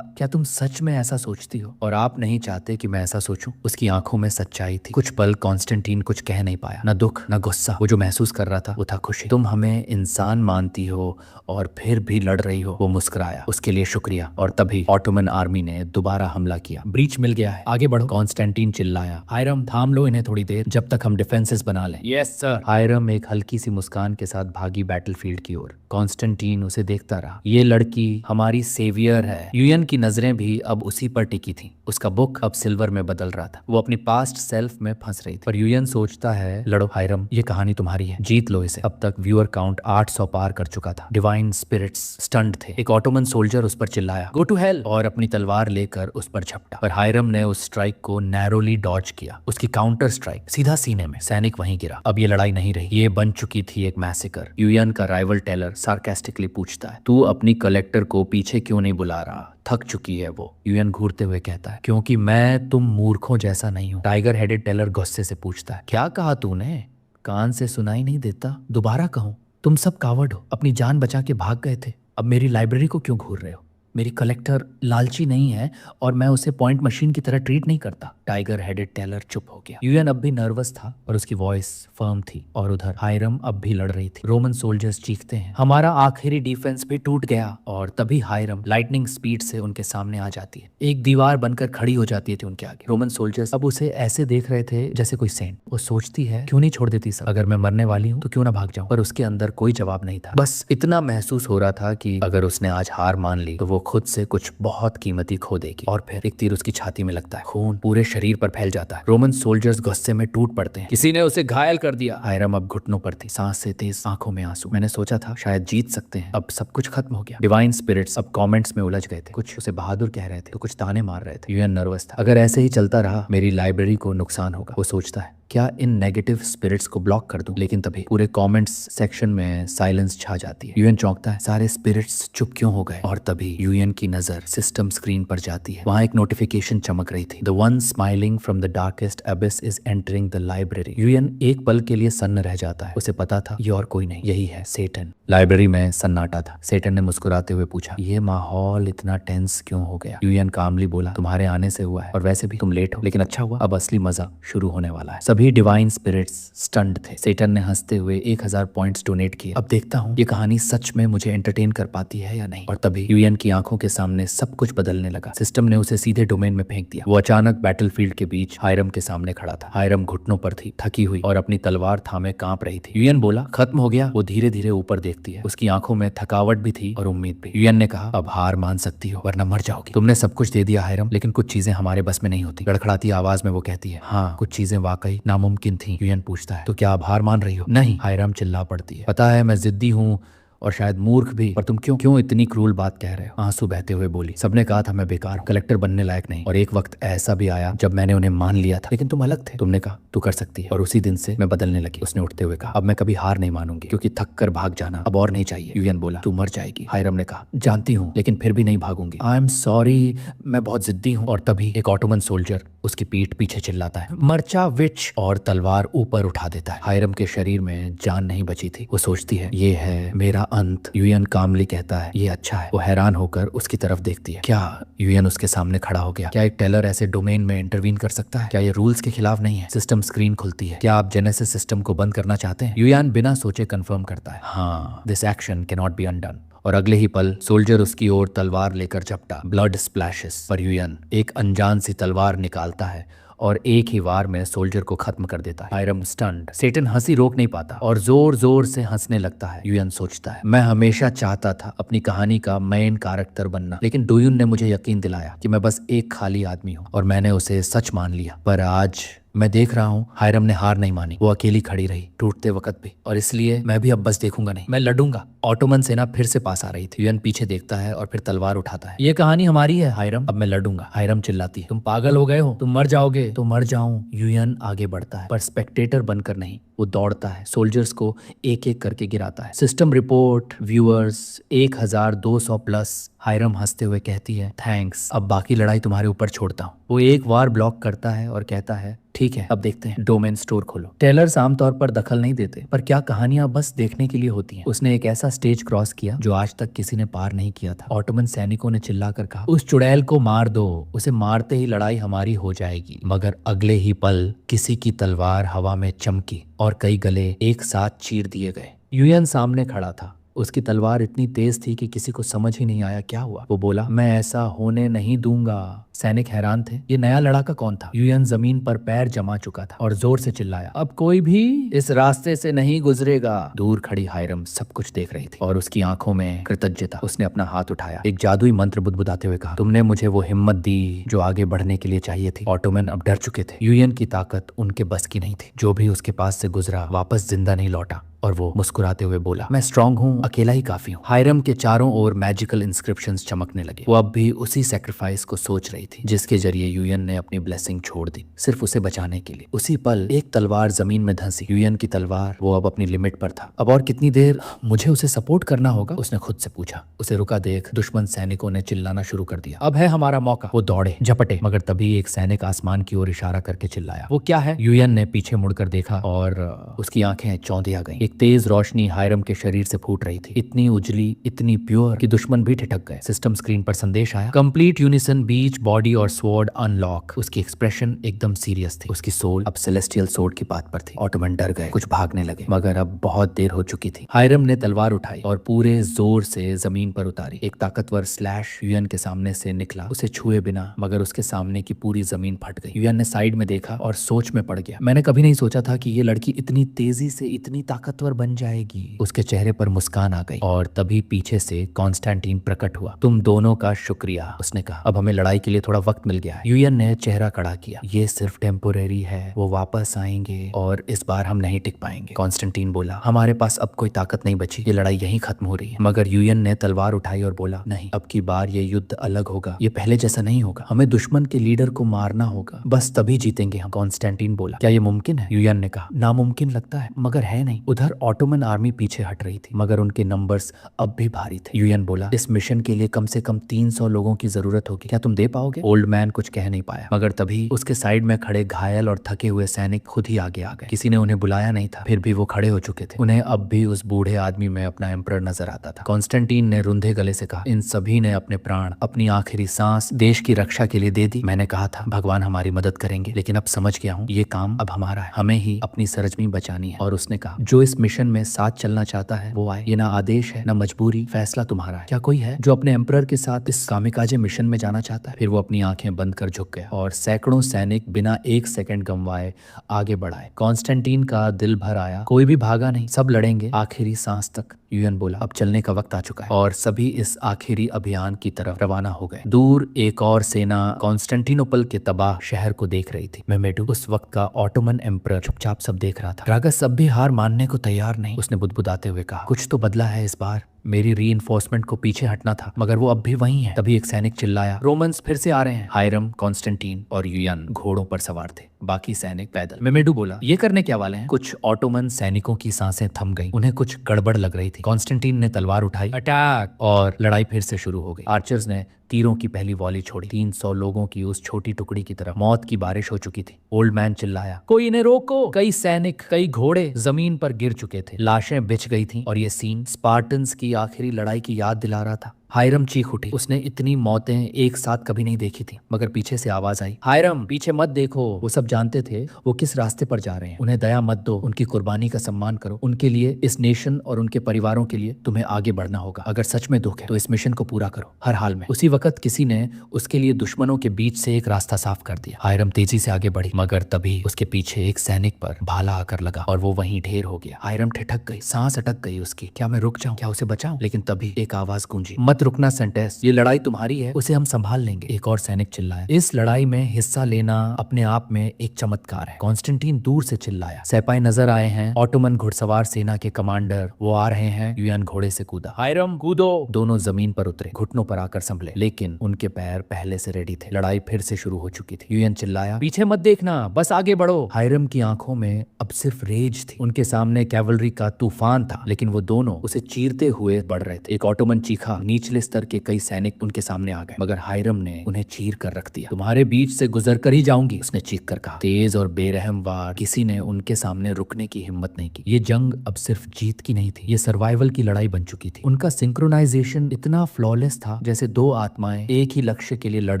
क्या तुम सच में ऐसा सोचती हो? और आप नहीं चाहते कि मैं ऐसा सोचूं? उसकी आंखों में सच्चाई थी। कुछ पल कॉन्स्टेंटीन कुछ कह नहीं पाया, न दुख न गुस्सा। वो जो महसूस कर रहा था वो था खुशी। तुम हमें इंसान मानती हो और फिर भी लड़ रही हो। वो मुस्कुराया, उसके लिए शुक्रिया। और तभी ऑटोमन आर्मी ने दोबारा हमला किया। ब्रीच मिल गया है, आगे बढ़ो। कॉन्स्टेंटीन चिल्लाया, हायरम थाम लो इन्हें थोड़ी देर, जब तक हम डिफेंसेस बना लें। Yes sir. हायरम एक हल्की सी मुस्कान के साथ भागी भागी बैटलफील्ड की ओर। कॉन्स्टेंटीन उसे देखता रहा। ये लड़की हमारी सेवियर है। यूएन की नजरें भी अब उसी पर टिकी थी। उसका बुक अब सिल्वर में बदल रहा था। वो अपनी पास्ट सेल्फ में फंस रही थी। पर यूएन सोचता है, लड़ो हायरम, ये कहानी तुम्हारी है, जीत लो इसे। अब तक व्यूअर काउंट 800 पार कर चुका था। डिवाइन स्पिरिट्स स्टंड थे। एक ऑटोमन सोल्जर उस पर चिल्लाया, गो टू हेल, और अपनी तलवार लेकर उस पर झपटा। पर हायरम ने उस स्ट्राइक को नैरोली डॉज किया। उसकी काउंटर स्ट्राइक सीधा सीने में। सैनिक वहीं गिरा। अब ये लड़ाई नहीं रही, ये बन चुकी थी एक मैसेकर। यूएन का राइवल टेलर सार्केस्टिकली पूछता है, तू अपनी कलेक्टर को पीछे क्यों नहीं बुला रहा? थक चुकी है वो। यूएन घूरते हुए कहता है, क्योंकि मैं तुम मूर्खों जैसा नहीं हूं। टाइगर हेडेड टेलर गुस्से से पूछता है, क्या कहा तूने? कान से सुनाई नहीं देता? दोबारा कहूं? तुम सब कावड़ हो, अपनी जान बचा के भाग गए थे, अब मेरी लाइब्रेरी को क्यों घूर रहे हो? मेरी कलेक्टर लालची नहीं है और मैं उसे पॉइंट मशीन की तरह ट्रीट नहीं करता। टाइगर हेडेड टेलर चुप हो गया। यूएन अब भी नर्वस था और उसकी वॉइस फर्म थी। और उधर हायरम अब भी लड़ रही थी। रोमन सोल्जर्स चीखते हैं, हमारा आखिरी डिफेंस भी टूट गया। और तभी हायरम लाइटनिंग स्पीड से उनके सामने आ जाती है। एक दीवार बनकर खड़ी हो जाती थी उनके आगे। रोमन सोल्जर्स अब उसे ऐसे देख रहे थे जैसे कोई सेंट। वो सोचती है, क्यों नहीं छोड़ देती सब? अगर मैं मरने वाली हूँ तो क्यों ना भाग जाऊं? पर उसके अंदर कोई जवाब नहीं था। बस इतना महसूस हो रहा था कि अगर उसने आज हार मान ली तो वो खुद से कुछ बहुत कीमती खो देगी। और फिर एक तीर उसकी छाती में लगता है। खून पूरे शरीर पर फैल जाता है। रोमन सोल्जर्स गुस्से में टूट पड़ते हैं। किसी ने उसे घायल कर दिया। हायरम अब घुटनों पर थी, सांस से तेज, आंखों में आंसू। मैंने सोचा था शायद जीत सकते हैं, अब सब कुछ खत्म हो गया। डिवाइन स्पिरिट्स अब कमेंट्स में उलझ गए थे। कुछ उसे बहादुर कह रहे थे तो कुछ ताने मार रहे थे। यूएन नर्वस था। अगर ऐसे ही चलता रहा मेरी लाइब्रेरी को नुकसान होगा। वो सोचता है, क्या इन नेगेटिव स्पिरिट्स को ब्लॉक कर दूं? लेकिन तभी पूरे कमेंट्स सेक्शन में साइलेंस छा जाती है। यूएन चौंकता है, सारे स्पिरिट्स चुप क्यों हो गए? और तभी यूएन की नजर सिस्टम स्क्रीन पर जाती है। वहां एक नोटिफिकेशन चमक रही थी, the one smiling from the darkest Abish is entering the library. UN एक पल के लिए सन्न रह जाता है। उसे पता था ये और कोई नहीं, यही है सेटन। लाइब्रेरी में सन्नाटा था। सेटन ने मुस्कुराते हुए पूछा, ये माहौल इतना टेंस क्यों हो गया? यूएन कामली बोला, तुम्हारे आने से हुआ है, और वैसे भी तुम लेट हो, लेकिन अच्छा हुआ, अब असली मजा शुरू होने वाला है। सभी डिवाइन स्पिरिट्स स्टंड थे। सेटन ने हंसते हुए 1000 पॉइंट्स डोनेट किए। अब देखता हूँ ये कहानी सच में मुझे एंटरटेन कर पाती है या नहीं। और तभी यूएन की आंखों के सामने सब कुछ बदलने लगा। सिस्टम ने उसे सीधे डोमेन में फेंक दिया। वो अचानक बैटलफील्ड के बीच हायरम के सामने खड़ा था। हायरम घुटनों पर थी, थकी हुई, और अपनी तलवार थामे कांप रही थी। यूएन बोला, खत्म हो गया? वो धीरे धीरे ऊपर देखती है। उसकी आंखों में थकावट भी थी और उम्मीद भी। यूएन ने कहा, अब हार मान सकती हो वरना मर जाओगी। तुमने सब कुछ दे दिया हायरम, लेकिन कुछ चीजें हमारे बस में नहीं होती। गड़खड़ाती आवाज में वो कहती है, हाँ कुछ चीजें वाकई नामुमकिन थी। यूएन पूछता है, तो क्या आप हार मान रही हो? नहीं, हायरम चिल्ला पड़ती है, पता है मैं जिद्दी हूँ और शायद मूर्ख भी, पर तुम क्यों इतनी क्रूर बात कह रहे हो? आंसू बहते हुए बोली, सबने कहा था मैं बेकार हूं, कलेक्टर बनने लायक नहीं, और एक वक्त ऐसा भी आया जब मैंने उन्हें मान लिया था, लेकिन तुम अलग थे। तुमने कहा तू कर सकती है, और उसी दिन से मैं बदलने लगी। उसने उठते हुए कहा, अब मैं कभी हार नहीं मानूंगी, क्योंकि थक कर भाग जाना अब और नहीं चाहिए। यूएन बोला, तू मर जाएगी। हायरम ने कहा, जानती हूँ, लेकिन फिर भी नहीं भागूंगी। आई एम सॉरी, मैं बहुत जिद्दी हूँ। और तभी एक ऑटोमन सोल्जर उसकी पीठ पीछे चिल्लाता है, मर्चा विच, और तलवार ऊपर उठा देता है। हायरम के शरीर में जान नहीं बची थी। वो सोचती है, ये है मेरा अंत। यूएन कामली कहता है, ये अच्छा है। वो हैरान होकर उसकी तरफ देखती है। क्या यूएन उसके सामने खड़ा हो गया? क्या एक टेलर ऐसे डोमेन में इंटरवीन कर सकता है? क्या ये रूल्स के खिलाफ नहीं है? सिस्टम स्क्रीन खुलती है। क्या आप जेनेसिस सिस्टम को बंद करना चाहते हैं? यूएन बिना सोचे कंफर्म करता है, हाँ, this action can not be undone. और अगले ही पल सोल्जर उसकी ओर तलवार लेकर झपटा। ब्लड स्प्लैशेस, पर यूएन एक अनजान सी तलवार निकालता है और एक ही वार में सोल्जर को खत्म कर देता है। Hiram stunned. सेटन हंसी रोक नहीं पाता और जोर जोर से हंसने लगता है। यूएन सोचता है, मैं हमेशा चाहता था अपनी कहानी का मेन कैरेक्टर बनना, लेकिन डोयुन ने मुझे यकीन दिलाया कि मैं बस एक खाली आदमी हूँ, और मैंने उसे सच मान लिया। पर आज मैं देख रहा हूँ हायरम ने हार नहीं मानी। वो अकेली खड़ी रही टूटते वक्त भी, और इसलिए मैं भी अब बस देखूंगा नहीं, मैं लड़ूंगा। ऑटोमन सेना फिर से पास आ रही थी। यूएन पीछे देखता है और फिर तलवार उठाता है। ये कहानी हमारी है हायरम, अब मैं लड़ूंगा। हायरम चिल्लाती है, तुम पागल हो गए हो, तुम मर जाओगे। तो मर जाऊं। यूएन आगे बढ़ता है, पर स्पेक्टेटर बनकर नहीं, वो दौड़ता है, सोल्जर्स को एक एक करके गिराता है। System report, viewers 1200 plus. Hiram हंसते हुए कहती है, थैंक्स, अब बाकी लड़ाई तुम्हारे ऊपर छोड़ता हूँ। वो एक बार ब्लॉक करता है और कहता है, ठीक है, अब देखते हैं। डोमेन स्टोर खोलो। टेलर्स आमतौर पर दखल नहीं देते, पर क्या कहानियां बस देखने के लिए होती हैं। उसने एक ऐसा स्टेज क्रॉस किया जो आज तक किसी ने पार नहीं किया था। ऑटोमन सैनिकों ने चिल्लाकर कहा, उस चुड़ैल को मार दो, उसे मारते ही लड़ाई हमारी हो जाएगी। मगर अगले ही पल किसी की तलवार हवा में चमकी और कई गले एक साथ चीर दिए गए। यूएन सामने खड़ा था। उसकी तलवार इतनी तेज थी कि किसी को समझ ही नहीं आया क्या हुआ। वो बोला, मैं ऐसा होने नहीं दूंगा। सैनिक हैरान थे, ये नया लड़ाका कौन था? यूएन जमीन पर पैर जमा चुका था और जोर से चिल्लाया, अब कोई भी इस रास्ते से नहीं गुजरेगा। दूर खड़ी हायरम सब कुछ देख रही थी और उसकी आंखों में कृतज्ञता। उसने अपना हाथ उठाया, एक जादुई मंत्र बुदबुदाते हुए कहा, तुमने मुझे वो हिम्मत दी जो आगे बढ़ने के लिए चाहिए थी। ऑटोमन अब डर चुके थे। यूएन की ताकत उनके बस की नहीं थी। जो भी उसके पास से गुजरा वापस जिंदा नहीं लौटा और वो मुस्कुराते हुए बोला, मैं स्ट्रांग हूँ, अकेला ही काफी हूँ। हायरम के चारों ओर मैजिकल इंस्क्रिप्शंस चमकने लगे। वो अब भी उसी सैक्रिफाइस को सोच रही थी जिसके जरिए यूएन ने अपनी ब्लेसिंग छोड़ दी, सिर्फ उसे बचाने के लिए। उसी पल एक तलवार जमीन में धंसी। यूएन की तलवार, वो अब अपनी लिमिट पर था। अब और कितनी देर मुझे उसे सपोर्ट करना होगा, उसने खुद से पूछा। उसे रुका देख दुश्मन सैनिकों ने चिल्लाना शुरू कर दिया, अब है हमारा मौका। वो दौड़े, झपटे, मगर तभी एक सैनिक आसमान की ओर इशारा करके चिल्लाया, वो क्या है? यूएन ने पीछे मुड़कर देखा और उसकी आंखें चौंधिया गईं। एक तेज रोशनी हायरम के शरीर से फूट रही थी, इतनी उजली, इतनी प्योर कि दुश्मन भी ठिठक गए। सिस्टम स्क्रीन पर संदेश आया, कंप्लीट यूनिसन बीच बॉडी और स्वॉर्ड अनलॉक। उसकी एक्सप्रेशन एकदम सीरियस थी। उसकी सोल अब सेलेस्टियल स्वॉर्ड की बात पर थी। ऑटोमन डर गए, कुछ भागने लगे, मगर अब बहुत देर हो चुकी थी। हायरम ने तलवार उठाई और पूरे जोर से जमीन पर उतारी। एक ताकतवर स्लैश यूएन के सामने से निकला, उसे छुए बिना, मगर उसके सामने की पूरी जमीन फट गई। यूएन ने साइड में देखा और सोच में पड़ गया। मैंने कभी नहीं सोचा था कि ये लड़की इतनी तेजी से इतनी ताकतवर बन जाएगी। उसके चेहरे पर मुस्कान आ गई और तभी पीछे से कॉन्स्टेंटीन प्रकट हुआ। तुम दोनों का शुक्रिया, उसने कहा, अब हमें लड़ाई के लिए थोड़ा वक्त मिल गया है। यूएन ने चेहरा कड़ा किया, ये सिर्फ टेम्पोरेरी है, वो वापस आएंगे और इस बार हम नहीं टिक पाएंगे। कॉन्स्टेंटीन बोला, हमारे पास अब कोई ताकत नहीं बची, ये लड़ाई यहीं खत्म हो रही है। मगर यूएन ने तलवार उठाई और बोला, नहीं, अब की बार ये युद्ध अलग होगा, ये पहले जैसा नहीं होगा। हमें दुश्मन के लीडर को मारना होगा, बस तभी जीतेंगे हम। कॉन्स्टेंटीन बोला, क्या ये मुमकिन है? यूएन ने कहा, नामुमकिन लगता है मगर है नहीं। उधर ऑटोमन आर्मी पीछे हट रही थी, मगर उनके नंबर्स अब भी भारी थे। यूएन बोला, इस मिशन के लिए कम से कम 300 लोगों की जरूरत होगी, क्या तुम दे पाओगे? ओल्ड मैन कुछ कह नहीं पाया, मगर तभी उसके साइड में खड़े घायल और थके हुए सैनिक खुद ही आगे आ गए। किसी ने उन्हें बुलाया नहीं था, फिर भी वो खड़े हो चुके थे। उन्हें अब भी उस बूढ़े आदमी में अपना एम्परर नजर आता था। कॉन्स्टेंटीन ने रुंधे गले से कहा, इन सभी ने अपने प्राण, अपनी आखिरी सांस देश की रक्षा के लिए दे दी। मैंने कहा था भगवान हमारी मदद करेंगे, लेकिन अब समझ गया हूँ ये काम अब हमारा है, हमें ही अपनी सरजमी बचानी है। और उसने कहा, जो इस मिशन में साथ चलना चाहता है वो आए। ये ना आदेश है, ना मजबूरी, फैसला तुम्हारा है। क्या कोई है जो अपने एम्परर के साथ इस कामिकाजे मिशन में जाना चाहता है? फिर वो अपनी आंखें बंद कर झुक गया और सैकड़ों सैनिक बिना एक सेकंड गंवाए आगे बढ़ाए। कॉन्स्टेंटीन का दिल भर आया, कोई भी भागा नहीं, सब लड़ेंगे आखिरी सांस तक। यूएन बोला, अब चलने का वक्त आ चुका है। और सभी इस आखिरी अभियान की तरफ रवाना हो गए। दूर एक और सेना कॉन्स्टेंटिनोपल के तबाह शहर को देख रही थी। मेमेडू, उस वक्त का ऑटोमन एम्परर, चुपचाप सब देख रहा था। ड्रागस अब भी हार मानने को तैयार नहीं, उसने बुदबुदाते हुए कहा, कुछ तो बदला है इस बार। मेरी रीइंफोर्समेंट को पीछे हटना था, मगर वो अब भी वहीं है। तभी एक सैनिक चिल्लाया, रोमन्स फिर से आ रहे हैं। हायरम, कॉन्स्टेंटीन और यूएन घोड़ों पर सवार थे, बाकी सैनिक पैदल। मेमेडू बोला, ये करने क्या वाले हैं? कुछ ऑटोमन सैनिकों की सांसें थम गईं, उन्हें कुछ गड़बड़ लग रही थी। कॉन्स्टेंटीन ने तलवार उठाई, अटैक, और लड़ाई फिर से शुरू हो गई। आर्चर्स ने तीरों की पहली वॉली छोड़ी। 300 लोगों की उस छोटी टुकड़ी की तरफ मौत की बारिश हो चुकी थी। ओल्ड मैन चिल्लाया, कोई इन्हें रोको। कई सैनिक, कई घोड़े जमीन पर गिर चुके थे, लाशें बिछ गई थीं और ये सीन स्पार्टन्स की आखिरी लड़ाई की याद दिला रहा था। हायरम चीख उठी, उसने इतनी मौतें एक साथ कभी नहीं देखी थी। मगर पीछे से आवाज आई, हायरम पीछे मत देखो। वो सब जानते थे वो किस रास्ते पर जा रहे हैं। उन्हें दया मत दो, उनकी कुर्बानी का सम्मान करो। उनके लिए, इस नेशन और उनके परिवारों के लिए तुम्हें आगे बढ़ना होगा। अगर सच में दुख है तो इस मिशन को पूरा करो, हर हाल में। उसी वक्त किसी ने उसके लिए दुश्मनों के बीच से एक रास्ता साफ कर दिया। हायरम तेजी से आगे बढ़ी, मगर तभी उसके पीछे एक सैनिक पर भाला आकर लगा और वो वहीं ढेर हो गया। हायरम ठिठक गई, सांस अटक गई उसकी। क्या मैं रुक जाऊं? क्या उसे बचाऊं? लेकिन तभी एक आवाज गूंजी, मत रुकना सेंटेस, ये लड़ाई तुम्हारी है, उसे हम संभाल लेंगे। एक और सैनिक चिल्लाया, इस लड़ाई में हिस्सा लेना अपने आप में एक चमत्कार है। कॉन्स्टेंटीन दूर से चिल्लाया, सिपाही नजर आए हैं, ऑटोमन घुड़सवार सेना के कमांडर, वो आ रहे हैं। यूएन घोड़े से कूदा, हायरम कूदो। दोनों जमीन पर उतरे, घुटनों पर आकर संभले, लेकिन उनके पैर पहले से रेडी थे। लड़ाई फिर से शुरू हो चुकी थी। यूएन चिल्लाया, पीछे मत देखना, बस आगे बढ़ो। हायरम की आंखों में अब सिर्फ रेज थी। उनके सामने कैवलरी का तूफान था, लेकिन वो दोनों उसे चीरते हुए बढ़ रहे थे। एक ऑटोमन चीखा, निचले स्तर के कई सैनिक उनके सामने आ गए, मगर हायरम ने उन्हें चीर कर रख दिया। तुम्हारे बीच से गुजर कर ही जाऊंगी, उसने चीख कर कहा। तेज और बेरहम वार, किसी ने उनके सामने रुकने की हिम्मत नहीं की। ये जंग अब सिर्फ जीत की नहीं थी, ये सर्वाइवल की लड़ाई बन चुकी थी। उनका सिंक्रोनाइजेशन इतना फ्लॉलेस था, जैसे दो आत्माएं एक ही लक्ष्य के लिए लड़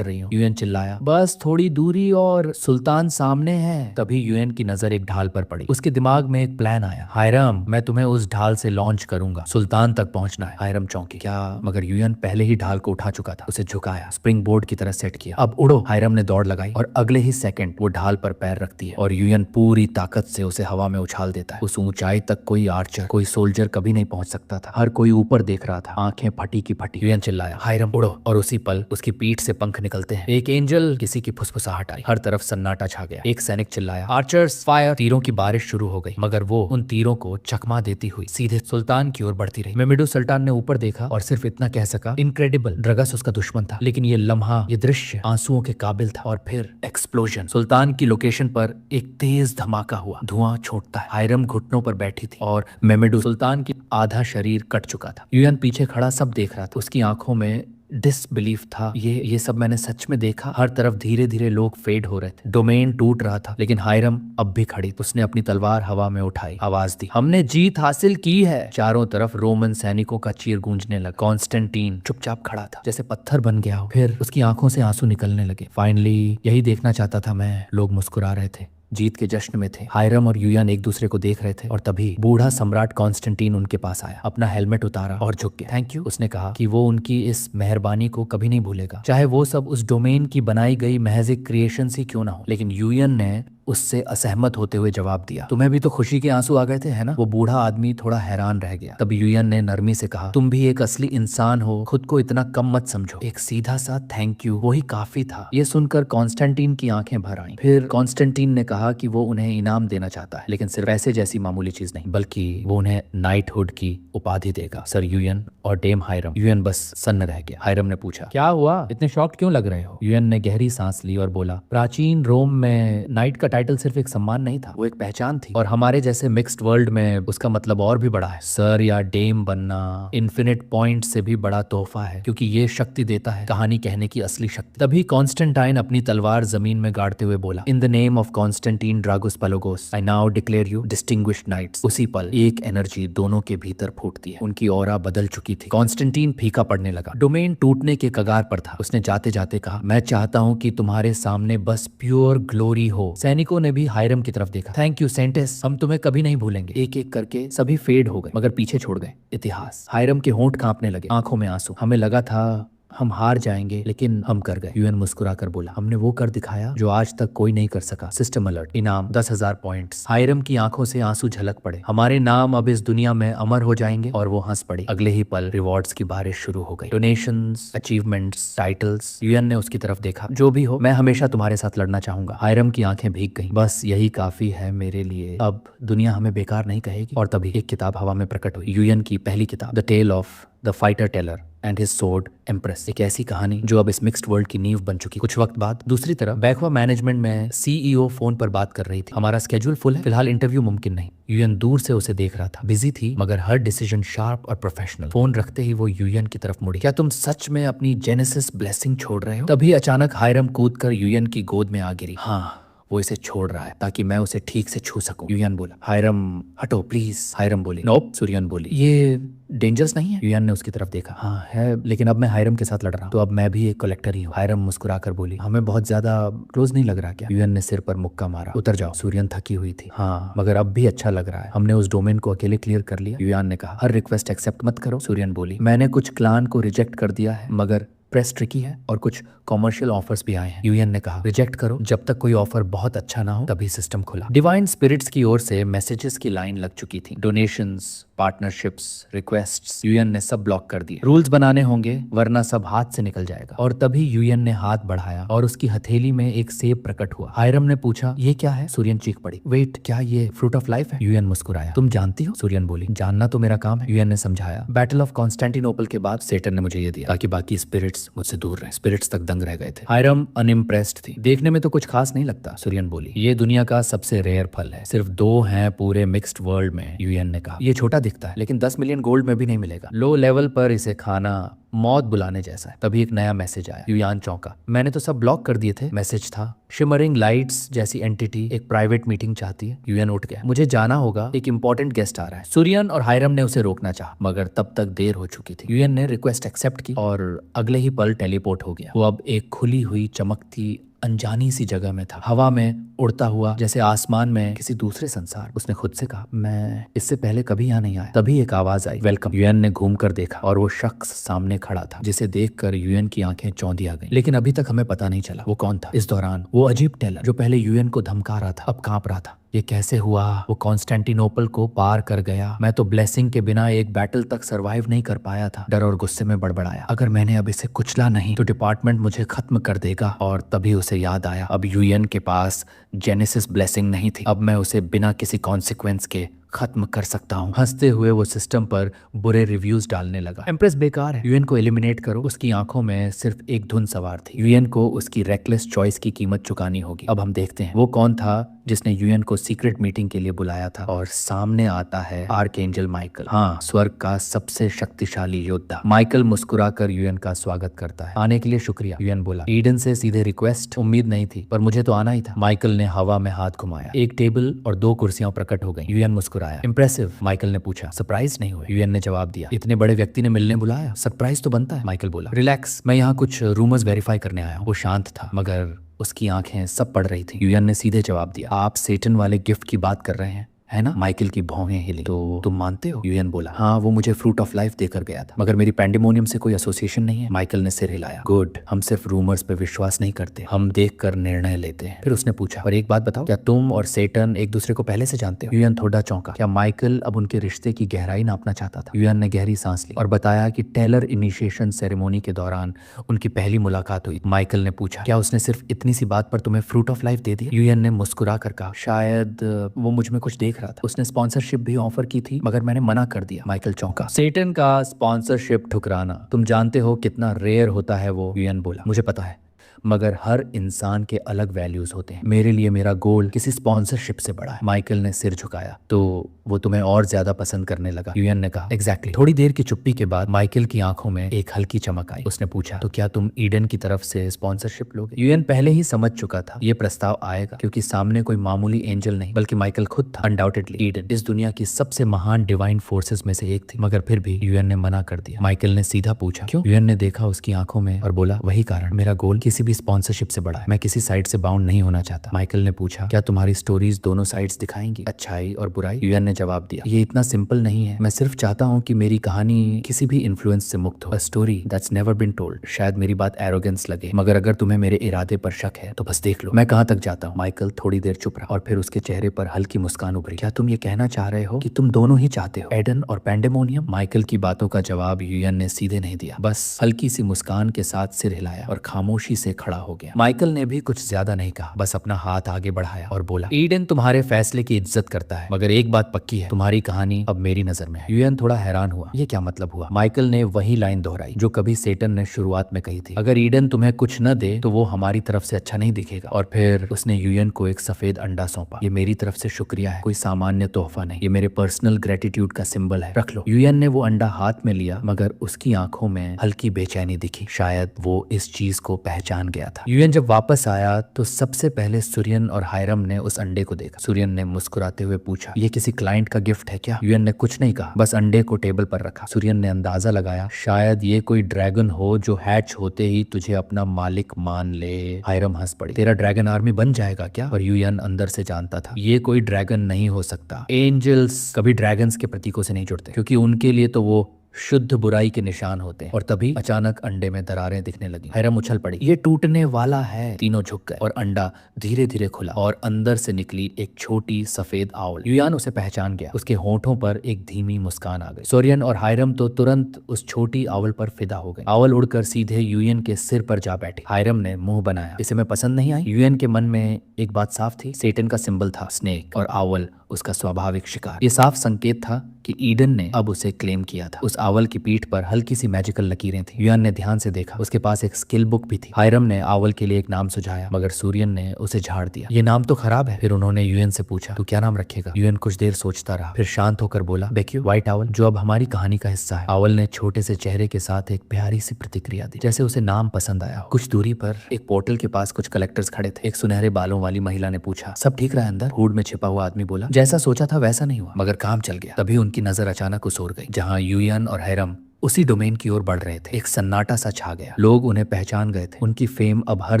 रही हो। यूएन चिल्लाया, बस थोड़ी दूरी और सुल्तान सामने है। तभी यूएन की नजर एक ढाल पर पड़ी। उसके दिमाग में एक प्लान आया, हायरम मैं तुम्हें उस ढाल से लॉन्च करूंगा, सुल्तान तक पहुंचना है। हायरम चौंकी, क्या? मगर यूएन यूएन पहले ही ढाल को उठा चुका था, उसे झुकाया, स्प्रिंग बोर्ड की तरह सेट किया। अब उड़ो। हायरम ने दौड़ लगाई और अगले ही सेकंड वो ढाल पर पैर रखती है और यूएन पूरी ताकत से उसे हवा में उछाल देता है। उस ऊंचाई तक कोई आर्चर, कोई सोल्जर कभी नहीं पहुंच सकता था। हर कोई ऊपर देख रहा था, आंखें फटी की फटी। यूएन चिल्लाया, हायरम उड़ो। और उसी पल उसकी पीठ से पंख निकलते हैं। एक एंजल, किसी की फुसफुसाहट आई। हर तरफ सन्नाटा छा गया। एक सैनिक चिल्लाया, आर्चर्स फायर। तीरों की बारिश शुरू हो गई, मगर वो उन तीरों को चकमा देती हुई सीधे सुल्तान की ओर बढ़ती रही। मेमेडू सुल्तान ने ऊपर देखा और सिर्फ इतना कह सका, इनक्रेडिबल। ड्रगस उसका दुश्मन था, लेकिन ये लम्हा, ये दृश्य आंसुओं के काबिल था। और फिर एक्सप्लोजन। सुल्तान की लोकेशन पर एक तेज धमाका हुआ। धुआं छोड़ता है। हायरम घुटनों पर बैठी थी और मेमेडू, सुल्तान की आधा शरीर कट चुका था। यूएन पीछे खड़ा सब देख रहा था। उसकी आंखों में डिसबिलीफ था। ये सब मैंने सच में देखा। हर तरफ धीरे धीरे लोग फेड हो रहे थे। डोमेन टूट रहा था, लेकिन हायरम अब भी खड़ी। उसने अपनी तलवार हवा में उठाई, आवाज दी, हमने जीत हासिल की है। चारों तरफ रोमन सैनिकों का चीर गूंजने लगा। कॉन्स्टेंटीन चुपचाप खड़ा था, जैसे पत्थर बन गया हो। फिर उसकी आंखों से आंसू निकलने लगे। फाइनली, यही देखना चाहता था मैं। लोग मुस्कुरा रहे थे, जीत के जश्न में थे। हायरम और यूएन एक दूसरे को देख रहे थे और तभी बूढ़ा सम्राट कॉन्स्टेंटीन उनके पास आया। अपना हेलमेट उतारा और झुक गया। थैंक यू, उसने कहा कि वो उनकी इस मेहरबानी को कभी नहीं भूलेगा, चाहे वो सब उस डोमेन की बनाई गई महज एक क्रिएशन ही क्यों ना हो। लेकिन यूएन ने उससे असहमत होते हुए जवाब दिया, तुम्हें भी तो खुशी के आंसू आ गए थे, है ना? वो बूढ़ा आदमी थोड़ा हैरान रह गया। तब यूएन ने नरमी से कहा, तुम भी एक असली इंसान हो, खुद को इतना कम मत समझो। एक सीधा सा थैंक यू, वही काफी था। ये सुनकर कॉन्स्टेंटीन की आंखें भर आईं। फिर कॉन्स्टेंटीन ने कहा कि वो उन्हें इनाम देना चाहता है, लेकिन सिर्फ पैसे जैसी मामूली चीज नहीं, बल्कि वो उन्हें नाइटहुड की उपाधि देगा। सर यूएन और डेम हायरम। यूएन बस सन्न रह गया। हायरम ने पूछा, क्या हुआ, इतने शॉक्ड क्यों लग रहे हो? यूएन ने गहरी सांस ली और बोला, प्राचीन रोम में नाइट का टाइटल सिर्फ एक सम्मान नहीं था, वो एक पहचान थी। और हमारे जैसे मिक्स्ड वर्ल्ड में उसका मतलब और भी बड़ा है। सर या डेम बनना इन्फिनिट पॉइंट से भी बड़ा तोहफा है, क्योंकि ये शक्ति देता है कहानी कहने की असली शक्ति। तभी कॉन्स्टेंटाइन अपनी तलवार जमीन में गाड़ते हुए बोला, in the name of Constantine Dragases Palaiologos, I now declare you distinguished knights. उसी पल एक एनर्जी दोनों के भीतर फूटती है। उनकी ऑरा बदल चुकी थी। कॉन्स्टेंटीन फीका पड़ने लगा। डोमेन टूटने के कगार पर था। उसने जाते जाते कहा, मैं चाहता हूँ कि तुम्हारे सामने बस प्योर ग्लोरी हो। सैनिकों ने भी हायरम की तरफ देखा। थैंक यू सेंटेस, हम तुम्हें कभी नहीं भूलेंगे। एक एक करके सभी फेड हो गए, मगर पीछे छोड़ गए इतिहास। हायरम के होंठ कांपने लगे, आंखों में आंसू। हमें लगा था हम हार जाएंगे, लेकिन हम कर गए। यूएन मुस्कुराकर बोला, हमने वो कर दिखाया जो आज तक कोई नहीं कर सका। सिस्टम अलर्ट, इनाम 10,000 पॉइंट्स। हायरम की आंखों से आंसू झलक पड़े। हमारे नाम अब इस दुनिया में अमर हो जाएंगे। और वो हंस पड़ी। अगले ही पल रिवॉर्ड्स की बारिश शुरू हो गई। Donations, achievements, titles. यूएन ने उसकी तरफ देखा, जो भी हो, मैं हमेशा तुम्हारे साथ लड़ना चाहूंगा। हायरम की आंखें भीग गईं। बस यही काफी है मेरे लिए, अब दुनिया हमें बेकार नहीं कहेगी। और तभी एक किताब हवा में प्रकट हुई। यूएन की पहली किताब, the tale of the fighter teller and his sword empress. एक ऐसी कहानी जो अब इस मिक्स्ड वर्ल्ड की नींव बन चुकी। कुछ वक्त बाद दूसरी तरफ बैकवा मैनेजमेंट में सीईओ फोन पर बात कर रही थी, हमारा स्केड्यूल फुल है, फिलहाल इंटरव्यू मुमकिन नहीं। यूएन दूर से उसे देख रहा था। बिजी थी, मगर हर डिसीजन शार्प और प्रोफेशनल। फोन रखते ही वो यूएन की तरफ मुड़ी। क्या तुम सच में अपनी जेनेसिस ब्लेसिंग छोड़ रहे हो? तभी अचानक हायरम कूदकर यूएन की गोद में आ गिरी। हाँ, वो इसे छोड़ रहा है ताकि मैं उसे ठीक से छू सकूं। यूएन बोला, हायरम हटो प्लीज। हायरम बोली, नोप। सूर्यन बोली, ये डेंजरस नहीं है? यूएन ने उसकी तरफ देखा, हाँ है, लेकिन अब मैं हायरम के साथ लड़ रहा हूँ, तो अब मैं भी एक कलेक्टर ही हूँ। हायरम मुस्कुराकर बोली, हमें बहुत ज्यादा क्लोज नहीं लग रहा क्या? यूएन ने सिर पर मुक्का मारा। उतर जाओ। सूर्यन थकी हुई थी। हाँ, मगर अब भी अच्छा लग रहा है। हमने उस डोमेन को अकेले क्लियर कर लिया। यूएन ने कहा, हर रिक्वेस्ट एक्सेप्ट मत करो। सूर्यन बोली, मैंने कुछ क्लान को रिजेक्ट कर दिया है, मगर प्रेस ट्रिकी है और कुछ कॉमर्शियल ऑफर्स भी आए हैं। यूएन ने कहा, रिजेक्ट करो, जब तक कोई ऑफर बहुत अच्छा ना हो। तभी सिस्टम खुला। डिवाइन स्पिरिट्स की ओर से मैसेजेस की लाइन लग चुकी थी। Donations, partnerships, requests. यूएन ने सब ब्लॉक कर दिए। रूल्स बनाने होंगे, वरना सब हाथ से निकल जाएगा। और तभी यूएन ने हाथ बढ़ाया और उसकी हथेली में एक सेब प्रकट हुआ। हायरम ने पूछा, ये क्या है? सूर्यन चीख पड़ी, वेट, क्या ये फ्रूट ऑफ लाइफ है? यूएन मुस्कुराया, तुम जानती हो? सूर्यन बोली, जानना तो मेरा काम है। यूएन ने समझाया, बैटल ऑफ कॉन्स्टेंटिनोपल के बाद सेटन ने मुझे ये दिया ताकि बाकी स्पिरिट्स मुझसे दूर रहे। स्पिरिट्स तक दंग रह गए थे। हायरम अनइम्प्रेस्ड थी। देखने में तो कुछ खास नहीं लगता। सूर्यन बोली, ये दुनिया का सबसे रेयर फल है, सिर्फ 2 हैं पूरे मिक्स्ड वर्ल्ड में। यूएन ने कहा, ये छोटा दिखता है, लेकिन 10 मिलियन गोल्ड में भी नहीं मिलेगा। लो लेवल पर इसे खाना मौत बुलाने जैसा है। तभी एक नया मैसेज आया। यूयान चौंका, मैंने तो सब ब्लॉक कर दिए थे। मैसेज था, शिमरिंग लाइट्स जैसी एंटिटी एक प्राइवेट मीटिंग चाहती है। यूएन उठ गया, मुझे जाना होगा, एक इंपॉर्टेंट गेस्ट आ रहा है। सूर्यन और हायरम ने उसे रोकना चाहा, मगर तब तक देर हो चुकी थी। यूएन ने रिक्वेस्ट एक्सेप्ट की और अगले ही पल टेलीपोर्ट हो गया। वो अब एक खुली हुई चमकती अनजानी सी जगह में था, हवा में उड़ता हुआ, जैसे आसमान में किसी दूसरे संसार। उसने खुद से कहा, मैं इससे पहले कभी यहाँ नहीं आया। तभी एक आवाज आई, वेलकम। यूएन ने घूम कर देखा और वो शख्स सामने खड़ा था, जिसे देखकर यूएन की आंखें चौंधिया गईं। लेकिन अभी तक हमें पता नहीं चला वो कौन था। इस दौरान वो अजीब टेलर जो पहले यूएन को धमका रहा था, अब कांप रहा था। ये कैसे हुआ? वो कॉन्स्टेंटिनोपल को पार कर गया। मैं तो ब्लेसिंग के बिना एक बैटल तक सरवाइव नहीं कर पाया था। डर और गुस्से में बड़बड़ाया, अगर मैंने अब इसे कुचला नहीं तो डिपार्टमेंट मुझे खत्म कर देगा। और तभी उसे याद आया, अब यूएन के पास जेनेसिस ब्लेसिंग नहीं थी। अब मैं उसे बिना किसी कॉन्सिक्वेंस के खत्म कर सकता हूँ। हंसते हुए वो सिस्टम पर बुरे रिव्यूज डालने लगा। एम्प्रेस बेकार है, यूएन को एलिमिनेट करो। उसकी आंखों में सिर्फ एक धुन सवार थी। यूएन को उसकी रेकलेस चॉइस की कीमत चुकानी होगी। अब हम देखते हैं वो कौन था जिसने यूएन को सीक्रेट मीटिंग के लिए बुलाया था। और सामने आता है आर्कएंजल माइकल। हाँ, स्वर्ग का सबसे शक्तिशाली योद्धा। माइकल मुस्कुराकर यूएन का स्वागत करता है। आने के लिए शुक्रिया, यूएन बोला। ईडन से सीधे रिक्वेस्ट उम्मीद नहीं थी, पर मुझे तो आना ही था। माइकल ने हवा में हाथ घुमाया। एक टेबल और 2 कुर्सियां प्रकट हो गई। यूएन मुस्कुराया। इम्प्रेसिव, माइकल ने पूछा। सरप्राइज नहीं हुए? यूएन ने जवाब दिया। इतने बड़े व्यक्ति ने मिलने बुलाया, सरप्राइज तो बनता है। माइकल बोला। रिलैक्स, मैं यहाँ कुछ रूमर्स वेरीफाई करने आया हूँ। वो शांत था, मगर उसकी आंखें सब पढ़ रही थी। यूएन ने सीधे जवाब दिया, आप सेटन वाले गिफ्ट की बात कर रहे हैं, है ना? माइकल की भौहें हिली। तो तुम मानते हो? यूएन बोला। हाँ, वो मुझे फ्रूट ऑफ लाइफ देकर गया था, मगर मेरी पैंडेमोनियम से कोई एसोसिएशन नहीं है। माइकल ने सिर हिलाया। गुड, हम सिर्फ रूमर्स पे विश्वास नहीं करते, हम देखकर निर्णय लेते हैं। फिर उसने पूछा, और एक बात बताओ, क्या तुम और सेटन एक दूसरे को पहले से जानते हो? यूएन थोड़ा चौंका। क्या माइकल अब उनके रिश्ते की गहराई नापना चाहता था? यूएन ने गहरी सांस ली और बताया कि टेलर इनिशिएशन सेरेमोनी के दौरान उनकी पहली मुलाकात हुई। माइकल ने पूछा, क्या उसने सिर्फ इतनी सी बात पर तुम्हें फ्रूट ऑफ लाइफ दे दिया? यूएन ने मुस्कुरा कर कहा, शायद वो मुझ में कुछ देख रहा था। उसने स्पॉन्सरशिप भी ऑफर की थी, मगर मैंने मना कर दिया। माइकल चौंका। सेटन का स्पॉन्सरशिप ठुकराना, तुम जानते हो कितना रेयर होता है वो? यूएन बोला। मुझे पता है, मगर हर इंसान के अलग वैल्यूज होते हैं। मेरे लिए मेरा गोल किसी स्पॉन्सरशिप से बड़ा है। माइकल ने सिर झुकाया। तो वो तुम्हें और ज्यादा पसंद करने लगा? यूएन ने कहा। एग्जैक्टली। थोड़ी देर की चुप्पी के बाद माइकल की आंखों में एक हल्की चमक आई। उसने पूछा, तो क्या तुम ईडन की तरफ से स्पॉन्सरशिप लोगे? यूएन पहले ही समझ चुका था ये प्रस्ताव आएगा, क्योंकि सामने कोई मामूली एंजल नहीं बल्कि माइकल खुद था। अनडाउटेडली ईडन इस दुनिया की सबसे महान डिवाइन फोर्सेस में से एक थी, मगर फिर भी यूएन ने मना कर दिया। माइकल ने सीधा पूछा, क्यों? यूएन ने देखा उसकी आंखों में और बोला, वही कारण, मेरा गोल किसी भी स्पॉन्सरशिप से बड़ा है। मैं किसी साइड से बाउंड नहीं होना चाहता। माइकल ने पूछा, क्या तुम्हारी स्टोरीज दोनों साइड्स दिखाएंगी, अच्छाई और बुराई? यूएन ने जवाब दिया, ये इतना सिंपल नहीं है। मैं सिर्फ चाहता हूँ कि मेरी कहानी किसी भी इन्फ्लुएंस से मुक्त हो। A story that's never been told. शायद मेरी बात एरोगेंस लगे, मगर अगर तुम्हें मेरे इरादे पर शक है तो बस देख लो मैं कहाँ तक जाता हूँ। माइकल थोड़ी देर चुप रहा और फिर उसके चेहरे पर हल्की मुस्कान उभरी। क्या तुम ये कहना चाह रहे हो कि तुम दोनों ही चाहते हो, एडन और पैंडेमोनियम? माइकल की बातों का जवाब यूएन ने सीधे नहीं दिया, बस हल्की सी मुस्कान के साथ सिर हिलाया और खामोशी से खड़ा हो गया। माइकल ने भी कुछ ज्यादा नहीं कहा, बस अपना हाथ आगे बढ़ाया और बोला, ईडन तुम्हारे फैसले की इज्जत करता है, मगर एक बात पक्की है, तुम्हारी कहानी अब मेरी नजर में है। यूएन थोड़ा हैरान हुआ, ये क्या मतलब हुआ? माइकल ने वही लाइन दोहराई जो कभी सेटन ने शुरुआत में कही थी, अगर ईडन तुम्हें कुछ न दे तो वो हमारी तरफ से अच्छा नहीं दिखेगा। और फिर उसने यूएन को एक सफेद अंडा सौंपा। ये मेरी तरफ से शुक्रिया है, कोई सामान्य तोहफा नहीं, ये मेरे पर्सनल ग्रेटिट्यूड का सिंबल है, रख लो। यूएन ने वो अंडा हाथ में लिया, मगर उसकी आंखों में हल्की बेचैनी दिखी। शायद वो इस चीज को पहचान गया था। यूएन जब वापस आया तो सबसे पहले सूर्यन और हायरम ने उस अंडे को देखा। सूर्यन ने मुस्कुराते हुए पूछा, ये किसी क्लाइंट का गिफ्ट है क्या? यूएन ने कुछ नहीं कहा, बस अंडे को टेबल पर रखा। सूर्यन ने अंदाजा लगाया, शायद ये कोई ड्रैगन हो जो हैच होते ही तुझे अपना मालिक मान ले। हायरम हंस पड़ी, तेरा ड्रैगन आर्मी बन जाएगा क्या? और यूएन अंदर से जानता था, ये कोई ड्रैगन नहीं हो सकता। एंजल्स कभी ड्रैगन्स के प्रतीकों से नहीं जुड़ते, क्योंकि उनके लिए तो वो शुद्ध बुराई के निशान होते हैं। और तभी अचानक अंडे में दरारें दिखने लगी। हैरम उछल पड़ी, ये टूटने वाला है। तीनों झुक गए और अंडा धीरे धीरे खुला और अंदर से निकली एक छोटी सफेद आउल। यूयान उसे पहचान गया, उसके होंठों पर एक धीमी मुस्कान आ गई। सोरियन और हायरम तो तुरंत उस छोटी आउल पर फिदा हो गए। आउल उड़कर सीधे यूएन के सिर पर जा बैठी। हायरम ने मुंह बनाया, इसे मैं पसंद नहीं आई। यूएन के मन में एक बात साफ थी, सेटन का सिंबल था स्नेक और आउल उसका स्वाभाविक शिकार। ये साफ संकेत था कि ईडन ने अब उसे क्लेम किया था। उस आउल की पीठ पर हल्की सी मैजिकल लकीरें थी। यूएन ने ध्यान से देखा, उसके पास एक स्किल बुक भी थी। हायरम ने आउल के लिए एक नाम सुझाया, मगर सूर्यन ने उसे झाड़ दिया, ये नाम तो खराब है। फिर उन्होंने यूएन से पूछा, तू क्या नाम रखेगा? यूएन कुछ देर सोचता रहा, फिर शांत होकर बोला, बेक्यू, व्हाइट आउल, जो अब हमारी कहानी का हिस्सा है। आउल ने छोटे से चेहरे के साथ एक प्यारी सी प्रतिक्रिया दी, जैसे उसे नाम पसंद आया हो। कुछ दूरी पर एक पोर्टल के पास कुछ कलेक्टर्स खड़े थे। एक सुनहरे बालों वाली महिला ने पूछा, सब ठीक रहा अंदर? हुड में छिपा हुआ आदमी बोला, जैसा सोचा था वैसा नहीं हुआ, मगर काम चल गया। तभी उनकी नजर अचानक उस ओर गई जहां यूएन और हैरम उसी डोमेन की ओर बढ़ रहे थे। एक सन्नाटा सा छा गया, लोग उन्हें पहचान गए थे। उनकी फेम अब हर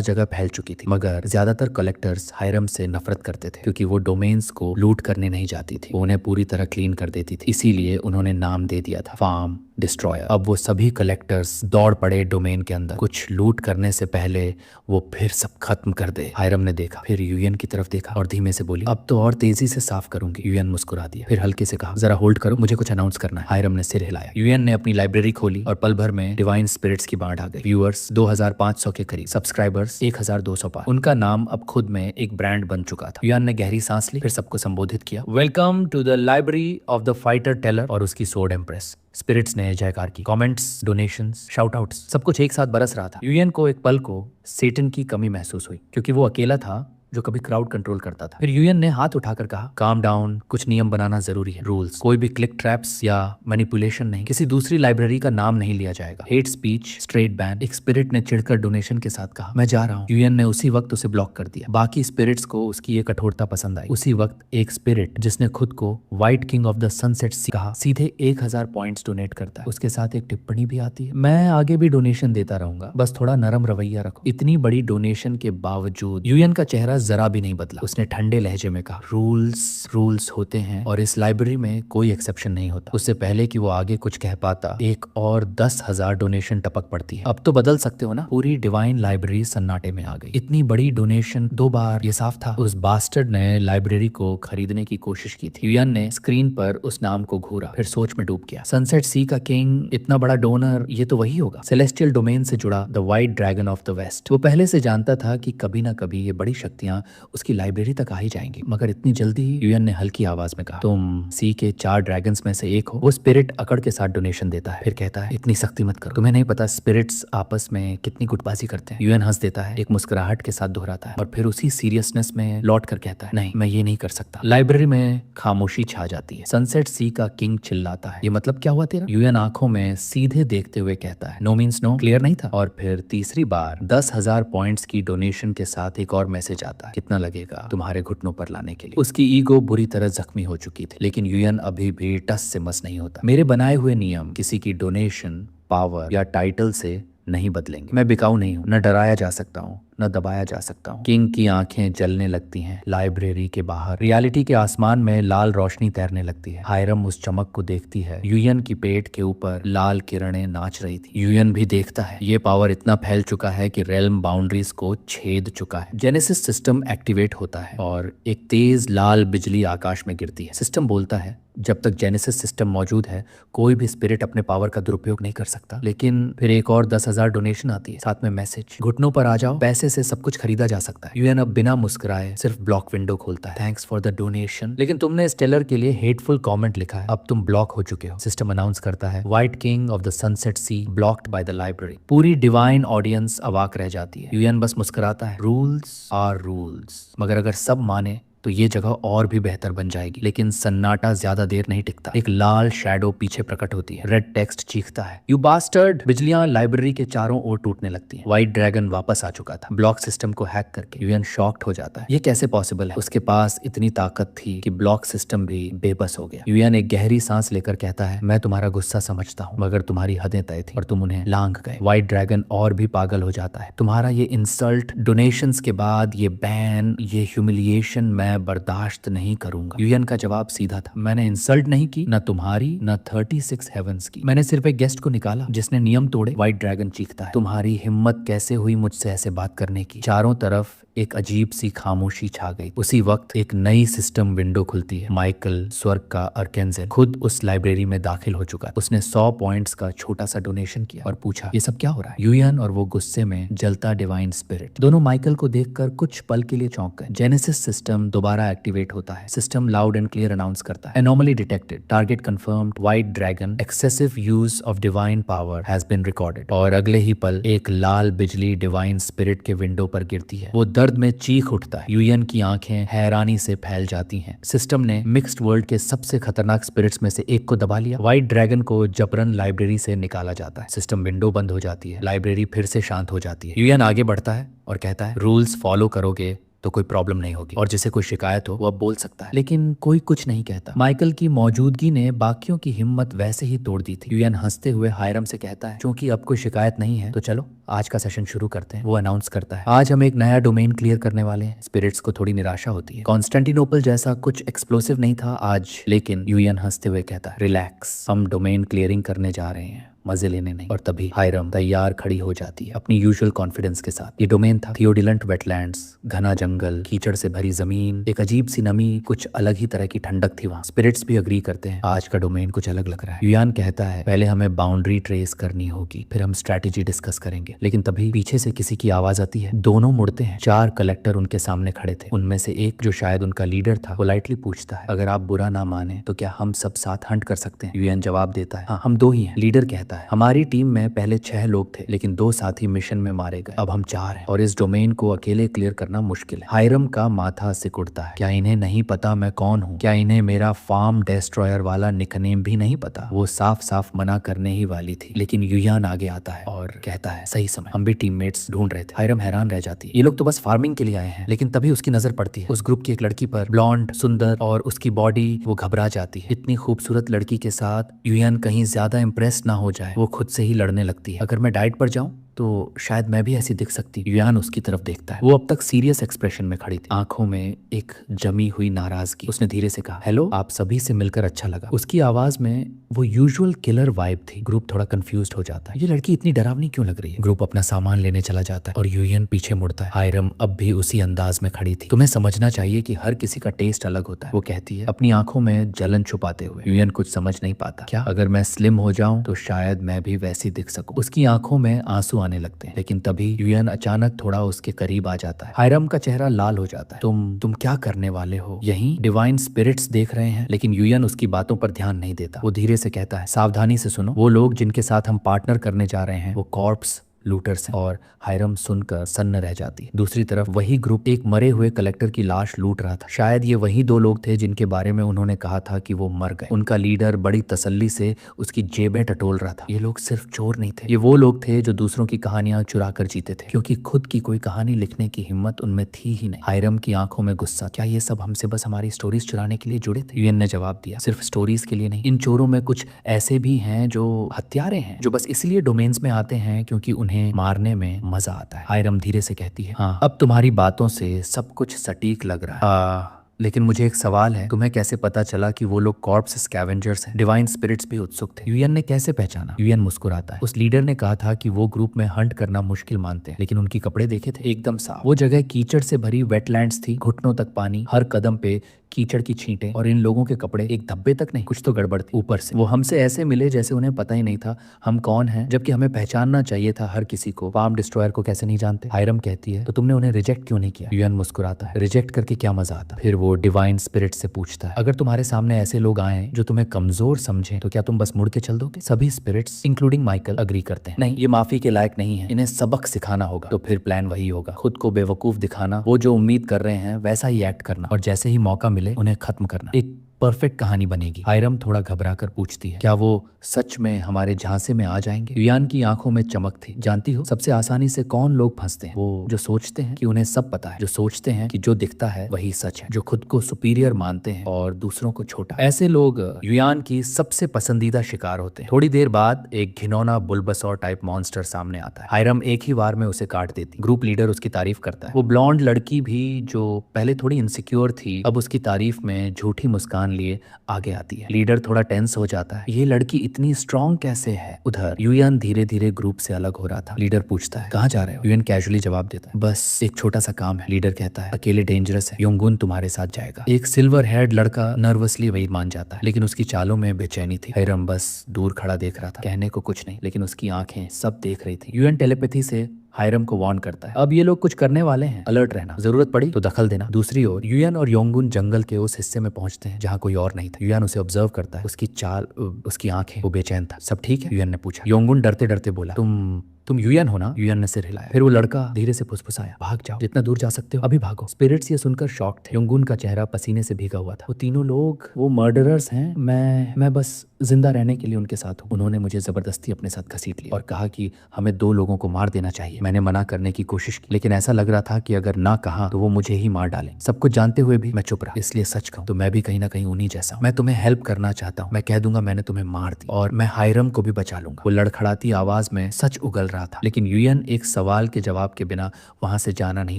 जगह फैल चुकी थी, मगर ज्यादातर कलेक्टर्स हायरम से नफरत करते थे क्योंकि वो डोमेन्स को लूट करने नहीं जाती थी, वो उन्हें पूरी तरह क्लीन कर देती थी। इसीलिए उन्होंने नाम दे दिया था फार्म डिस्ट्रॉयर। अब वो सभी कलेक्टर्स दौड़ पड़े डोमेन के अंदर, कुछ लूट करने से पहले वो फिर सब खत्म कर दे। हायरम ने देखा, फिर यूएन की तरफ देखा और धीमे से बोली, अब तो और तेजी से साफ करूंगी। यूएन मुस्कुरा दिया, फिर हल्के से कहा, जरा होल्ड करो, मुझे कुछ अनाउंस करना है। हायरम ने सिर हिलाया। यूएन ने अपनी लाइब्रेरी खोली और पल भर में डिवाइन स्पिरिट्स की बाढ़ आ गई। व्यूअर्स 2500 के करीब, सब्सक्राइबर्स 1200 पार। उनका नाम अब खुद में एक ब्रांड बन चुका था। यूएन ने गहरी सांस ली, फिर सबको संबोधित किया, welcome to the library of the fighter teller और उसकी सोर्ड एम्प्रेस। स्पिरिट्स ने जयकार की। कमेंट्स, डोनेशंस, शाउट आउट्स, सब कुछ एक साथ बरस रहा था। यूएन को एक पल को सेटन की कमी महसूस हुई क्योंकि वो अकेला था जो कभी क्राउड कंट्रोल करता था। फिर यूएन ने हाथ उठाकर कहा, काम डाउन, कुछ नियम बनाना जरूरी है। रूल्स, कोई भी क्लिक ट्रैप्स या मैनिपुलेशन नहीं, किसी दूसरी लाइब्रेरी का नाम नहीं लिया जाएगा। Hate speech straight ban. एक स्पिरिट ने चिढ़कर डोनेशन के साथ कहा, मैं जा रहा हूँ। यूएन ने उसी वक्त उसे ब्लॉक कर दिया। बाकी स्पिरिट्स को उसकी ये कठोरता पसंद आई। उसी वक्त एक स्पिरिट जिसने खुद को white king of the sunset कहा, सीधे 1000 पॉइंट्स डोनेट करता है। उसके साथ एक टिप्पणी भी आती है, मैं आगे भी डोनेशन देता रहूंगा, बस थोड़ा नरम रवैया रखो। इतनी बड़ी डोनेशन के बावजूद यूएन का चेहरा जरा भी नहीं बदला। उसने ठंडे लहजे में कहा, रूल्स होते हैं और इस लाइब्रेरी में कोई एक्सेप्शन नहीं होता। उससे पहले कि वो आगे कुछ कह पाता, एक और 10,000 डोनेशन टपक पड़ती है। अब तो बदल सकते हो ना। पूरी डिवाइन लाइब्रेरी सन्नाटे में आ गई। इतनी बड़ी डोनेशन 2 बार, ये साफ था उस बास्टर्ड ने लाइब्रेरी को खरीदने की कोशिश की थी। यूएन ने स्क्रीन पर उस नाम को घूरा, फिर सोच में डूब गया। सनसेट सी का किंग, इतना बड़ा डोनर, ये तो वही होगा, सेलेस्टियल डोमेन से जुड़ा the white dragon of the west. वो पहले से जानता था कि कभी ना कभी ये बड़ी शक्तियां उसकी लाइब्रेरी तक आ ही जाएंगी, मगर इतनी जल्दी? यूएन ने हल्की आवाज में कहा, तुम सी के 4 ड्रैगन्स में से एक हो। वो स्पिरिट अकड़ के साथ डोनेशन देता है, फिर कहता है, इतनी सख्ती मत करो, तुम्हें नहीं पता स्पिरिट्स आपस में कितनी गुटबाजी करते हैं। यूएन हंस देता है, एक मुस्कुराहट के साथ दोहराता है और फिर उसी सीरियसनेस में लौट कर कहता है, नहीं, मैं ये नहीं कर सकता। लाइब्रेरी में खामोशी छा जाती है। सनसेट सी का किंग चिल्लाता है, ये मतलब क्या हुआ तेरा? यूएन आंखों में सीधे देखते हुए कहता है, नो मीन्स नो, क्लियर नहीं था? और फिर तीसरी बार 10,000 पॉइंट्स की डोनेशन के साथ एक और मैसेज आता है, कितना लगेगा तुम्हारे घुटनों पर लाने के लिए? उसकी ईगो बुरी तरह जख्मी हो चुकी थी, लेकिन यूएन अभी भी टस से मस नहीं होता। मेरे बनाए हुए नियम किसी की डोनेशन, पावर या टाइटल से नहीं बदलेंगे। मैं बिकाऊ नहीं हूँ, न डराया जा सकता हूँ, न दबाया जा सकता हूँ। किंग की आंखें जलने लगती हैं। लाइब्रेरी के बाहर रियलिटी के आसमान में लाल रोशनी तैरने लगती है। हायरम उस चमक को देखती है। यूएन की पेट के ऊपर लाल किरणें नाच रही थी। यूएन भी देखता है, ये पावर इतना फैल चुका है कि रेल्म बाउंड्रीज को छेद चुका है। जेनेसिस सिस्टम एक्टिवेट होता है और एक तेज लाल बिजली आकाश में गिरती है। सिस्टम बोलता है, जब तक जेनेसिस सिस्टम मौजूद है कोई भी स्पिरिट अपने पावर का दुरुपयोग नहीं कर सकता। लेकिन फिर एक और 10,000 डोनेशन आती है, साथ में मैसेज, घुटनों पर आ जाओ, पैसे से सब कुछ खरीदा जा सकता है। यूएन अब बिना मुस्कुराए सिर्फ ब्लॉक विंडो खोलता है, थैंक्स फॉर द डोनेशन, लेकिन तुमने इस टेलर के लिए हेटफुल कमेंट लिखा है, अब तुम ब्लॉक हो चुके हो। सिस्टम अनाउंस करता है, white king of the sunset sea blocked by the library. पूरी डिवाइन ऑडियंस अवाक रह जाती है। यूएन बस मुस्कुराता है, रूल्स आर रूल्स, मगर अगर सब माने तो ये जगह और भी बेहतर बन जाएगी। लेकिन सन्नाटा ज्यादा देर नहीं टिकता। एक लाल शैडो पीछे प्रकट होती है। रेड टेक्स्ट चीखता है, यू बास्टर्ड। बिजलियां लाइब्रेरी के चारों ओर टूटने लगती हैं। व्हाइट ड्रैगन वापस आ चुका था, ब्लॉक सिस्टम को हैक करके। यूएन शॉक्ड हो जाता है, ये कैसे पॉसिबल है? उसके पास इतनी ताकत थी कि ब्लॉक सिस्टम भी बेबस हो गया। यूएन एक गहरी सांस लेकर कहता है, मैं तुम्हारा गुस्सा समझता हूँ, मगर तुम्हारी हदें तय थी और तुम उन्हें लांघ गए। व्हाइट ड्रैगन और भी पागल हो जाता है, तुम्हारा ये इंसल्ट, डोनेशंस के बाद ये बैन, ये ह्यूमिलिएशन मैं बर्दाश्त नहीं करूंगा। यूएन का जवाब सीधा था, मैंने इंसल्ट नहीं की, न तुम्हारी न 36 हेवंस की। मैंने सिर्फ एक गेस्ट को निकाला जिसने नियम तोड़े। व्हाइट ड्रैगन चीखता है, तुम्हारी हिम्मत कैसे हुई मुझसे ऐसे बात करने की? चारों तरफ एक अजीब सी खामोशी छा गई। उसी वक्त एक नई सिस्टम विंडो खुलती है। माइकल, स्वर्ग का अर्केंजेल, खुद उस लाइब्रेरी में दाखिल हो चुका है। उसने 100 पॉइंट्स का छोटा सा डोनेशन किया और पूछा, ये सब क्या हो रहा है? यूएन और वो गुस्से में जलता डिवाइन स्पिरिट दोनों माइकल को देखकर कुछ पल के लिए चौंक गए। जेनेसिस सिस्टम दोबारा एक्टिवेट होता है। System loud and clear announce करता है, anomaly detected, target confirmed, white dragon, excessive use of divine power has been recorded. और अगले ही पल एक लाल बिजली डिवाइन स्पिरिट के विंडो पर गिरती है। वो दर्द में चीख उठता है। यूएन की आंखें हैरानी से फैल जाती हैं। सिस्टम ने मिक्स्ड वर्ल्ड के सबसे खतरनाक स्पिरिट्स में से एक को दबा लिया। व्हाइट ड्रैगन को जबरन लाइब्रेरी से निकाला जाता है। सिस्टम विंडो बंद हो जाती है। लाइब्रेरी फिर से शांत हो जाती है। यूएन आगे बढ़ता है और कहता है, रूल्स फॉलो करोगे तो कोई प्रॉब्लम नहीं होगी और जिसे कोई शिकायत हो वो अब बोल सकता है, लेकिन कोई कुछ नहीं कहता। माइकल की मौजूदगी ने बाकियों की हिम्मत वैसे ही तोड़ दी थी। यूएन हंसते हुए हायरम से कहता है, क्योंकि अब कोई शिकायत नहीं है तो चलो आज का सेशन शुरू करते हैं। वो अनाउंस करता है, आज हम एक नया डोमेन क्लियर करने वाले हैं। स्पिरिट्स को थोड़ी निराशा होती है, कॉन्स्टेंटिनोपल जैसा कुछ एक्सप्लोसिव नहीं था आज, लेकिन यूएन हंसते हुए कहता है, रिलैक्स, हम डोमेन क्लियरिंग करने जा रहे हैं, मजे लेने नहीं। और तभी हायरम तैयार खड़ी हो जाती है अपनी यूजुअल कॉन्फिडेंस के साथ। ये डोमेन था थियोडिलेंट वेटलैंड्स, घना जंगल, कीचड़ से भरी जमीन, एक अजीब सी नमी, कुछ अलग ही तरह की ठंडक थी वहाँ। स्पिरिट्स भी अग्री करते हैं, आज का डोमेन कुछ अलग लग रहा है। युयान कहता है, पहले हमें बाउंड्री ट्रेस करनी होगी, फिर हम स्ट्रैटेजी डिस्कस करेंगे। लेकिन तभी पीछे से किसी की आवाज आती है, दोनों मुड़ते हैं। 4 कलेक्टर उनके सामने खड़े थे। उनमें से एक, जो शायद उनका लीडर था, पोलाइटली पूछता है, अगर आप बुरा ना माने तो क्या हम सब साथ हंट कर सकते हैं? युयान जवाब देता है, हाँ हम 2 ही हैं। लीडर कहता है, हमारी टीम में पहले 6 लोग थे, लेकिन 2 साथी मिशन में मारे गए, अब हम 4 हैं और इस डोमेन को अकेले क्लियर करना मुश्किल है। हायरम का माथा सिकुड़ता है, क्या इन्हें नहीं पता मैं कौन हूँ? क्या इन्हें मेरा फार्म डिस्ट्रॉयर वाला निकनेम भी नहीं पता? वो साफ साफ मना करने ही वाली थी, लेकिन युयान आगे आता है और कहता है, सही समय, हम भी टीममेट्स ढूंढ रहे थे। हायरम हैरान रह जाती है, ये लोग तो बस फार्मिंग के लिए आए हैं। लेकिन तभी उसकी नजर पड़ती है उस ग्रुप की एक लड़की पर, ब्लॉन्ड, सुंदर और उसकी बॉडी। वो घबरा जाती है, इतनी खूबसूरत लड़की के साथ युयान कहीं ज्यादा इंप्रेस ना हो जाए। वो खुद से ही लड़ने लगती है, अगर मैं डाइट पर जाऊं तो शायद मैं भी ऐसी दिख सकती। युयान उसकी तरफ देखता है, वो अब तक सीरियस एक्सप्रेशन में खड़ी थी, आंखों में एक जमी हुई नाराजगी। उसने धीरे से कहा, हेलो, आप सभी से मिलकर अच्छा लगा। उसकी आवाज में वो यूजुअल किलर वाइब थी। ग्रुप थोड़ा कंफ्यूज्ड हो जाता है, ये लड़की इतनी डरावनी क्यों लग रही है? ग्रुप अपना सामान लेने चला जाता है और युयान पीछे मुड़ता है। हायरम अब भी उसी अंदाज में खड़ी थी। तुम्हें समझना चाहिए कि हर किसी का टेस्ट अलग होता है, वो कहती है, अपनी आंखों में जलन छुपाते हुए। युयान कुछ समझ नहीं पाता, क्या अगर मैं स्लिम हो जाऊं तो शायद मैं भी वैसी दिख सकूं? उसकी आंखों में आंसू आने लगते हैं, लेकिन तभी युयान अचानक थोड़ा उसके करीब आ जाता है। हायरम का चेहरा लाल हो जाता है। तुम क्या करने वाले हो? यहीं डिवाइन स्पिरिट्स देख रहे हैं। लेकिन युयान उसकी बातों पर ध्यान नहीं देता। वो धीरे से कहता है, सावधानी से सुनो, वो लोग जिनके साथ हम पार्टनर करने जा रहे हैं वो कॉर्प्स लूटर्स हैं। और हायरम सुनकर सन्न रह जाती है। दूसरी तरफ वही ग्रुप एक मरे हुए कलेक्टर की लाश लूट रहा था। शायद ये वही 2 लोग थे जिनके बारे में उन्होंने कहा था कि वो मर गए। उनका लीडर बड़ी तसल्ली से उसकी जेबें टटोल रहा था। ये लोग सिर्फ चोर नहीं थे, ये वो लोग थे जो दूसरों की कहानियां चुरा कर जीते थे, क्योंकि खुद की कोई कहानी लिखने की हिम्मत उनमें थी ही नहीं। हायरम की आंखों में गुस्सा, क्या ये सब हमसे बस हमारी स्टोरीज चुराने के लिए जुड़े थे? युएन ने जवाब दिया, सिर्फ स्टोरीज के लिए नहीं, इन चोरों में कुछ ऐसे भी हैं जो हत्यारे हैं, जो बस इसलिए डोमेन्स में आते हैं क्योंकि उन्हें मारने में मजा आता है। हायरम धीरे से कहती है, हाँ अब तुम्हारी बातों से सब कुछ सटीक लग रहा है। लेकिन मुझे एक सवाल है, तुम्हें कैसे पता चला कि वो लोग कॉर्प्स स्कैवेंजर्स हैं? डिवाइन स्पिरिट्स भी उत्सुक थे। युएन ने कैसे पहचाना? युएन मुस्कुराता है, उस लीडर ने कहा था कि वो ग्रुप में हंट करना मुश्किल मानते हैं, लेकिन उनकी कपड़े देखे थे, एकदम साफ। वो जगह कीचड़ से भरी वेटलैंड्स थी, घुटनों तक पानी, हर कदम पे कीचड़ की छींटें, और इन लोगों के कपड़े एक धब्बे तक नहीं, कुछ तो गड़बड़ थी। ऊपर से वो हमसे ऐसे मिले जैसे उन्हें पता ही नहीं था हम कौन हैं, जबकि हमें पहचानना चाहिए था हर किसी को। फार्म डिस्ट्रॉयर को कैसे नहीं जानते? हायरम कहती है, तो तुमने उन्हें रिजेक्ट क्यों नहीं किया? युएन मुस्कुराता है, रिजेक्ट करके क्या मजा आता? फिर वो डिवाइन स्पिरिट से पूछता है, अगर तुम्हारे सामने ऐसे लोग आए जो तुम्हें कमजोर समझे तो क्या तुम बस मुड़ के चल दोगे? सभी स्पिरिट्स इंक्लूडिंग माइकल अग्री करते हैं, नहीं, ये माफी के लायक नहीं है, इन्हें सबक सिखाना होगा। तो फिर प्लान वही होगा, खुद को बेवकूफ दिखाना, वो जो उम्मीद कर रहे हैं वैसा ही एक्ट करना, और जैसे ही मौका मिले उन्हें खत्म करना। एक परफेक्ट कहानी बनेगी। हायरम थोड़ा घबरा कर पूछती है, क्या वो सच में हमारे झांसे में आ जाएंगे? युयान की आंखों में चमक थी, जानती हो सबसे आसानी से कौन लोग फंसते हैं? वो जो सोचते हैं कि उन्हें सब पता है, जो सोचते हैं कि जो दिखता है वही सच है, जो खुद को सुपीरियर मानते हैं और दूसरों को छोटा। ऐसे लोग युयान की सबसे पसंदीदा शिकार होते हैं। थोड़ी देर बाद एक घिनौना बुलबसौर टाइप मॉन्स्टर सामने आता है। हायरम एक ही बार में उसे काट देती। ग्रुप लीडर उसकी तारीफ करता है। वो ब्लॉन्ड लड़की भी, जो पहले थोड़ी इनसिक्योर थी, अब उसकी तारीफ में झूठी मुस्कान लिए आगे आती है। लीडर थोड़ा टेंस हो जाता है, ये लड़की इतनी स्ट्रांग कैसे है? उधर युयान धीरे धीरे ग्रुप से अलग हो रहा था। लीडर पूछता है, कहाँ जा रहे हो? युयान कैजुअली जवाब देता है, बस एक छोटा सा काम है। लीडर कहता है, अकेले डेंजरस है, योंगुन तुम्हारे साथ जाएगा। एक सिल्वर हेयर्ड लड़का नर्वसली वही मान जाता है, लेकिन उसकी चालों में बेचैनी थी। हायरम बस दूर खड़ा देख रहा था, कहने को कुछ नहीं, लेकिन उसकी आंखें सब देख रही थी। युयान टेलीपैथी से हायरम को वार्न करता है, अब ये लोग कुछ करने वाले हैं, अलर्ट रहना, जरूरत पड़ी तो दखल देना। दूसरी ओर युयान और योंगुन जंगल के उस हिस्से में पहुंचते हैं जहां कोई और नहीं था। युयान उसे ऑब्जर्व करता है, उसकी चाल, उसकी आंखें, वो बेचैन था। सब ठीक है? युयान ने पूछा। योंगुन डरते डरते बोला, तुम तुम यूएन हो ना? यूएन ने सिर हिलाया। फिर वो लड़का धीरे से फुसफुसाया, भाग जाओ, जितना दूर जा सकते हो अभी भागो। स्पिरिट्स ये सुनकर शॉक थे। योंगुन का चेहरा पसीने से भीगा हुआ था। वो तीनों लोग वो मर्डरर्स हैं, मैं बस जिंदा रहने के लिए उनके साथ हूँ। उन्होंने मुझे जबरदस्ती अपने साथ घसीट लिया और कहा कि हमें 2 लोगों को मार देना चाहिए। मैंने मना करने की कोशिश की, लेकिन ऐसा लग रहा था कि अगर ना कहा तो वो मुझे ही मार डालें। सब कुछ जानते हुए भी मैं चुप रहा। इसलिए सच कहूं तो मैं भी कहीं ना कहीं उन्हीं जैसा हूं। मैं तुम्हें हेल्प करना चाहता हूँ। मैं कह दूंगा मैंने तुम्हें मार दी और मैं हायरम को भी बचा लूंगा। वो लड़खड़ाती आवाज में सच उगल रहा था, लेकिन यूएन एक सवाल के जवाब के बिना वहां से जाना नहीं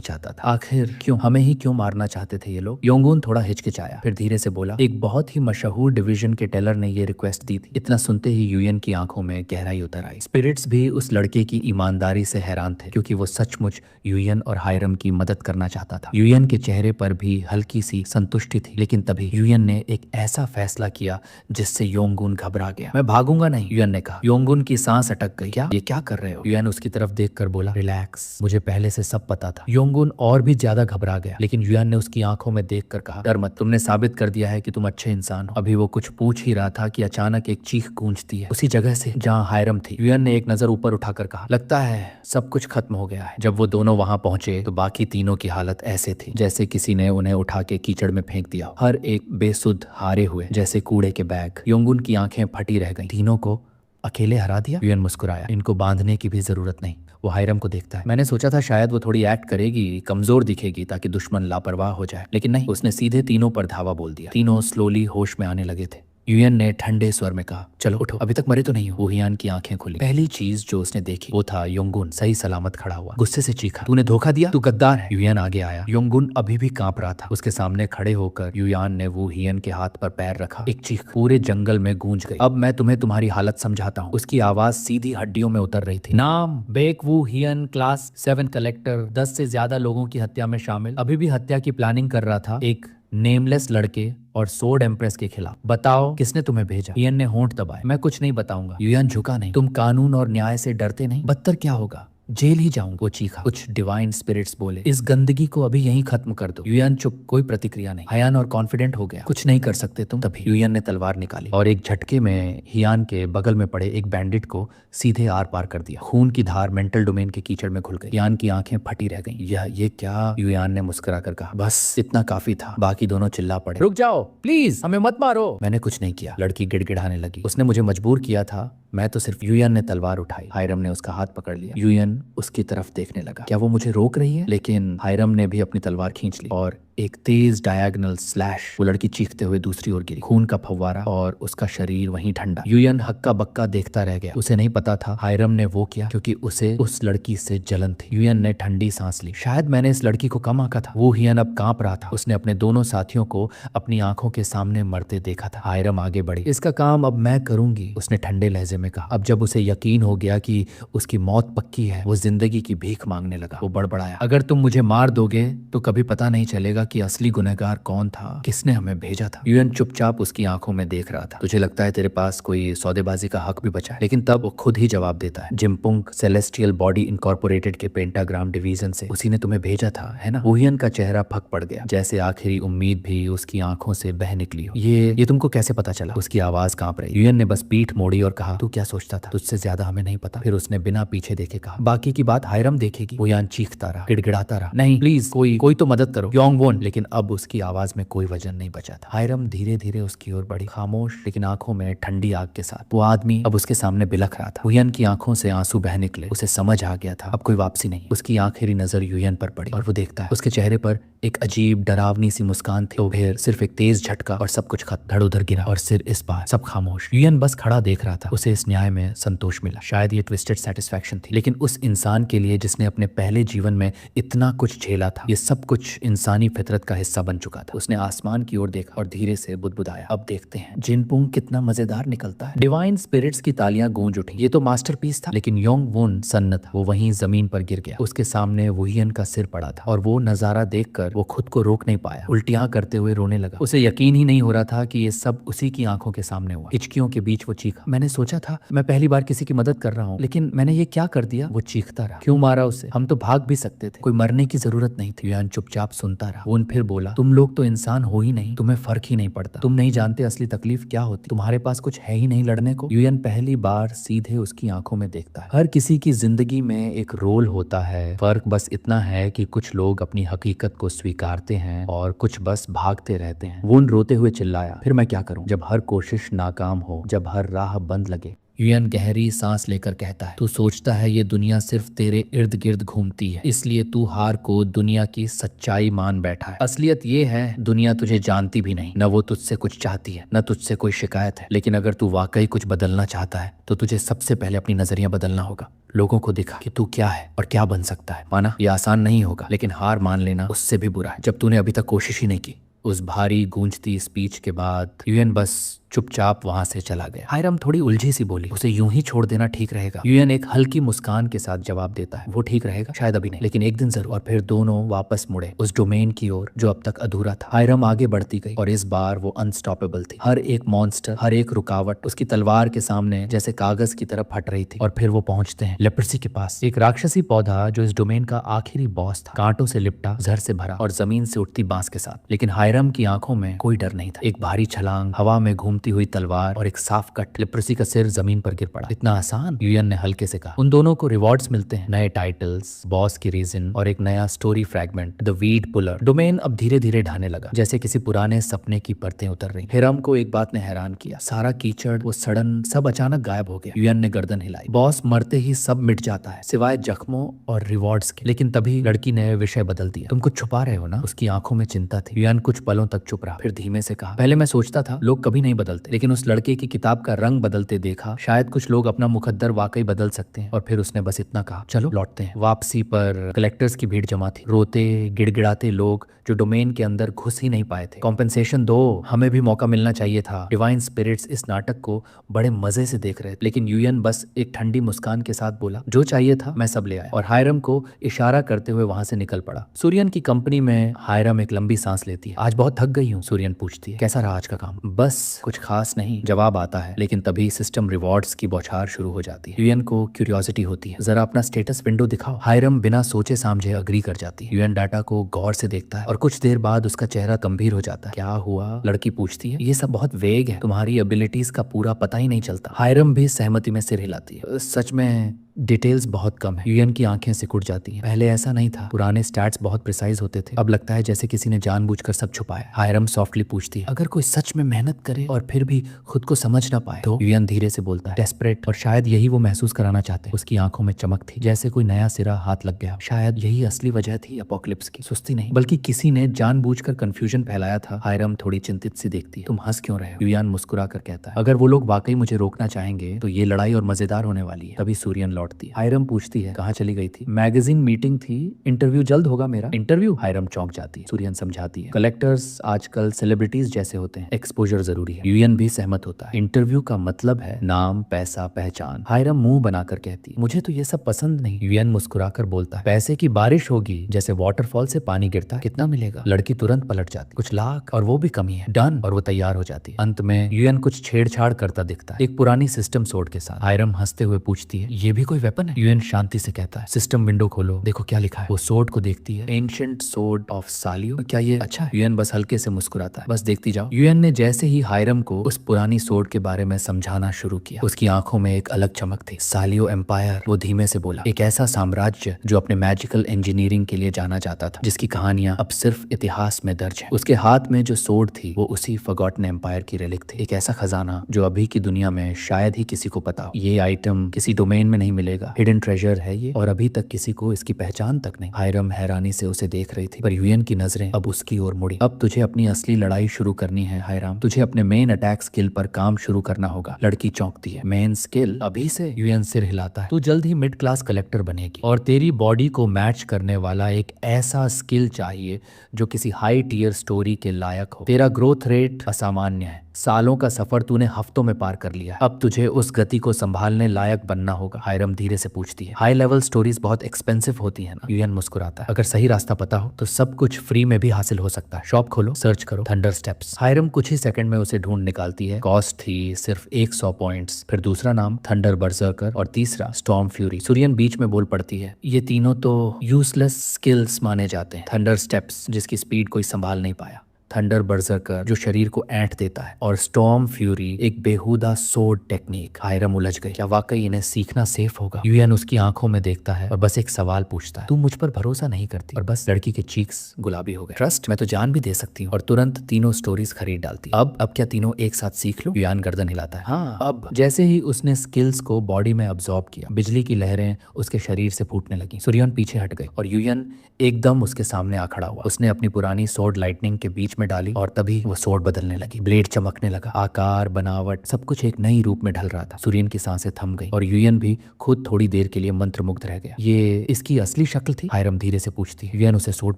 चाहता था। आखिर क्यों, हमें ही क्यों मारना चाहते थे ये लोग? योंगुन थोड़ा हिचकिचाया, फिर धीरे से बोला, एक बहुत ही मशहूर डिवीजन के टेलर ने ये रिक्वेस्ट दी थी। इतना सुनते ही यूएन की आंखों में गहराई उतर आई। स्पिरिट्स भी उस लड़के की ईमानदारी से हैरान थे, क्योंकि वो सचमुच यूएन और हायरम की मदद करना चाहता था। यूएन के चेहरे पर भी हल्की सी संतुष्टि थी, लेकिन तभी यूएन ने एक ऐसा फैसला किया जिससे योंगुन घबरा गया। मैं भागूंगा नहीं, यूएन ने कहा। योंगुन की सांस अटक गई। क्या, ये क्या कर रहे हो? यूएन उसकी तरफ देखकर बोला, रिलैक्स, मुझे पहले से सब पता था। योंगुन और भी ज्यादा घबरा गया, लेकिन यूएन ने उसकी आंखों में देखकर कहा, डर मत, तुमने साबित कर दिया है कि तुम अच्छे इंसान हो। अभी वो कुछ पूछ ही रहा था कि अचानक एक चीख गूंजती है उसी जगह से जहां हायरम थी। यूएन ने एक नजर ऊपर उठाकर कहा, लगता है सब कुछ खत्म हो गया है। जब वो दोनों वहां पहुंचे तो बाकी तीनों की हालत ऐसे थी जैसे किसी ने उन्हें उठा के कीचड़ में फेंक दिया। हर एक बेसुध, हारे हुए, जैसे कूड़े के बैग। योंगुन की आंखें फटी रह गईं। तीनों को अकेले हरा दिया? यूएन मुस्कुराया, इनको बांधने की भी जरूरत नहीं। वो हायरम को देखता है। मैंने सोचा था शायद वो थोड़ी एक्ट करेगी, कमजोर दिखेगी ताकि दुश्मन लापरवाह हो जाए, लेकिन नहीं, उसने सीधे तीनों पर धावा बोल दिया। तीनों स्लोली होश में आने लगे थे। यूएन ने ठंडे स्वर में कहा, चलो उठो, अभी तक मरे तो नहीं हो। वो हियान की आंखें खुली। पहली चीज जो उसने देखी वो था योंगुन सही सलामत खड़ा हुआ। गुस्से से चीखा, तूने धोखा दिया, तू गद्दार है। यूएन आगे आया। योंगुन अभी भी कांप रहा था। उसके सामने खड़े होकर यूयान ने वो हियन के हाथ पर पैर रखा। एक चीख पूरे जंगल में गूंज गई। अब मैं तुम्हें तुम्हारी हालत समझाता हूँ। उसकी आवाज सीधी हड्डियों में उतर रही थी। नाम बेक वू हियन, क्लास 7 कलेक्टर, 10 से ज्यादा लोगों की हत्या में शामिल, अभी भी हत्या की प्लानिंग कर रहा था एक नेमलेस लड़के और सोर्ड एम्प्रेस के खिलाफ। बताओ किसने तुम्हें भेजा? यूएन ने होंठ दबाए। मैं कुछ नहीं बताऊंगा। यूएन झुका नहीं। तुम कानून और न्याय से डरते नहीं? बदतर क्या होगा, जेल ही जाऊंगा। वो चीखा। कुछ डिवाइन स्पिरिट्स बोले, इस गंदगी को अभी यहीं खत्म कर दो। यूएन चुप, कोई प्रतिक्रिया नहीं। हियान और कॉन्फिडेंट हो गया, कुछ नहीं कर सकते तुम। तभी यूएन ने तलवार निकाली और एक झटके में हियान के बगल में पड़े एक बैंडिट को सीधे आर पार कर दिया। खून की धार मेंटल डोमेन के कीचड़ में घुल गई। हियान की आंखें फटी रह गईं। ये क्या? यूएन ने मुस्कुरा कर कहा, बस इतना काफी था। बाकी दोनों चिल्ला पड़े, रुक जाओ प्लीज, हमें मत मारो। मैंने कुछ नहीं किया, लड़की गिड़गिड़ाने लगी। उसने मुझे मजबूर किया था, मैं तो सिर्फ। यूएन ने तलवार उठाई। हायरम ने उसका हाथ पकड़ लिया। यूएन उसकी तरफ देखने लगा, क्या वो मुझे रोक रही है? लेकिन हायरम ने भी अपनी तलवार खींच ली और एक तेज डायगोनल स्लैश। वो लड़की चीखते हुए दूसरी ओर गिरी, खून का फव्वारा और उसका शरीर वहीं ठंडा। यूएन हक्का बक्का देखता रह गया। उसे नहीं पता था हायरम ने वो किया क्योंकि उसे उस लड़की से जलन थी। यूएन ने ठंडी सांस ली। शायद मैंने इस लड़की को कम आंका था। वो हियन अब कांप रहा था। उसने अपने दोनों साथियों को अपनी आंखों के सामने मरते देखा था। हायरम आगे बढ़ी। इसका काम अब मैं करूंगी, उसने ठंडे लहजे में कहा। अब जब उसे यकीन हो गया कि उसकी मौत पक्की है, वो जिंदगी की भीख मांगने लगा। वो बड़बड़ाया, अगर तुम मुझे मार दोगे तो कभी पता नहीं चलेगा कि असली गुनहगार कौन था, किसने हमें भेजा था। यूएन चुपचाप उसकी आंखों में देख रहा था। तुझे लगता है तेरे पास कोई सौदेबाजी का हक भी बचा है? लेकिन तब वो खुद ही जवाब देता है, जिम्पुंग सेलेस्टियल बॉडी इनकॉर्पोरेटेड के पेंटाग्राम डिवीजन से, उसी ने तुम्हें भेजा था, है ना? वुहियन का चेहरा फक पड़ गया, जैसे आखिरी उम्मीद भी उसकी आंखों से बह निकली हो। ये तुमको कैसे पता चला? उसकी आवाज कांप रही। यूएन ने बस पीठ मोड़ी और कहा, तू क्या सोचता था? तुझसे ज्यादा हमें नहीं पता। फिर उसने बिना पीछे देखे कहा, बाकी की बात हायरम देखेगी। वुहियन चीखता रहा, गिड़गिड़ाता रहा, नहीं प्लीज कोई तो मदद करो, योंगवोन। लेकिन अब उसकी आवाज में कोई वजन नहीं बचा था। हायरम धीरे धीरे उसकी ओर बढ़ी, खामोश लेकिन आंखों में ठंडी आग के साथ। वो आदमी अब उसके सामने बिलख रहा था। वुहियन की आंखों से आंसू बह निकले। उसे समझ आ गया था अब कोई वापसी नहीं। उसकी आखिरी नजर यूएन पर पड़ी और वो देखता है उसके चेहरे पर एक अजीब डरावनी सी मुस्कान थी। फिर सिर्फ एक तेज झटका और सब कुछ खत्म। धड़ उधर गिरा और सिर इस बार सब खामोश। यूएन बस खड़ा देख रहा था। उसे इस न्याय में संतोष मिला, शायद ये ट्विस्टेड सेटिस्फैक्शन थी, लेकिन उस इंसान के लिए जिसने अपने पहले जीवन में इतना कुछ झेला था, ये सब कुछ इंसानी फितरत का हिस्सा बन चुका था। उसने आसमान की ओर देखा और धीरे से बुदबुदाया, अब देखते हैं जिनपुंग कितना मजेदार निकलता है। डिवाइन स्पिरिट्स की तालियां गूंज उठी। ये तो मास्टरपीस था, लेकिन योंगवोन सन्न था। वो वहीं जमीन पर गिर गया। उसके सामने वुहियन का सिर पड़ा था और वो नजारा देखकर वो खुद को रोक नहीं पाया। उल्टियां करते हुए रोने लगा। उसे यकीन ही नहीं हो रहा था कि ये सब उसी की आंखों के सामने हुआ। हिचकियों के बीच वो चीखा, मैंने सोचा था मैं पहली बार किसी की मदद कर रहा हूँ, लेकिन मैंने ये क्या कर दिया? वो चीखता रहा, क्यों मारा उसे? हम तो भाग भी सकते थे, कोई मरने की जरूरत नहीं थी। यूएन चुपचाप सुनता रहा। वुन फिर बोला, तुम लोग तो इंसान हो ही नहीं, तुम्हें फर्क ही नहीं पड़ता, तुम नहीं जानते असली तकलीफ क्या होती, तुम्हारे पास कुछ है ही नहीं लड़ने को। यूएन पहली बार सीधे उसकी आंखों में देखता है। हर किसी की जिंदगी में एक रोल होता है, फर्क बस इतना है कि कुछ लोग अपनी हकीकत को स्वीकारते हैं और कुछ बस भागते रहते हैं। वुन रोते हुए चिल्लाया, फिर मैं क्या करूं जब हर कोशिश नाकाम हो, जब हर राह बंद लगे। यूएन गहरी सांस लेकर कहता है, तू सोचता है ये दुनिया सिर्फ तेरे इर्द गिर्द घूमती है, इसलिए तू हार को दुनिया की सच्चाई मान बैठा है। असलियत ये है, दुनिया तुझे जानती भी नहीं, न वो तुझसे कुछ चाहती है, न तुझसे कोई शिकायत है। लेकिन अगर तू वाकई कुछ बदलना चाहता है तो तुझे सबसे पहले अपनी नजरिया बदलना होगा। लोगों को दिखा कि तू क्या है और क्या बन सकता है। माना ये आसान नहीं होगा, लेकिन हार मान लेना उससे भी बुरा है जब तूने अभी तक कोशिश ही नहीं की। उस भारी गूंजती स्पीच के बाद यूएन बस चुपचाप वहां से चला गया। हायरम थोड़ी उलझी सी बोली, उसे यूं ही छोड़ देना ठीक रहेगा? यूएन एक हल्की मुस्कान के साथ जवाब देता है, वो ठीक रहेगा, शायद अभी नहीं, लेकिन एक दिन जरूर। और फिर दोनों वापस मुड़े उस डोमेन की ओर जो अब तक अधूरा था। हायरम आगे बढ़ती गई और इस बार वो अनस्टॉपेबल थी। हर एक मॉन्स्टर, हर एक रुकावट उसकी तलवार के सामने जैसे कागज की तरफ हट रही थी। और फिर वो पहुंचते हैं लेप्रेसी के पास, एक राक्षसी पौधा जो इस डोमेन का आखिरी बॉस था, कांटों से लिपटा, जहर से भरा और जमीन से उठती बांस के साथ। लेकिन हायरम की आंखों में कोई डर नहीं था। एक भारी छलांग, हवा में घूमती हुई तलवार और एक साफ कट, लेप्रेसी का सिर जमीन पर गिर पड़ा। इतना आसान? यूएन ने हल्के से कहा। उन दोनों को रिवॉर्ड्स मिलते हैं, नए टाइटल्स, बॉस की रीजन और एक नया story fragment, the weed puller. Domain अब धीरे धीरे ढाने लगा, जैसे किसी पुराने सपने की परतें उतर रही। हिरम को एक बात ने हैरान किया, सारा कीचड़, वो सड़न, सब अचानक गायब हो गया। यूएन ने गर्दन हिलाई। बॉस मरते ही सब मिट जाता है सिवाय जख्मों और रिवॉर्ड्स के। लेकिन तभी लड़की ने विषय बदल दिया। तुम कुछ छुपा रहे हो ना? उसकी आंखों में चिंता थी। यूएन कुछ पलों तक चुप रहा, फिर धीमे से कहा, पहले मैं सोचता था लोग कभी नहीं बदलते, लेकिन उस लड़के की किताब का रंग बदलते देखा, शायद कुछ लोग अपना मुकद्दर वाकई बदल सकते हैं। और फिर उसने बस इतना कहा, चलो लौटते हैं। वापसी पर कलेक्टर्स की भीड़ जमा थी, रोते गिड़गिड़ाते लोग जो डोमेन के अंदर घुस ही नहीं पाए थे। कॉम्पेंसेशन दो, हमें भी मौका मिलना चाहिए था। डिवाइन स्पिरिट्स इस नाटक को बड़े मजे से देख रहे थे, लेकिन यूएन बस एक ठंडी मुस्कान के साथ बोला, जो चाहिए था मैं सब ले आया। और हायरम को इशारा करते हुए वहां से निकल पड़ा। सूर्यन की कंपनी में हायरम एक लंबी सांस लेती है। आज बहुत थक गई हूँ, सूर्यन पूछती है, कैसा रहा आज का काम? बस कुछ खास नहीं, जवाब आता है। लेकिन तभी सिस्टम रिवॉर्ड्स की बौछार शुरू हो जाती है। यूएन को क्यूरियोसिटी होती है, जरा अपना स्टेटस विंडो दिखाओ। हायरम बिना सोचे समझे अग्री कर जाती है। यूएन डाटा को गौर से देखता है और कुछ देर बाद उसका चेहरा गंभीर हो जाता है। क्या हुआ? लड़की पूछती है। ये सब बहुत वेग है, तुम्हारी एबिलिटीज का पूरा पता ही नहीं चलता। हायरम भी सहमति में सिर हिलाती है। सच में डिटेल्स बहुत कम है। यूएन की आंखें सिकुड़ जाती हैं। पहले ऐसा नहीं था, पुराने स्टैट्स बहुत प्रिसाइज होते थे, अब लगता है जैसे किसी ने जानबूझकर सब छुपाया। हायरम सॉफ्टली पूछती है, अगर कोई सच में मेहनत करे और फिर भी खुद को समझ ना पाए तो? यूएन धीरे से बोलता है, डेस्परेट, और शायद यही वो महसूस कराना चाहते हैं। उसकी आंखों में चमक थी, जैसे कोई नया सिरा हाथ लग गया। शायद यही असली वजह थी अपोकलिप्स की। सुस्ती नहीं, बल्कि किसी ने जानबूझकर कंफ्यूजन फैलाया था। हायरम थोड़ी चिंतित सी देखती है। तुम हंस क्यों रहे हो? यूएन मुस्कुरा कर कहता है, अगर वो लोग वाकई मुझे रोकना चाहेंगे तो ये लड़ाई और मजेदार होने वाली है। तभी सूर्यन लौटती है। हायरम पूछती है, कहाँ चली गई थी? मैगजीन मीटिंग थी, इंटरव्यू जल्द होगा मेरा। इंटरव्यू? हायरम चौंक जाती है। सूर्यन समझाती है, कलेक्टर्स आजकल सेलिब्रिटीज जैसे होते हैं, एक्सपोजर जरूरी है। यूएन भी सहमत होता है। इंटरव्यू का मतलब है नाम, पैसा, पहचान। हायरम मुंह बनाकर कहती है, मुझे तो ये सब पसंद नहीं। यूएन मुस्कुराकर बोलता है, पैसे की बारिश होगी, जैसे वाटरफॉल से पानी गिरता। कितना मिलेगा? लड़की तुरंत पलट जाती, कुछ लाख, और वो भी कमी है। डन। और वो तैयार हो जाती है। अंत में यूएन कुछ छेड़छाड़ करता दिखता है, एक पुरानी सिस्टम सोड के साथ। हायरम हंसते हुए पूछती है, ये भी कोई वेपन है? यूएन शांति से कहता है, सिस्टम विंडो खोलो, देखो क्या लिखा है। वो सोड को देखती है, एंशिएंट सोड ऑफ सालियो। क्या ये अच्छा है? यूएन बस हल्के से मुस्कुराता है, बस देखती जाओ। यूएन ने जैसे ही हायरम को उस पुरानी सोड के बारे में समझाना शुरू किया, उसकी आंखों में एक अलग चमक थी। सालियो एम्पायर, वो धीमे से बोला, एक ऐसा साम्राज्य जो अपने मैजिकल इंजीनियरिंग के लिए जाना जाता था, जिसकी कहानियां अब सिर्फ इतिहास में दर्ज है। उसके हाथ में जो सोड थी वो उसी फॉरगॉटन एम्पायर की रिलिक थी। एक ऐसा खजाना जो अभी की दुनिया में शायद ही किसी को पता हो। ये आइटम किसी डोमेन में नहीं मिलेगा, हिडन ट्रेजर है ये, और अभी तक किसी को इसकी पहचान तक नहीं। हायरम हैरानी से उसे देख रही थी, पर यूएन की नजरें अब उसकी ओर मुड़ी। अब तुझे अपनी असली लड़ाई शुरू करनी है हायरम, तुझे अपने मेन अटैक स्किल पर काम शुरू करना होगा। लड़की चौंकती है, मेन स्किल? अभी से? यूएन सिर हिलाता है, तू जल्द ही मिड क्लास कलेक्टर बनेगी, और तेरी बॉडी को मैच करने वाला एक ऐसा स्किल चाहिए जो किसी हाई टियर स्टोरी के लायक हो। तेरा ग्रोथ रेट असामान्य है, सालों का सफर तूने हफ्तों में पार कर लिया, अब तुझे उस गति को संभालने लायक बनना होगा। हायरम धीरे से पूछती है, हाई लेवल स्टोरीज बहुत एक्सपेंसिव होती है ना? यूएन मुस्कुराता है, अगर सही रास्ता पता हो तो सब कुछ फ्री में भी हासिल हो सकता है। शॉप खोलो, सर्च करो थंडर स्टेप्स। हायरम कुछ ही सेकंड में उसे ढूंढ निकालती है। कॉस्ट थी सिर्फ 100 पॉइंट्स, फिर दूसरा नाम थंडर बर्जर्कर और तीसरा स्टॉर्म फ्यूरी। सूर्यन बीच में बोल पड़ती है, ये तीनों तो यूजलेस स्किल्स माने जाते हैं। थंडर स्टेप्स जिसकी स्पीड कोई संभाल नहीं पाया, थंडर बर्जर्कर जो शरीर को ऐंठ देता है, और स्टॉर्म फ्यूरी एक बेहुदा सोड टेक्निक। हायरम उलझ गई, क्या वाकई इन्हें सीखना सेफ होगा? यूएन उसकी आंखों में देखता है और बस एक सवाल पूछता है, तू मुझ पर भरोसा नहीं करती? और बस लड़की के चीक्स गुलाबी हो गए। ट्रस्ट, मैं तो जान भी दे सकती हूँ। और तुरंत तीनों स्टोरीज खरीद डालती। अब क्या तीनों एक साथ सीख लो? यूएन गर्दन हिलाता है, हाँ अब। जैसे ही उसने स्किल्स को बॉडी में अब्सॉर्ब किया, बिजली की लहरें उसके शरीर से फूटने लगी। सूर्यन पीछे हट गई और यूएन एकदम उसके सामने आ खड़ा हुआ। उसने अपनी पुरानी सोड लाइटनिंग के बीच में डाली और तभी वो सोड बदलने लगी। ब्लेड चमकने लगा, आकार, बनावट सब कुछ एक नई रूप में ढल रहा था। सूर्यन की सांसें थम गई और यूएन भी खुद थोड़ी देर के लिए मंत्रमुग्ध रह गया। ये इसकी असली शक्ल थी? हायरम धीरे से पूछती है। यूएन उसे सोड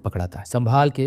पकड़ाता है, संभाल के,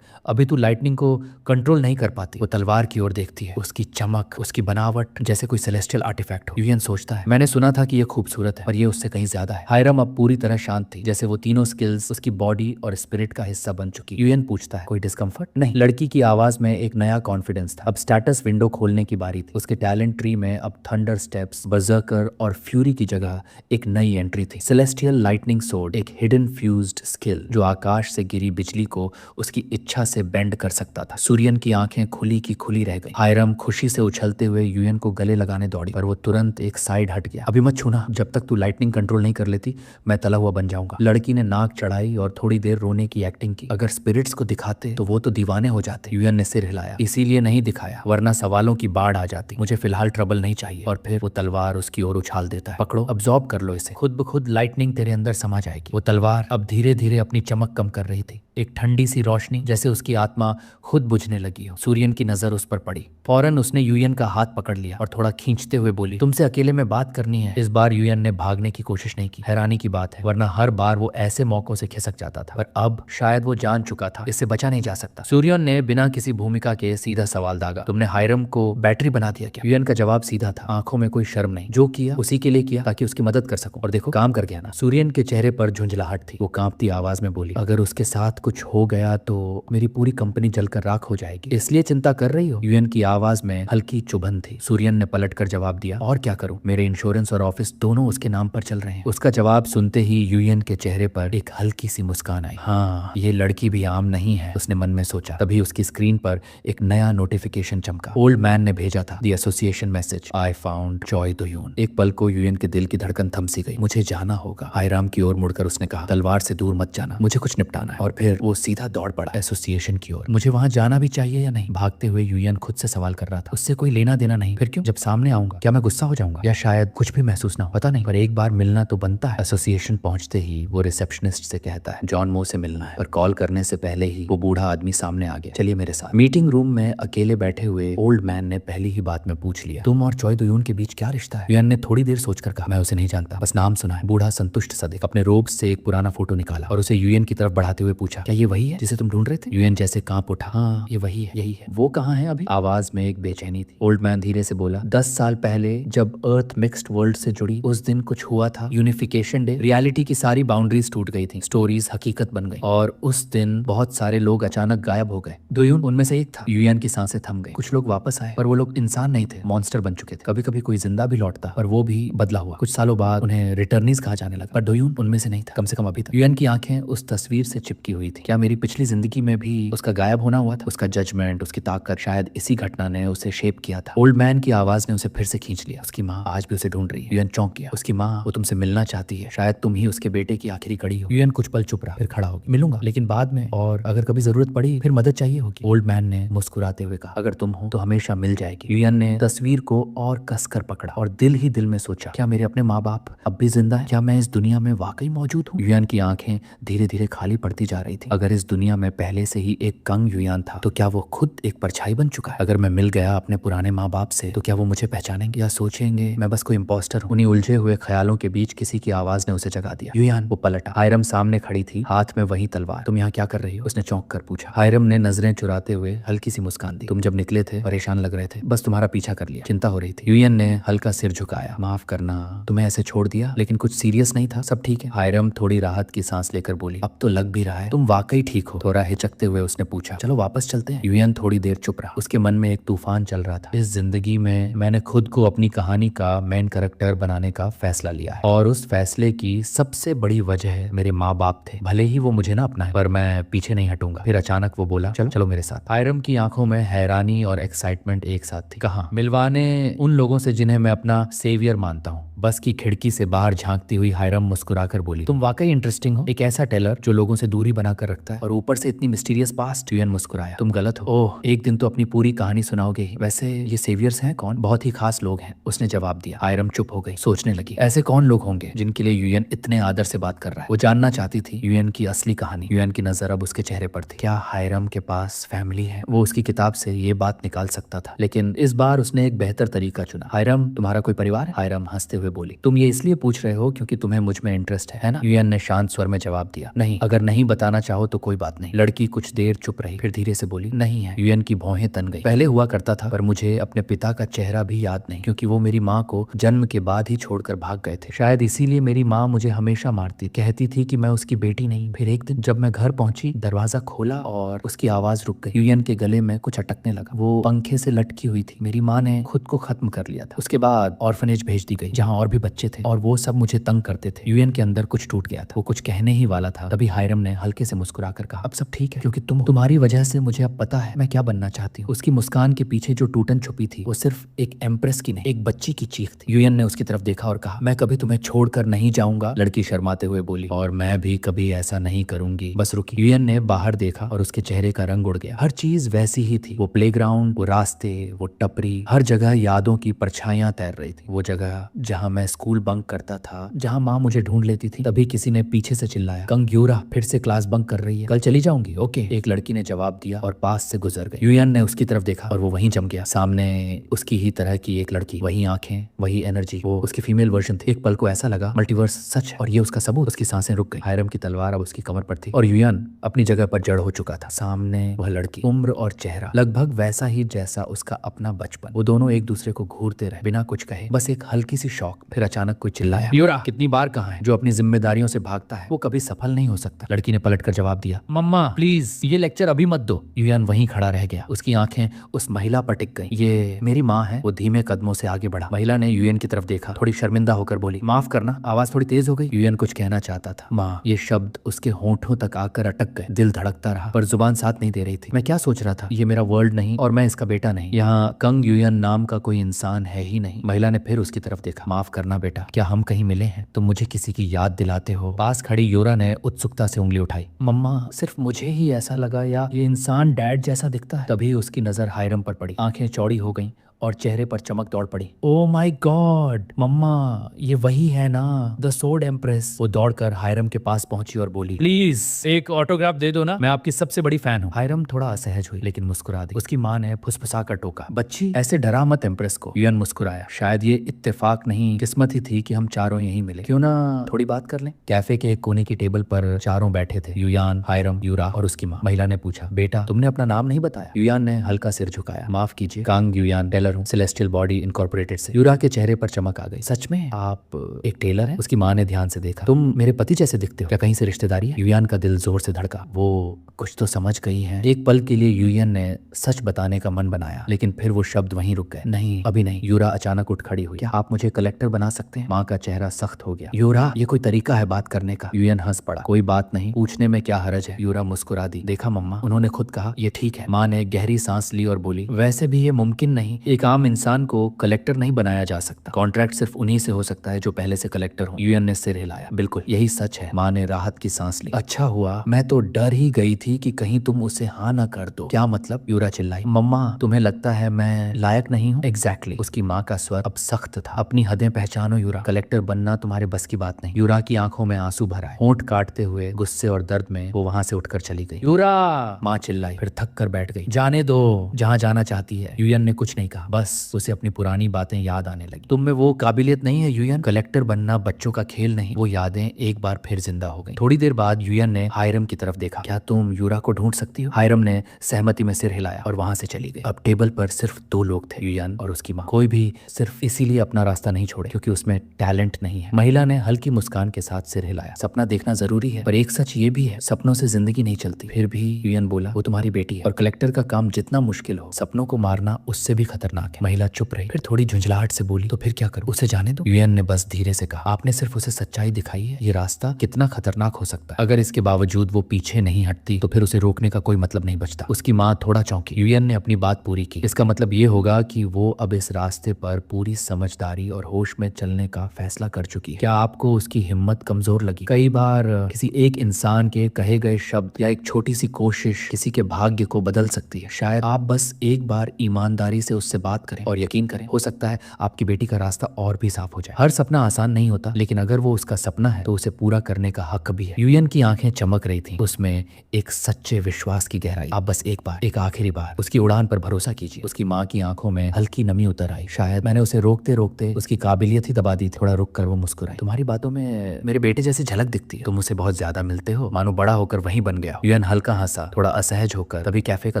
अभी तू लाइटनिंग को कंट्रोल नहीं कर पाती। वो तलवार की ओर देखती है, उसकी चमक, उसकी बनावट जैसे कोई सेलेस्टियल आर्टिफैक्ट हो। यूएन सोचता है, मैंने सुना था कि ये खूबसूरत है, पर ये उससे कहीं ज्यादा है। हायरम अब पूरी तरह शांत थी, जैसे वो तीनों स्किल्स उसकी बॉडी और स्पिरिट का हिस्सा बन चुकी। यूएन पूछता है, कोई डिस्कम्फर्ट? नहीं। लड़की की आवाज में एक नया कॉन्फिडेंस था। अब स्टेटस विंडो खोलने की बारी थी। उसके टैलेंट ट्री में अब थंडर स्टेप्स, बर्जर्कर और फ्यूरी की जगह एक नई एंट्री थी, सेलेस्टियल लाइटनिंग सोड, एक हिडन फ्यूज्ड स्किल जो आकाश से गिरी बिजली को उसकी इच्छा से बेंड कर सकता था। सूर्यन की आंखें खुली की खुली रह गई। हायरम खुशी से उछलते हुए यूएन को गले लगाने दौड़ी, पर वो तुरंत एक साइड हट गया। अभी मत छूना, जब तक तू लाइटनिंग कंट्रोल नहीं कर लेती मैं तला हुआ बन जाऊंगा। लड़की ने नाक चढ़ाई और थोड़ी देर रोने की एक्टिंग की। अगर स्पिरिट्स को दिखाते तो वो तो दीवाने हो जाते। यूएन ने सिर हिलाया, इसीलिए नहीं दिखाया, वरना सवालों की बाढ़ आ जाती। मुझे फिलहाल ट्रबल नहीं चाहिए। और फिर वो तलवार उसकी ओर उछाल देता है, पकड़ो, अब्सॉर्ब कर लो इसे, खुद ब खुद लाइटनिंग तेरे अंदर समा जाएगी। वो तलवार अब धीरे धीरे अपनी चमक कम कर रही थी, एक ठंडी सी रोशनी, जैसे उसकी आत्मा खुद बुझने लगी हो। सूर्यन की नजर उस पर पड़ी, फौरन उसने यूएन का हाथ पकड़ लिया और थोड़ा खींचते हुए बोली, तुमसे अकेले में बात करनी है। इस बार यूएन ने भागने की कोशिश नहीं की। हैरानी की बात है, वरना हर बार वो ऐसे मौकों से खिसक जाता था, पर अब शायद वो जान चुका था इससे बचा नहीं जा सकता। सूर्यन ने बिना किसी भूमिका के सीधा सवाल दागा, तुमने हायरम को बैटरी बना दिया क्या? यूएन का जवाब सीधा था, आंखों में कोई शर्म नहीं। जो किया उसी के लिए किया, ताकि उसकी मदद कर सकूं, और देखो काम कर गया ना। सूर्यन के चेहरे पर झुंझलाहट थी। वो कांपती आवाज में बोली, अगर उसके साथ कुछ हो गया तो मेरी पूरी कंपनी जलकर राख हो जाएगी, इसलिए चिंता कर रही हो? यूएन की आवाज में हल्की चुभन थी। सूर्यन ने पलटकर जवाब दिया, और क्या करूं, मेरे इंश्योरेंस और ऑफिस दोनों उसके नाम पर चल रहे हैं। उसका जवाब सुनते ही यूएन के चेहरे पर एक हल्की सी मुस्कान आई। हाँ, ये लड़की भी आम नहीं है, उसने मन में सोचा। तभी उसकी स्क्रीन पर एक नया नोटिफिकेशन चमका। ओल्ड मैन ने भेजा था, the association message, I found Choi Doyun. एक पल को यूएन के दिल की धड़कन थम सी गई। मुझे जाना होगा। हायराम की ओर मुड़कर उसने कहा, तलवार से दूर मत जाना, मुझे कुछ निपटाना है। और फिर वो सीधा दौड़ पड़ा एसोसिएशन की ओर। मुझे वहां जाना भी चाहिए या नहीं? भागते हुए यूएन खुद से सवाल कर रहा था। उससे कोई लेना देना नहीं। फिर क्यों? जब सामने आऊंगा क्या मैं गुस्सा हो जाऊंगा, या शायद कुछ भी महसूस ना हो, पता नहीं, पर एक बार मिलना तो बनता है। एसोसिएशन पहुंचते ही वो रिसेप्शनिस्ट से कहता है, जॉन मो से मिलना है। पर कॉल करने से पहले ही वो बूढ़ा आदमी सामने आ गया, चलिए मेरे साथ। मीटिंग रूम में अकेले बैठे हुए ओल्ड मैन ने पहली ही बात में पूछ लिया, तुम और चॉय दोयून के बीच क्या रिश्ता है? यूएन ने थोड़ी देर सोचकर कहा, मैं उसे नहीं जानता, बस नाम सुना है। बूढ़ा संतुष्ट सा देखा, अपने रोब से एक पुराना फोटो निकाला और उसे यूएन की तरफ बढ़ाते हुए पूछा, क्या ये वही है जिसे तुम ढूंढ रहे थे? यूएन जैसे कांप उठा, हाँ ये वही है, यही है। वो कहाँ है अभी? आवाज में एक बेचैनी थी। ओल्ड मैन धीरे से बोला, 10 साल पहले जब अर्थ मिक्स्ड वर्ल्ड से जुड़ी, उस दिन कुछ हुआ था, यूनिफिकेशन डे। रियलिटी की सारी बाउंड्रीज टूट गई थी, स्टोरीज हकीकत बन गई, और उस दिन बहुत सारे लोग अचानक गायब हो गए। दोयून उनमें से एक था। यूएन की सांसें थम गई। कुछ लोग वापस आए, पर वो लोग इंसान नहीं थे, मॉन्स्टर बन चुके थे। कभी कभी कोई जिंदा भी लौटता, पर वो भी बदला हुआ। कुछ सालों बाद उन्हें रिटर्नीज कहा जाने लगा, पर दोयून उनमें से नहीं था, कम से कम अभी तक। यूएन की आंखें उस तस्वीर से चिपकी हुई थी। क्या मेरी पिछली जिंदगी में भी उसका गायब होना हुआ था? उसका जजमेंट, उसकी ताकत, शायद इसी घटना ने उसे शेप किया था। ओल्ड मैन की आवाज ने उसे फिर से खींच लिया, उसकी माँ आज भी उसे ढूंढ रही है। यूएन चौंक गया, उसकी माँ, वो तुमसे मिलना चाहती है, शायद तुम ही उसके बेटे की आखिरी कड़ी हो। यूएन कुछ पल चुप रहा, फिर खड़ा हो गया, मिलूंगा, लेकिन बाद में, और अगर कभी जरूरत पड़ी फिर मदद चाहिए होगी। ओल्ड मैन ने मुस्कुराते हुए कहा, अगर तुम हो तो हमेशा मिल जाएगी। यूएन ने तस्वीर को और कसकर पकड़ा और दिल ही दिल में सोचा, क्या मेरे अपने माँ बाप अब भी जिंदा है? क्या मैं इस दुनिया में वाकई मौजूद हूँ? यूएन की आंखें धीरे धीरे खाली पड़ती जा रही थी। थी। अगर इस दुनिया में पहले से ही एक कंग युयान था तो क्या वो खुद एक परछाई बन चुका है? अगर मैं मिल गया अपने पुराने माँ बाप से तो क्या वो मुझे पहचानेंगे या सोचेंगे मैं बस कोई इंपोस्टर हूँ? उन्हीं उलझे हुए ख्यालों के बीच किसी की आवाज ने उसे जगा दिया। युयान। वो पलटा। हायरम सामने खड़ी थी, हाथ में वही तलवार। तुम यहाँ क्या कर रही हो? उसने चौंक कर पूछा। हायरम ने नजरें चुराते हुए हल्की सी मुस्कान दी। तुम जब निकले थे परेशान लग रहे थे, बस तुम्हारा पीछा कर लिया, चिंता हो रही थी। युयान ने हल्का सिर झुकाया। माफ करना, तुम्हें ऐसे छोड़ दिया, लेकिन कुछ सीरियस नहीं था, सब ठीक है। हायरम थोड़ी राहत की सांस लेकर बोली, अब तो लग भी रहा है तुम वाकई ठीक हो। थोड़ा हिचकते हुए उसने पूछा, चलो वापस चलते हैं? युयान थोड़ी देर चुप रहा। उसके मन में एक तूफान चल रहा था। इस जिंदगी में मैंने खुद को अपनी कहानी का मेन कैरेक्टर बनाने का फैसला लिया है, और उस फैसले की सबसे बड़ी वजह मेरे माँ बाप थे। भले ही वो मुझे ना अपनाए, पर मैं पीछे नहीं हटूंगा। फिर अचानक वो बोला, चलो चलो मेरे साथ। हायरम की आंखों में हैरानी और एक्साइटमेंट एक साथ थी। कहाँ? मिलवाने उन लोगों से जिन्हें मैं अपना सेवियर मानता हूँ। बस की खिड़की से बाहर झांकती हुई हायरम मुस्कुराकर बोली, तुम वाकई इंटरेस्टिंग हो, एक ऐसा टेलर जो लोगों से दूरी बनाकर रखता है, और ऊपर से इतनी मिस्टीरियस पास्ट। युयान मुस्कुराया, तुम गलत हो। ओह, एक दिन तो अपनी पूरी कहानी सुनाओगे ही। वैसे ये सेवियर्स हैं कौन? बहुत ही खास लोग हैं, उसने जवाब दिया। हायरम चुप हो गई, सोचने लगी, ऐसे कौन लोग होंगे जिनके लिए युयान इतने आदर से बात कर रहा है? वो जानना चाहती थी युयान की असली कहानी। युयान की नजर अब उसके चेहरे पर थी। क्या हायरम के पास फैमिली है? वो उसकी किताब से ये बात निकाल सकता था, लेकिन इस बार उसने एक बेहतर तरीका चुना। हायरम, तुम्हारा कोई परिवार है? हायरम हंसते हुए बोली, तुम ये इसलिए पूछ रहे हो क्योंकि तुम्हें मुझ में इंटरेस्ट है ना? युयान ने शांत स्वर में जवाब दिया, नहीं। अगर नहीं बताना चाहो तो कोई बात नहीं। लड़की कुछ देर चुप रही, फिर धीरे से बोली, नहीं है। युयान की भौहें तन गई। पहले हुआ करता था, पर मुझे अपने पिता का चेहरा भी याद नहीं, क्योंकि वो मेरी माँ को जन्म के बाद ही छोड़कर भाग गए थे। शायद इसीलिए मेरी माँ मुझे हमेशा मारती, कहती थी कि मैं उसकी बेटी नहीं। फिर एक दिन जब मैं घर पहुंची, दरवाजा खोला और उसकी आवाज रुक गई। युयान के गले में कुछ अटकने लगा। वो पंखे से लटकी हुई थी। मेरी माँ ने खुद को खत्म कर लिया था। उसके बाद ऑर्फनेज भेज दी गई, जहाँ और भी बच्चे थे, और वो सब मुझे तंग करते थे। युयान के अंदर कुछ टूट गया था। वो कुछ कहने ही वाला था, तभी हायरम ने हल्के से मुस्कुराकर कहा, अब सब ठीक है, क्योंकि तुम्हारी वजह से मुझे अब पता है मैं क्या बनना चाहती हूँ। उसकी मुस्कान के पीछे जो टूटन छुपी थी, वो सिर्फ एक एम्प्रेस की नहीं, एक बच्ची की चीख थी। युयान ने उसकी तरफ देखा और कहा, मैं कभी तुम्हें छोड़कर नहीं जाऊंगा। लड़की शर्माते हुए बोली, और मैं भी कभी ऐसा नहीं करूंगी। बस रुकी। युयान ने बाहर देखा और उसके चेहरे का रंग उड़ गया। हर चीज वैसी ही थी। वो प्लेग्राउंड, वो रास्ते, वो टपरी, हर जगह यादों की परछाइयां तैर रही थी। वो जगह जहाँ मैं स्कूल बंक करता था, जहाँ माँ मुझे ढूंढ लेती थी। तभी किसी ने पीछे से चिल्लाया, कंग्यूरा फिर से क्लास बंक कर रही है, कल चली जाऊंगी? ओके, एक लड़की ने जवाब दिया और पास से गुजर गई। युयान ने उसकी तरफ देखा और वो वहीं जम गया। सामने उसकी ही तरह की एक लड़की, वही आंखें, वही एनर्जी। वो उसकी फीमेल वर्जन थी। एक पल को ऐसा लगा मल्टीवर्स सच है, और ये उसका सबूत। उसकी सांसें रुक गई। हायरम की तलवार अब उसकी कमर पर थी, और युयान अपनी जगह पर जड़ हो चुका था। सामने वह लड़की, उम्र और चेहरा लगभग वैसा ही जैसा उसका अपना बचपन। वो दोनों एक दूसरे को घूरते रहे बिना कुछ कहे, बस एक हल्की सी शौक। फिर अचानक कोई चिल्लाया, यूरा, कितनी बार कहा है, जो अपनी जिम्मेदारियों से भागता है वो कभी सफल नहीं हो सकता। लड़की ने पलटकर जवाब दिया, मम्मा प्लीज ये लेक्चर अभी मत दो। युयान वहीं खड़ा रह गया। उसकी आंखें उस महिला पर टिक गईं। ये मेरी माँ है। वो धीमे कदमों से आगे बढ़ा। महिला ने युयान की तरफ देखा, थोड़ी शर्मिंदा होकर बोली, माफ करना, आवाज थोड़ी तेज हो गई। युयान कुछ कहना चाहता था। माँ, ये शब्द उसके होंठों तक आकर अटक गए। दिल धड़कता रहा, पर जुबान साथ नहीं दे रही थी। मैं क्या सोच रहा था, ये मेरा वर्ल्ड नहीं और मैं इसका बेटा नहीं। यहाँ कंग युयान नाम का कोई इंसान है ही नहीं। महिला ने फिर उसकी तरफ देखा, माफ करना बेटा, क्या हम कहीं मिले हैं? तुम मुझे किसी की याद दिलाते हो। पास खड़ी यूरा ने उत्सुकता से उंगली उठाई। मम्मा, सिर्फ मुझे ही ऐसा लगा या ये इंसान डैड जैसा दिखता है? तभी उसकी नजर हायरम पर पड़ी। आंखें चौड़ी हो गईं और चेहरे पर चमक दौड़ पड़ी। ओ माय गॉड मम्मा, ये वही है ना, द सोर्ड एम्प्रेस। वो दौड़कर हायरम के पास पहुंची और बोली, प्लीज एक ऑटोग्राफ दे दो ना, मैं आपकी सबसे बड़ी फैन हूँ। हायरम थोड़ा असहज हुई, लेकिन मुस्कुरा दी। उसकी माँ ने फुसफुसाकर टोका, बच्ची ऐसे डरा मत एम्प्रेस को। युयान मुस्कुराया, शायद ये इत्तेफाक नहीं, किस्मत ही थी कि हम चारों यहीं मिले। क्यों ना थोड़ी बात कर लें? कैफे के एक कोने की टेबल पर चारों बैठे थे, युयान, हायरम, यूरा और उसकी माँ। महिला ने पूछा, बेटा तुमने अपना नाम नहीं बताया? युयान ने हल्का सिर झुकाया, माफ कीजिए, कांग युयान, टेलर हूँ, सेलेस्टियल बॉडी इनकॉर्पोरेटेड से। यूरा के चेहरे पर चमक आ गई। सच में आप एक टेलर हैं? उसकी माँ ने ध्यान से देखा। तुम मेरे पति जैसे दिखते हो, क्या कहीं से रिश्तेदारी है? युयान का दिल जोर से धड़का। वो कुछ तो समझ गई है। एक पल के लिए युयान ने सच बताने का मन बनाया, लेकिन फिर वो शब्द वहीं रुक गए। नहीं, अभी नहीं। यूरा अचानक उठ खड़ी हुई। क्या आप मुझे कलेक्टर बना सकते हैं? माँ का चेहरा सख्त हो गया। यूरा, ये कोई तरीका है बात करने का? युयान हंस पड़ा। कोई बात नहीं, पूछने में क्या हरज है? यूरा मुस्कुरा दी। देखा मम्मा, उन्होंने खुद कहा ये ठीक है। माँ ने गहरी सांस ली और बोली, वैसे भी ये मुमकिन नहीं, एक एक आम इंसान को कलेक्टर नहीं बनाया जा सकता, कॉन्ट्रैक्ट सिर्फ उन्हीं से हो सकता है जो पहले से कलेक्टर हो। यूएन ने सिर हिलाया। बिल्कुल यही सच है। माँ ने राहत की सांस ली। अच्छा हुआ, मैं तो डर ही गई थी कि कहीं तुम उसे हाँ ना कर दो। क्या मतलब? यूरा चिल्लाई। मम्मा तुम्हें लगता है मैं लायक नहीं हूँ? एग्जैक्टली। उसकी माँ का स्वर अब सख्त था। अपनी हदें पहचानो यूरा, कलेक्टर बनना तुम्हारे बस की बात नहीं। यूरा की आंखों में आंसू भर आए। होंठ काटते हुए गुस्से और दर्द में वो वहां से उठकर चली गई। यूरा, माँ चिल्लाई, फिर थक कर बैठ गई। जाने दो, जहाँ जाना चाहती है। यूएन ने कुछ नहीं कहा, बस उसे अपनी पुरानी बातें याद आने लगी। तुम में वो काबिलियत नहीं है यूएन, कलेक्टर बनना बच्चों का खेल नहीं। वो यादें एक बार फिर जिंदा हो गई। थोड़ी देर बाद यूएन ने हायरम की तरफ देखा। क्या तुम यूरा को ढूंढ सकती हो? हायरम ने सहमति में सिर हिलाया और वहां से चली गई। अब टेबल पर सिर्फ दो लोग थे, यूएन और उसकी माँ। कोई भी सिर्फ इसीलिए अपना रास्ता नहीं छोड़े क्योंकि उसमें टैलेंट नहीं है। महिला ने हल्की मुस्कान के साथ सिर हिलाया। सपना देखना जरूरी है, पर एक सच ये भी है, सपनों से जिंदगी नहीं चलती। फिर भी यूएन बोला, वो तुम्हारी बेटी है और कलेक्टर का काम जितना मुश्किल हो, सपनों को मारना उससे भी खतरनाक है। महिला चुप रही, फिर थोड़ी झुंझलाहट से बोली, तो फिर क्या करूं? उसे जाने दो। यूएन ने बस धीरे से कहा, आपने सिर्फ उसे सच्चाई दिखाई है। ये रास्ता कितना खतरनाक हो सकता है। अगर इसके बावजूद वो पीछे नहीं हटती तो फिर उसे रोकने का कोई मतलब नहीं बचता। उसकी माँ थोड़ा चौंकी। यूएन ने अपनी बात पूरी की। इसका मतलब ये होगा कि वो अब इस रास्ते पर पूरी समझदारी और होश में चलने का फैसला कर चुकी है। क्या आपको उसकी हिम्मत कमजोर लगी? कई बार किसी एक इंसान के कहे गए शब्द या एक छोटी सी कोशिश किसी के भाग्य को बदल सकती है। शायद आप बस एक बार ईमानदारी से उससे बात करें और यकीन करें, हो सकता है आपकी बेटी का रास्ता और भी साफ हो जाए। हर सपना आसान नहीं होता, लेकिन अगर वो उसका सपना है तो उसे पूरा करने का हक भी है। यूएन की आंखें चमक रही थी, उसमें एक सच्चे विश्वास की गहराई। आप बस एक बार, एक आखिरी बार उसकी उड़ान पर भरोसा कीजिए। उसकी माँ की आंखों में हल्की नमी उतर आई। शायद मैंने उसे रोकते रोकते उसकी काबिलियत ही दबा दी थी। थोड़ा रुक कर वो मुस्कुराई। तुम्हारी बातों में मेरे बेटे जैसी झलक दिखती है। तुम उसे बहुत ज्यादा मिलते हो, मानो बड़ा होकर वहीं बन गया। यूएन हल्का हंसा, थोड़ा असहज होकर। तभी कैफे का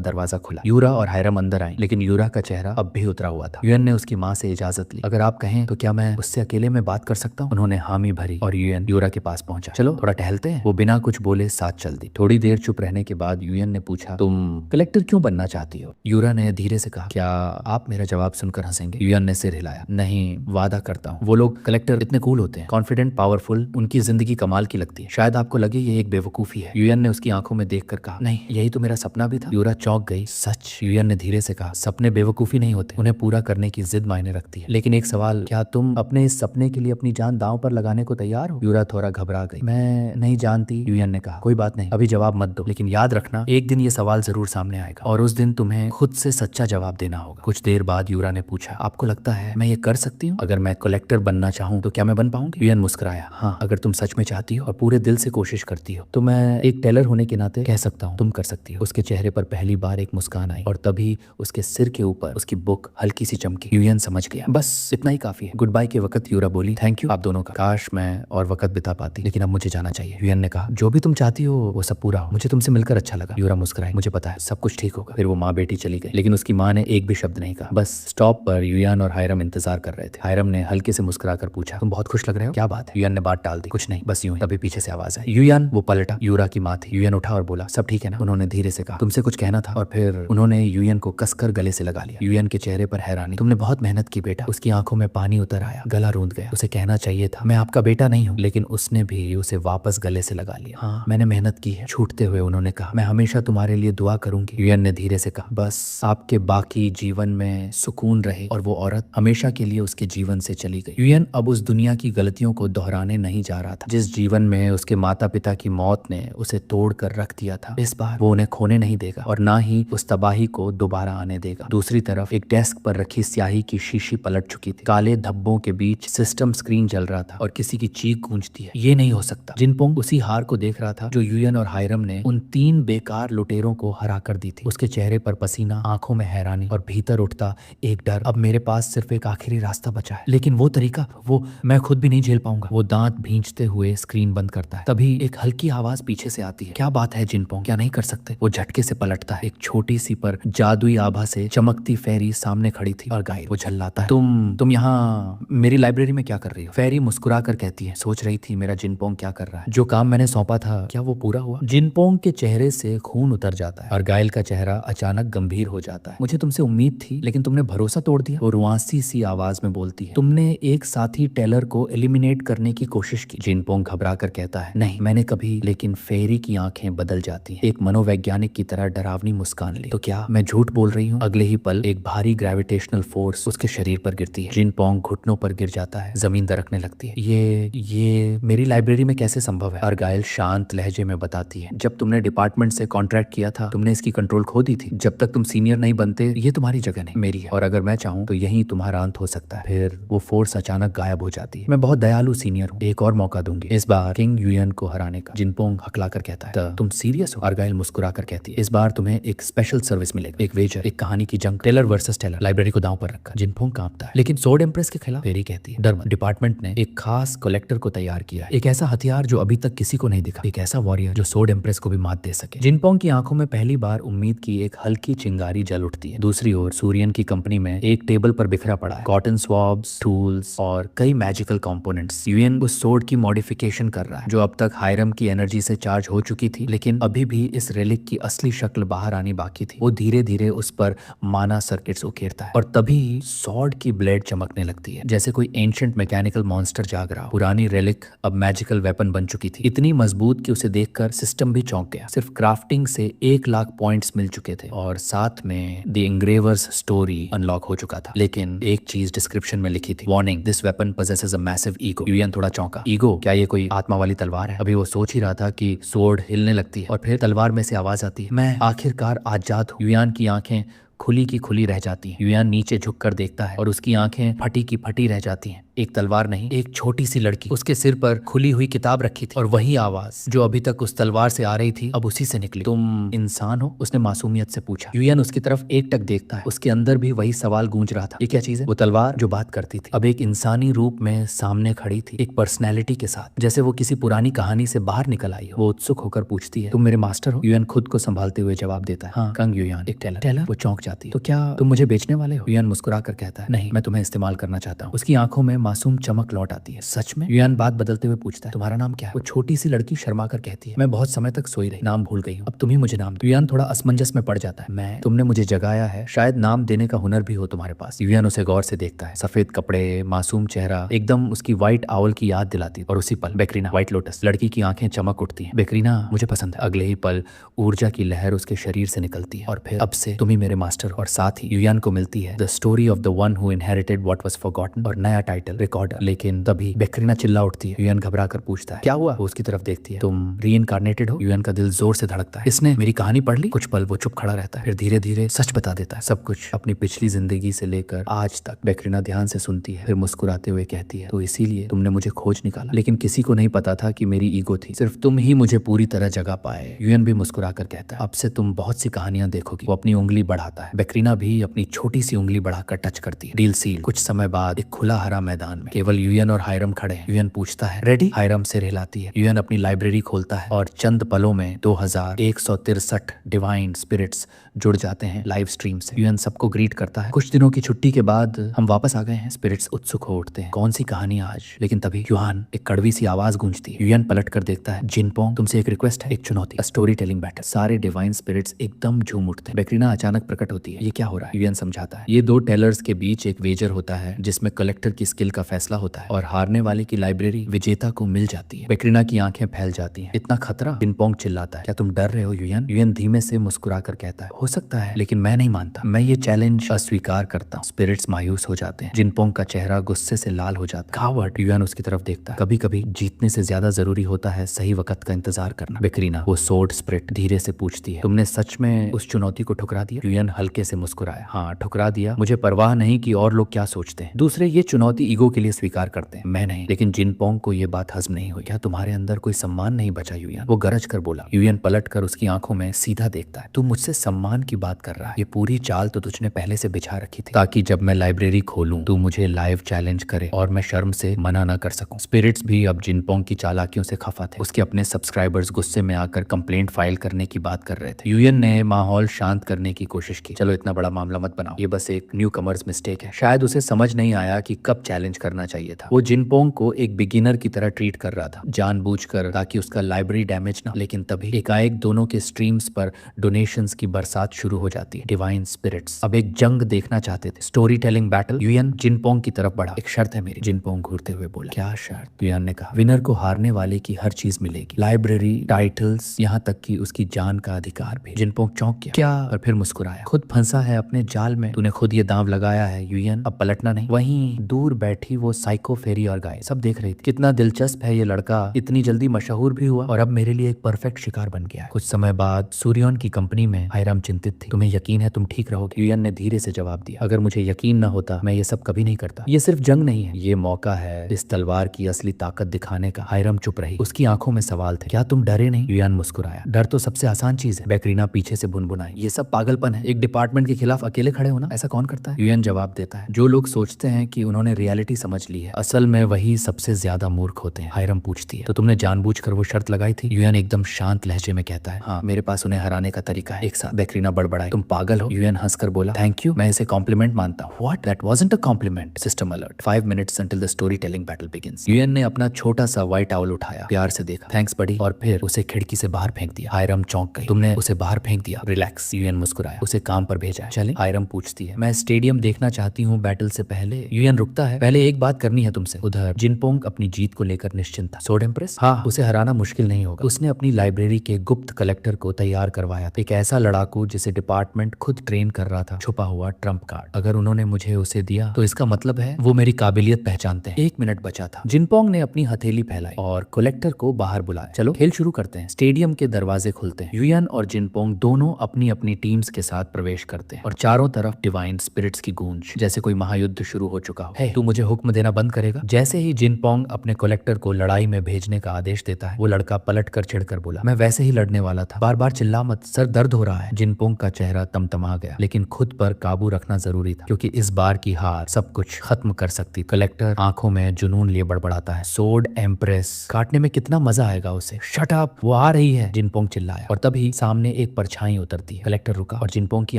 दरवाजा खुला। यूरा और हायरम अंदर आई, लेकिन यूरा का चेहरा अब भी उतरा हुआ था। यूएन ने उसकी माँ से इजाजत ली। अगर आप कहें तो क्या मैं उससे अकेले में बात कर सकता हूँ? उन्होंने हामी भरी और यूएन यूरा के पास पहुंचा। चलो थोड़ा टहलते हैं। वो बिना कुछ बोले साथ चल दी। थोड़ी देर चुप रहने के बाद यूएन ने पूछा, तुम कलेक्टर क्यों बनना चाहती हो? यूरा ने धीरे से कहा। क्या आप मेरा जवाब सुनकर हंसेंगे? यूएन ने सिर हिलाया। नहीं, वादा करता हूँ। वो लोग कलेक्टर इतने कूल होते हैं, कॉन्फिडेंट, पावरफुल, उनकी जिंदगी कमाल की लगती है। शायद आपको लगे ये एक बेवकूफी है। यूएन ने उसकी आंखों में देखकर कहा, नहीं, यही तो मेरा सपना भी था। यूरा चौंक गई। सच? यूएन ने धीरे से कहा, सपने बेवकूफी नहीं होते, उन्हें पूरा करने की जिद मायने रखती है। लेकिन एक सवाल, क्या तुम अपने इस सपने के लिए अपनी जान दांव पर लगाने को तैयार हो? यूरा थोड़ा घबरा गई। मैं नहीं जानती, यूएन ने कहा। कोई बात नहीं, अभी जवाब मत दो, लेकिन याद रखना एक दिन ये सवाल जरूर सामने आएगा और उस दिन तुम्हें खुद से सच्चा जवाब देना होगा। कुछ देर बाद यूरा ने पूछा, आपको लगता है मैं ये कर सकती हूँ? अगर मैं कलेक्टर बनना चाहूँ तो क्या मैं बन पाऊंगी? यूएन मुस्कुराया। हाँ, अगर तुम सच में चाहती हो और पूरे दिल से कोशिश करती हो तो मैं एक टेलर होने के नाते कह सकता हूँ तुम कर सकती हो। उसके चेहरे पर पहली बार एक मुस्कान आई और तभी उसके सिर के ऊपर उसकी बुक हल्की सी चमकी। यूएन समझ गया, बस इतना ही काफी है। गुड बाय के वक्त यूरा बोली, थैंक यू आप दोनों का। काश मैं और वक्त बिता पाती, लेकिन अब मुझे जाना चाहिए। यूएन ने कहा, जो भी तुम चाहती हो वो सब पूरा हो। मुझे तुमसे मिलकर अच्छा लगा। यूरा मुस्कुराई, मुझे पता है सब कुछ ठीक होगा। फिर वो माँ बेटी चली गई, लेकिन उसकी माँ ने एक भी शब्द नहीं कहा। बस स्टॉप पर यूएन और हायरम इंतजार कर रहे थे। हायरम ने हल्के से मुस्कुराकर पूछा, तुम बहुत खुश लग रहे हो, क्या बात है? यूएन ने बात टाल दी, कुछ नहीं, बस यूं ही। तभी पीछे से आवाज आई, यूएन। वो पलटा, यूरा की माँ थी। यूएन उठा और बोला, सब ठीक है ना? उन्होंने धीरे से कहा, तुमसे कुछ कहना था। और फिर उन्होंने यूएन को कसकर गले से लगा लिया। यूएन के चेहरे पर हैरानी। तुमने बहुत मेहनत की बेटा। उसकी आंखों में पानी उतर आया, गला रूंध गया। उसे कहना चाहिए था, मैं आपका बेटा नहीं हूँ, लेकिन उसने भी उसे वापस गले से लगा लिया। हाँ, मैंने मेहनत की है। छूटते हुए उन्होंने कहा, मैं हमेशा तुम्हारे लिए दुआ करूंगी। यूएन ने धीरे से कहा, बस आपके बाकी जीवन में सुकून रहे। और वो औरत हमेशा के लिए उसके जीवन से चली गई। यूएन अब उस दुनिया की गलतियों को दोहराने नहीं जा रहा था जिस जीवन में उसके माता पिता की मौत ने उसे तोड़ कर रख दिया था। इस बार वो उन्हें खोने नहीं देगा और ना ही उस तबाही को दोबारा आने देगा। दूसरी तरफ एक डेस्क पर रखी स्याही की शीशी पलट चुकी थी। काले धब्बों के बीच सिस्टम स्क्रीन जल रहा था और किसी की चीख गूंजती है, ये नहीं हो सकता। जिनपोंग उसी हार को देख रहा था जो यूएन और हायरम ने उन 3 बेकार लुटेरों को हरा कर दी थी। उसके चेहरे पर पसीना, आंखों में हैरानी और भीतर उठता एक डर। अब मेरे पास सिर्फ एक आखिरी रास्ता बचा है, लेकिन वो तरीका, वो मैं खुद भी नहीं झेल पाऊंगा। वो दांत भींचते हुए स्क्रीन बंद करता है। तभी एक हल्की आवाज पीछे से आती है, क्या बात है जिनपोंग, क्या नहीं कर सकते? वो झटके से पलटता है। एक छोटी सी पर जादुई आभा से चमकती फेरी सामने खड़ी थी और गाइड। वो झल्लाता है, तुम यहाँ मेरी लाइब्रेरी में क्या कर रही हो? फेरी मुस्कुरा कर कहती है, सोच रही थी मेरा जिनपोंग क्या कर रहा है। जो काम मैंने सौंपा था क्या वो पूरा हुआ? जिनपोंग के चेहरे से खून उतर जाता है और गाइल का चेहरा अचानक गंभीर हो जाता है। मुझे तुमसे उम्मीद थी, लेकिन तुमने भरोसा तोड़ दिया। वो रुआंसी सी आवाज में बोलती है, तुमने एक साथी टेलर को एलिमिनेट करने की कोशिश की। जिनपोंग घबरा कर कहता है, नहीं मैंने कभी। लेकिन फेरी की आंखें बदल जाती हैं, एक मनोवैज्ञानिक की तरह डरावनी मुस्कान ली। तो क्या मैं झूठ बोल रही हूँ? अगले ही पल एक भारी पूरी ग्रेविटेशनल फोर्स उसके शरीर पर गिरती है। जिनपोंग घुटनों पर गिर जाता है, जमीन दरकने लगती है। ये मेरी लाइब्रेरी में कैसे संभव है? अर्गाइल शांत लहजे में बताती है, जब तुमने डिपार्टमेंट से कॉन्ट्रैक्ट किया था तुमने इसकी कंट्रोल खो दी थी। जब तक तुम सीनियर नहीं बनते ये तुम्हारी जगह नहीं, मेरी है, और अगर मैं चाहूँ तो यही तुम्हारा अंत हो सकता है। फिर वो फोर्स अचानक गायब हो जाती है। मैं बहुत दयालु सीनियर हूँ, एक और मौका दूंगी, इस बार किंग यूएन को हराने का। जिनपोंग हकलाकर कहता है, तुम सीरियस हो? अर्गाइल मुस्कुराकर कहती है, इस बार तुम्हें एक स्पेशल सर्विस मिलेगा, एक वेजर, एक कहानी की जंग, टेलर वर्सेस टेलर, लाइब्रेरी को दांव पर रखकर। जिनपोंग कांपता है, लेकिन सोर्ड एम्प्रेस के खिलाफ? फेरी कहती है, डर मत, डिपार्टमेंट ने एक खास कलेक्टर को तैयार किया है, एक ऐसा हथियार जो अभी तक किसी को नहीं दिखा, एक ऐसा वॉरियर जो सोर्ड एम्प्रेस को भी मात दे सके। जिनपोंग की आंखों में पहली बार उम्मीद की एक हल्की चिंगारी जल उठती है। दूसरी ओर सूर्यन की कंपनी में एक टेबल पर बिखरा पड़ा है कॉटन स्वॉब्स, टूल्स और कई मैजिकल कंपोनेंट्स। यूएन उस सोर्ड की मॉडिफिकेशन कर रहा है जो अब तक हायरम की एनर्जी से चार्ज हो चुकी थी, लेकिन अभी भी इस रेलिक की असली शक्ल बाहर आनी बाकी थी। वो धीरे धीरे उस पर माना सर्किट्स उकेरता है और तभी सॉर्ड की ब्लेड चमकने लगती है, जैसे कोई एंशिएंट मैकेनिकल मॉन्स्टर जाग रहा हो। पुरानी रेलिक अब मैजिकल वेपन बन चुकी थी, इतनी मजबूत कि उसे देखकर सिस्टम भी चौंक गया। सिर्फ क्राफ्टिंग से 1 लाख पॉइंट्स मिल चुके थे और साथ में द इंग्रेवर्स स्टोरी अनलॉक हो चुका था। लेकिन एक चीज डिस्क्रिप्शन में लिखी थी, warning, this weapon possesses a massive ego। UN थोड़ा चौंका। ईगो? क्या ये कोई आत्मा वाली तलवार है? अभी वो सोच ही रहा था कि स्वॉर्ड हिलने लगती है और फिर तलवार में से आवाज आती है, मैं आखिरकार आजाद हूँ। यूएन की आंखें खुली की खुली रह जाती हैं। यूएन नीचे झुककर देखता है और उसकी आंखें फटी की फटी रह जाती हैं। एक तलवार नहीं, एक छोटी सी लड़की, उसके सिर पर खुली हुई किताब रखी थी और वही आवाज जो अभी तक उस तलवार से आ रही थी अब उसी से निकली। तुम इंसान हो? उसने मासूमियत से पूछा। यूएन उसकी तरफ एकटक देखता है, उसके अंदर भी वही सवाल गूंज रहा था, ये क्या चीज है? वो तलवार जो बात करती थी अब एक इंसानी रूप में सामने खड़ी थी, एक पर्सनैलिटी के साथ, जैसे वो किसी पुरानी कहानी से बाहर निकल आई हो। वो उत्सुक होकर पूछती है, तुम मेरे मास्टर हो? यूएन खुद को संभालते हुए जवाब देता है, हाँ, कंग यूयान, एक टेलर। टेलर? वो चौंक जाती है, तो क्या तुम मुझे बेचने वाले हो? यूएन मुस्कुरा कर कहता है, नहीं, मैं तुम्हें इस्तेमाल करना चाहता हूँ। उसकी आंखों में मासूम चमक लौट आती है। सच में? यूएन बात बदलते हुए पूछता है, तुम्हारा नाम क्या है? वो छोटी सी लड़की शर्मा कर कहती है, मैं बहुत समय तक सोई रही, नाम भूल गई हूँ, अब तुम ही मुझे नाम दो। यूएन थोड़ा असमंजस में पड़ जाता है, मैं? तुमने मुझे जगाया है, शायद नाम देने का हुनर भी हो तुम्हारे पास। यूएन उसे गौर से देखता है, सफेद कपड़े, मासूम चेहरा, एकदम उसकी व्हाइट आउल की याद दिलाती। और उसी पल बेक्रीना, व्हाइट लोटस। लड़की की आंखें चमक उठती हैं, बेक्रीना मुझे पसंद है। अगले ही पल ऊर्जा की लहर उसके शरीर से निकलती है और फिर अब से तुम ही मेरे मास्टर। और साथ ही यूएन को मिलती है the story of the one who inherited what was forgotten और नया टाइटल, रिकॉर्डर। लेकिन तभी बेक्रीना चिल्ला उठती है। यूएन घबरा कर पूछता है, क्या हुआ? वो उसकी तरफ देखती है, तुम रीइंकार्नेटेड हो? यूएन का दिल जोर से धड़कता है, इसने मेरी कहानी पढ़ ली? कुछ पल वो चुप खड़ा रहता है, फिर धीरे धीरे सच बता देता है, सब कुछ, अपनी पिछली जिंदगी से लेकर आज तक। बेक्रीना ध्यान से सुनती है, फिर मुस्कुराते हुए कहती है, तो इसीलिए तुमने मुझे खोज निकाला, लेकिन किसी को नहीं पता था कि मेरी ईगो थी, सिर्फ तुम ही मुझे पूरी तरह जगा पाए। यूएन भी मुस्कुरा कर कहता है, अब से तुम बहुत सी कहानियां देखोगी। वो अपनी उंगली बढ़ाता है, बेक्रीना भी अपनी छोटी सी उंगली बढ़ाकर टच करती है। Deal seal. कुछ समय बाद एक खुला हरा मैदान में केवल यूएन और हायरम खड़े हैं। यूएन पूछता है, रेडी? हायरम सिर हिलाती है। यूएन अपनी लाइब्रेरी खोलता है और चंद पलों में 2163 डिवाइन स्पिरिट्स जुड़ जाते हैं लाइव स्ट्रीम से। यूएन सबको ग्रीट करता है, कुछ दिनों की छुट्टी के बाद हम वापस आ गए हैं। स्पिरिट्स उत्सुक हो उठते हैं, कौन सी कहानी आज? लेकिन तभी यूहान, एक कड़वी सी आवाज गूंजती है। यूएन पलट कर देखता है, जिनपोंग, तुमसे एक रिक्वेस्ट है, एक चुनौती, स्टोरी टेलिंग बैटल। सारे डिवाइन स्पिरिट्स एकदम झूम उठते हैं। बेक्रीना अचानक प्रकट होती है, ये क्या हो रहा है? यूएन समझाता है, ये 2 टेलर्स के बीच एक वेजर होता है जिसमें कलेक्टर की स्किल का फैसला होता है और हारने वाले की लाइब्रेरी विजेता को मिल जाती है। बेक्रीना की आंखें फैल जाती हैं, इतना खतरा? जिनपोंग चिल्लाता है, क्या तुम डर रहे हो यूएन? यूएन धीमे से मुस्कुरा कर कहता है, हो सकता है, लेकिन मैं नहीं मानता, मैं ये चैलेंज अस्वीकार करता हूँ। स्पिरिट्स मायूस हो जाते हैं, जिनपोंग का चेहरा गुस्से से लाल हो जाता है। कावर्ड। यूएन उसकी तरफ देखता है, कभी कभी जीतने से ज्यादा जरूरी होता है सही वक्त का इंतजार करना। बेक्रीना, वो सोर्ड स्पिरिट, धीरे से पूछती है, तुमने सच में उस चुनौती को ठुकरा दिया? यूएन हल्के से मुस्कुराया, हाँ, ठुकरा दिया। मुझे परवाह नहीं कि और लोग क्या सोचते हैं। दूसरे ये चुनौती ईगो के लिए स्वीकार करते हैं, मैं नहीं। लेकिन जिनपोंग को ये बात हजम नहीं हुई। क्या तुम्हारे अंदर कोई सम्मान नहीं बचा यूएन? वो गरज कर बोला। यूएन पलट कर उसकी आंखों में सीधा देखता है, तू मुझसे सम्मान की बात कर रहा है? ये पूरी चाल तो तुझने पहले से बिछा रखी थी ताकि जब मैं लाइब्रेरी खोलूं तू मुझे लाइव चैलेंज करे और मैं शर्म से मना ना कर सकूं। स्पिरिट्स भी अब जिनपोंग की चालाकियों से खफा थे। उसके अपने सब्सक्राइबर्स गुस्से में आकर कंप्लेंट फाइल करने की बात कर रहे थे। यूएन ने माहौल शांत करने की कोशिश की, चलो इतना बड़ा मामला मत बनाओ, ये बस एक न्यू कमर्स मिस्टेक है। शायद उसे समझ नहीं आया कि कब चैलेंज करना चाहिए था। वो जिनपोंग को एक बिगिनर की तरह ट्रीट कर रहा था, जानबूझकर, ताकि उसका लाइब्रेरी डैमेज ना। लेकिन तभी एकाएक दोनों के स्ट्रीम्स पर डोनेशंस की बरसात साथ शुरू हो जाती है। डिवाइन स्पिरिट्स अब एक जंग देखना चाहते थे, स्टोरी टेलिंग बैटल। युयन जिनपोंग की तरफ बढ़ा। एक शर्त है मेरी। जिनपोंग घूरते हुए बोला। क्या शर्त? युयन ने कहा, विनर को हारने वाले की हर चीज मिलेगी, लाइब्रेरी, टाइटल्स, यहाँ तक कि उसकी जान का अधिकार भी। जिनपोंग चौंक गया। क्या? और फिर मुस्कुराया। खुद फंसा है अपने जाल में, तूने खुद ये दांव लगाया है युयन, अब पलटना नहीं। वहीं दूर बैठी वो साइको फेरी और गाय सब देख रही थी। कितना दिलचस्प है ये लड़का, इतनी जल्दी मशहूर भी हुआ और अब मेरे लिए एक परफेक्ट शिकार बन गया है। कुछ समय बाद सूर्योन की कंपनी में हायराम चिंतित थी। तुम्हें यकीन है तुम ठीक रहोगे? युयन ने धीरे से जवाब दिया। अगर मुझे यकीन न होता मैं ये सब कभी नहीं करता। ये सिर्फ जंग नहीं है, ये मौका है इस तलवार की असली ताकत दिखाने का। हायराम चुप रही, उसकी आंखों में सवाल थे। क्या तुम डरे नहीं? युयन मुस्कुराया। डर तो सबसे आसान चीज है। बैकरीना पीछे से बुनबुनाई। ये सब पागलपन है, एक डिपार्टमेंट के खिलाफ अकेले खड़े होना, ऐसा कौन करता है? युयन जवाब देता है, जो लोग सोचते हैं कि उन्होंने रियलिटी समझ ली है, असल में वही सबसे ज्यादा मूर्ख होते हैं। हायराम पूछती है, तो तुमने जानबूझकर वो शर्त लगाई थी? युयन एकदम शांत लहजे में कहता है, हाँ, मेरे पास उन्हें हराने का तरीका है। एक साथ बैकरीना बड़बड़ाई, तुम पागल हो? युयन हंसकर बोला, थैंक यू, मैं इसे कॉम्प्लीमेंट मानता हूँ। What? That wasn't a compliment. System alert, 5 minutes until the story telling battle begins. Yuyan ने अपना छोटा सा व्हाइट टावल उठाया, प्यार से देखा, थैंक्स बड़ी, और फिर उसे खिड़की से बाहर फेंक दिया। हायराम चौंक गई। तुमने उसे बाहर फेंक दिया? रिलैक्स, युयन मुस्कुराया, उसे काम पर भेजा है। चले? हायराम पूछती है, मैं स्टेडियम देखना चाहती हूँ बैटल से पहले। युयन रुकता है, पहले एक बात करनी है तुमसे। उधर जिनपोंग अपनी जीत को लेकर निश्चिंत था। सोड इम्प्रेस? हाँ, उसे हराना मुश्किल नहीं होगा। उसने अपनी लाइब्रेरी के गुप्त कलेक्टर को तैयार करवाया था, एक ऐसा लड़ाकू जिसे डिपार्टमेंट खुद ट्रेन कर रहा था। छुपा हुआ ट्रम्प कार्ड। अगर उन्होंने मुझे उसे दिया तो इसका मतलब है वो मेरी काबिलियत पहचानते हैं। 1 मिनट बचा था। जिनपोंग ने अपनी हथेली फैलाई और कलेक्टर को बाहर बुलाया। चलो खेल शुरू करते हैं। स्टेडियम के दरवाजे खुलते हैं। युयन और जिनपोंग दोनों अपनी अपनी टीम्स के साथ प्रवेश करते हैं और चारों तरफ डिवाइन स्पिरिट्स की गूंज, जैसे कोई महायुद्ध शुरू हो चुका हो। तू मुझे हुक्म देना बंद करेगा? जैसे ही जिनपोंग अपने कलेक्टर को लड़ाई में भेजने का आदेश देता है, वो लड़का पलट कर चिढ़कर बोला, मैं वैसे ही लड़ने वाला था, बार बार चिल्ला मत, सर दर्द हो रहा है। जिनपोंग का चेहरा तमतमा गया, लेकिन खुद पर काबू रखना जरूरी था, क्योंकि इस बार की हार सब कुछ खत्म कर सकती। कलेक्टर आंखों में जुनून लिए बड़बड़ाता है, सोड एम्प्रेस काटने में कितना मजा आएगा उसे। शट अप, वो आ रही है, जिनपोंग चिल्लाया, और तभी सामने एक परछाई उतरती है। कलेक्टर रुका और जिनपोंग की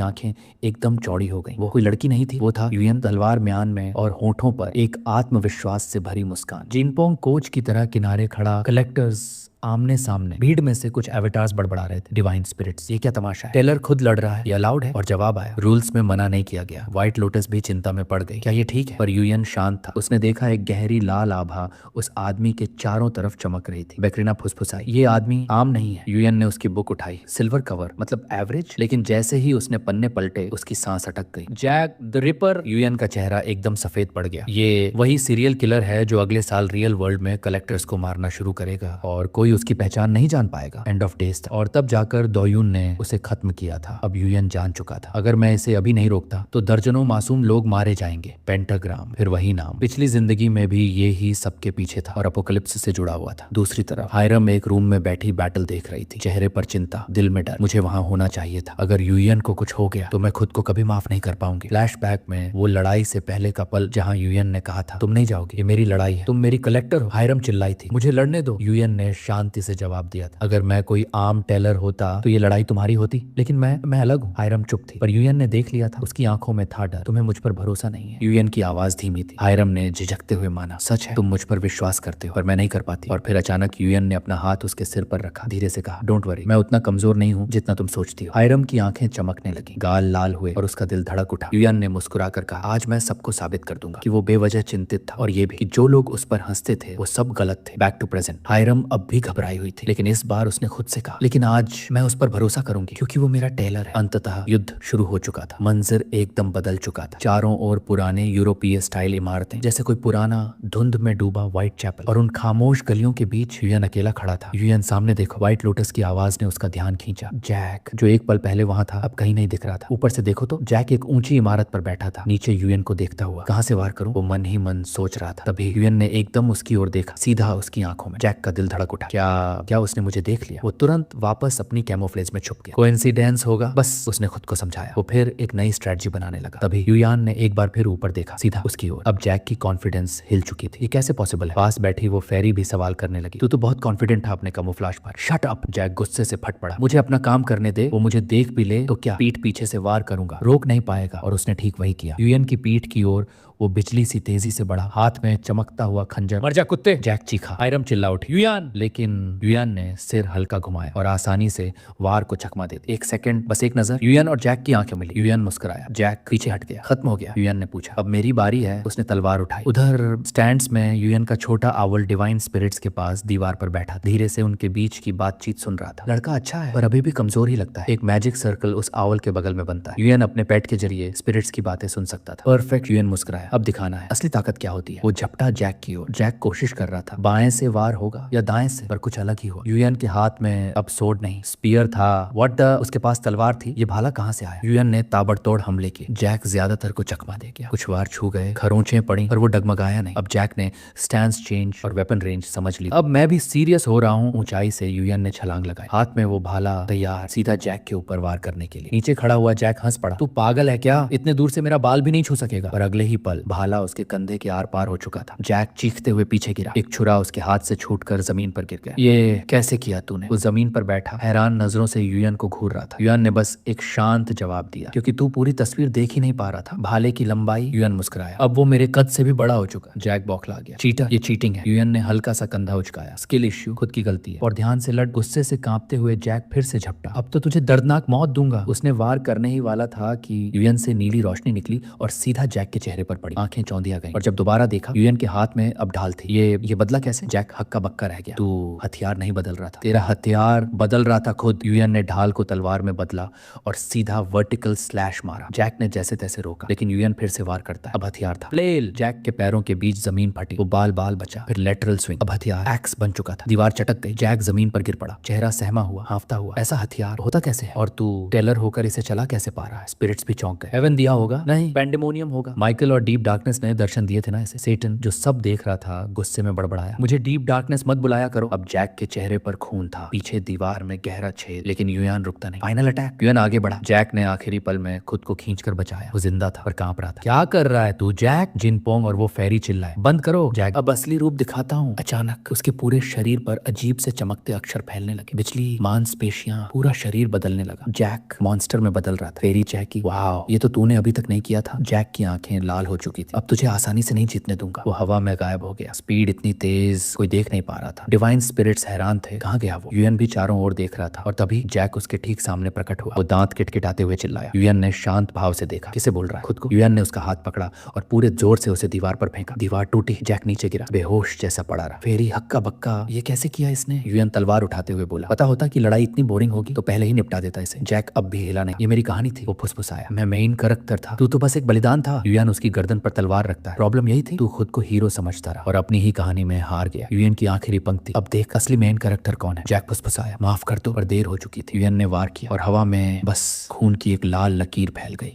आंखें एकदम चौड़ी हो गई। वो कोई लड़की नहीं थी, वो था युयन, तलवार म्यान में और होठों पर एक आत्मविश्वास से भरी मुस्कान। जिनपोंग कोच की तरह किनारे खड़ा, कलेक्टर्स आमने सामने। भीड़ में से कुछ एवेटार्स बड़बड़ा रहे थे, डिवाइन स्पिरिट्स। ये क्या तमाशा है? टेलर खुद लड़ रहा है, ये अलाउड है? और जवाब आया, रूल्स में मना नहीं किया गया। व्हाइट लोटस भी चिंता में पड़ गई, क्या ये ठीक है? पर युयन शांत था। उसने देखा एक गहरी लाल आभा उस आदमी के चारों तरफ चमक रही थी। बैकरीना फुसफुसाई, ये आदमी आम नहीं है। युयन ने उसकी बुक उठाई, सिल्वर कवर, मतलब एवरेज। लेकिन जैसे ही उसने पन्ने पलटे, उसकी सांस अटक गई। Jack the ripper. युयन का चेहरा एकदम सफेद पड़ गया। ये वही सीरियल किलर है जो अगले साल रियल वर्ल्ड में कलेक्टर्स को मारना शुरू करेगा और कोई उसकी पहचान नहीं जान पाएगा। एंड ऑफ डेज था। और तब जाकर दोयुन ने उसे खत्म किया था। अब युयन जान चुका था, अगर मैं इसे अभी नहीं रोकता तो दर्जनों मासूम लोग मारे जाएंगे। पेंटाग्राम, फिर वही नाम। पिछली जिंदगी में भी ये ही सबके पीछे था और अपोकलिप्स से जुड़ा हुआ था। दूसरी तरफ हायरम एक रूम में बैठी बैटल देख रही थी, चेहरे पर चिंता, दिल में डर। मुझे वहां होना चाहिए था। अगर युयन को कुछ हो गया तो मैं खुद को कभी माफ नहीं कर पाऊंगी। फ्लैशबैक में वो लड़ाई से पहले का पल जहां युयन ने कहा था, तुम नहीं जाओगे, ये मेरी लड़ाई है, तुम मेरी कलेक्टर हो। हायरम चिल्लाई थी, मुझे लड़ने दो। युयन ने शांति से जवाब दिया था, अगर मैं कोई आम टेलर होता तो ये लड़ाई तुम्हारी होती, लेकिन मैं अलग हूँ। हायरम चुप थी, पर युयन ने देख लिया था, उसकी आंखों में था डर। तुम्हें मुझ पर भरोसा नहीं है? युयन की आवाज धीमी थी। हायरम ने झिझकते हुए माना, सच है, तुम मुझ पर विश्वास करते हो, पर मैं नहीं कर पाती। और फिर अचानक युयन ने अपना हाथ उसके सिर पर रखा, धीरे से कहा, डोंट वरी, मैं उतना कमजोर नहीं हूँ जितना तुम सोचती हो। हायरम की आंखें चमकने लगी, गाल लाल हुए और उसका दिल धड़क उठा। युयन ने मुस्कुराकर कहा, आज मैं सबको साबित कर दूंगा कि वो बेवजह चिंतित था, और ये भी कि जो लोग उस पर हंसते थे वो सब गलत थे। Back to present. हायरम अब भी घबराई हुई थी, लेकिन इस बार उसने खुद से कहा, लेकिन आज मैं उस पर भरोसा करूंगी क्योंकि वो मेरा टेलर है। अंततः युद्ध शुरू हो चुका था। मंजर एकदम बदल चुका था। चारों ओर पुराने यूरोपीय स्टाइल इमारतें, जैसे कोई पुराना धुंध में डूबा व्हाइट चैपल, और उन खामोश गलियों के बीच युयन अकेला खड़ा था। युयन, सामने देखो। व्हाइट लोटस की आवाज ने उसका ध्यान खींचा। जैक, जो एक पल पहले वहां था, अब कहीं नहीं दिख रहा था। ऊपर से देखो तो जैक एक ऊंची इमारत पर बैठा था, नीचे युयन को देखता हुआ। कहां से वार करूं, वो मन ही मन सोच रहा था। तभी युयन ने एकदम उसकी ओर देखा, सीधा उसकी आंखों में। जैक का दिल धड़क उठा। क्या उसने मुझे देख लिया? वो तुरंत वापस अपनी कैमोफ्लेज में छुप गया। कोइंसिडेंस होगा, बस उसने खुद को समझाया। वो फिर एक नई स्ट्रेटजी बनाने लगा। तभी युयान ने एक बार फिर ऊपर देखा, सीधा उसकी ओर। अब जैक की कॉन्फिडेंस हिल चुकी थी। ये कैसे पॉसिबल है? पास बैठी वो फेरी भी सवाल करने लगी, तू तो बहुत कॉन्फिडेंट था अपने कैमोफ्लेज पर। शट अप, जैक गुस्से से फट पड़ा। मुझे अपना काम करने दे, वो मुझे देख भी ले तो क्या, पीठ पीछे से वार करूंगा, रोक नहीं पाएगा। और उसने ठीक वही किया। युयन की पीठ की ओर वो बिजली सी तेजी से बढ़ा, हाथ में चमकता हुआ खंजर। मर जा कुत्ते, जैक चीखा। हायरम चिल्ला उठी, युयान। लेकिन लेकिन युयान ने सिर हल्का घुमाया और आसानी से वार को चकमा दे दिया। एक सेकंड, बस एक नजर। युयान और जैक की आंखें मिली। युयान मुस्कुराया, जैक पीछे हट गया। खत्म हो गया? युयान ने पूछा। अब मेरी बारी है। उसने तलवार उठाई। उधर स्टैंड्स में युयान का छोटा आउल डिवाइन स्पिरिट्स के पास दीवार पर बैठा, धीरे से उनके बीच की बातचीत सुन रहा था। लड़का अच्छा है पर अभी भी कमजोर ही लगता है। एक मैजिक सर्कल उस आउल के बगल में बनता है। युयान अपने पेट के जरिए स्पिरिट्स की बातें सुन सकता था। परफेक्ट। युयान मुस्कुराया। अब दिखाना है असली ताकत क्या होती है। वो झपटा जैक की ओर। जैक कोशिश कर रहा था बाएं से वार होगा या दाएं से, पर कुछ अलग ही हुआ। युयान के हाथ में अब सोड नहीं, स्पीयर था। व्हाट द, उसके पास तलवार थी। ये भाला कहां से आया? युयान ने ताबड़तोड़ हमले किए। जैक ज्यादातर को चकमा दे गया। कुछ वार छू गए, खरोंचें पड़ी, पर वो डगमगाया नहीं। अब जैक ने स्टैंस चेंज और वेपन रेंज समझ ली। अब मैं भी सीरियस हो रहा हूँ। ऊंचाई से युयान ने छलांग लगाई, हाथ में वो भाला तैयार, सीधा जैक के ऊपर वार करने के लिए। नीचे खड़ा हुआ जैक हंस पड़ा। तू पागल है क्या? इतने दूर से मेरा बाल भी नहीं छू सकेगा। पर अगले ही पल भाला उसके कंधे के आर पार हो चुका था। जैक चीखते हुए पीछे गिरा। एक छुरा उसके हाथ से छूटकर जमीन पर गिर गया। ये कैसे किया तूने? वो जमीन पर बैठा हैरान नजरों से युयान को घूर रहा था। युयान ने बस एक शांत जवाब दिया, क्योंकि तू पूरी तस्वीर देख ही नहीं पा रहा था। भाले की लंबाई। युयान मुस्कुराया। अब वो मेरे कद से भी बड़ा हो चुका। जैक बौखला गया। चीटर, ये चीटिंग है। युयान ने हल्का सा कंधा उचकाया। स्किल इश्यू, खुद की गलती है। और ध्यान से लड़। गुस्से से कांपते हुए जैक फिर से झपटा। अब तो तुझे दर्दनाक मौत दूंगा। उसने वार करने ही वाला था कि युयान से नीली रोशनी निकली और सीधा जैक के चेहरे पर पड़ी। आंखें चौंधिया गईं। और जब दोबारा देखा, युयान के हाथ में अब ढाल थी। ये बदला कैसे? जैक हक्का बक्का रह गया। तू हथियार नहीं बदल रहा था, तेरा हथियार बदल रहा था खुद। युयान ने ढाल को तलवार में बदला और सीधा वर्टिकल स्लैश मारा। जैक ने जैसे तैसे रोका, लेकिन युयान फिर से वार करता है। अब हथियार था फ्लेल। जैक के पैरों के बीच जमीन फटी। वो बाल बाल बचा। फिर लेटरल स्विंग। अब हथियार एक्स बन चुका था। दीवार चटक गई। जैक जमीन पर गिर पड़ा, चेहरा सहमा हुआ, हांफता हुआ। ऐसा हथियार होता कैसे है? और तू टेलर होकर इसे चला कैसे पा रहा है? स्पिरिट्स भी चौंक गए। हेवन दिया होगा? नहीं, पैंडेमोनियम होगा। माइकल और डीप डार्कनेस ने दर्शन दिए थे ना इसे। सेटन, जो सब देख रहा था, गुस्से में बड़बड़ाया, मुझे डीप डार्कनेस मत बुलाया करो। अब जैक के चेहरे पर खून था, पीछे दीवार में गहरा छेद, लेकिन युयान रुकता नहीं। Final attack. युयान आगे बढ़ा। जैक ने आखिरी पल में खुद को खींचकर बचाया। वो जिंदा था पर कांप रहा था। क्या कर रहा है तू जैक? जिनपोंग और वो फेरी चिल्लाए। बंद करो जैक, अब असली रूप दिखाता हूँ। अचानक उसके पूरे शरीर पर अजीब से चमकते अक्षर फैलने लगे। बिजली, मांसपेशियां, पूरा शरीर बदलने लगा। जैक मॉन्स्टर में बदल रहा था। फेरी चहकी। वाह, ये तो तूने अभी तक नहीं किया था। जैक की आंखें लाल हो चुकी थी। अब तुझे आसानी से नहीं जीतने दूंगा। वो हवा में गायब हो गया। स्पीड इतनी तेज कोई देख नहीं पा रहा था। डिवाइन स्पिरिट्स हैरान थे, कहाँ गया वो? युयान भी चारों ओर देख रहा था और तभी जैक उसके ठीक सामने प्रकट हुआ। वो दांत किटकिटाते हुए चिल्लाया। युयान ने शांत भाव से देखा। किसे बोल रहा है? खुद को। युयान ने उसका हाथ पकड़ा और पूरे जोर से उसे दीवार पर फेंका। दीवार टूटी। जैक नीचे गिरा, बेहोश जैसा पड़ा रहा। फेरी हक्का बक्का, ये कैसे किया इसने? युयान तलवार उठाते हुए बोला, पता होता कि लड़ाई इतनी बोरिंग होगी तो पहले ही निपटा देता इसे। जैक अब भी हिला नहीं। ये मेरी कहानी थी। वो फुसफुसाया। मैं मेन कैरेक्टर था, तू तो बस एक बलिदान था। युयान उसकी गर्दन पर तलवार रखता है। प्रॉब्लम यही थी, तू खुद को हीरो समझता रहा और अपनी ही कहानी में हार गया। युयान की आखिरी पंक्ति, अब देख असली मेन कैरेक्टर कौन है। जैक फुसफुसाया, माफ कर दो, पर देर हो चुकी थी। युयान ने वार किया और हवा में बस खून की एक लाल लकीर फैल गई।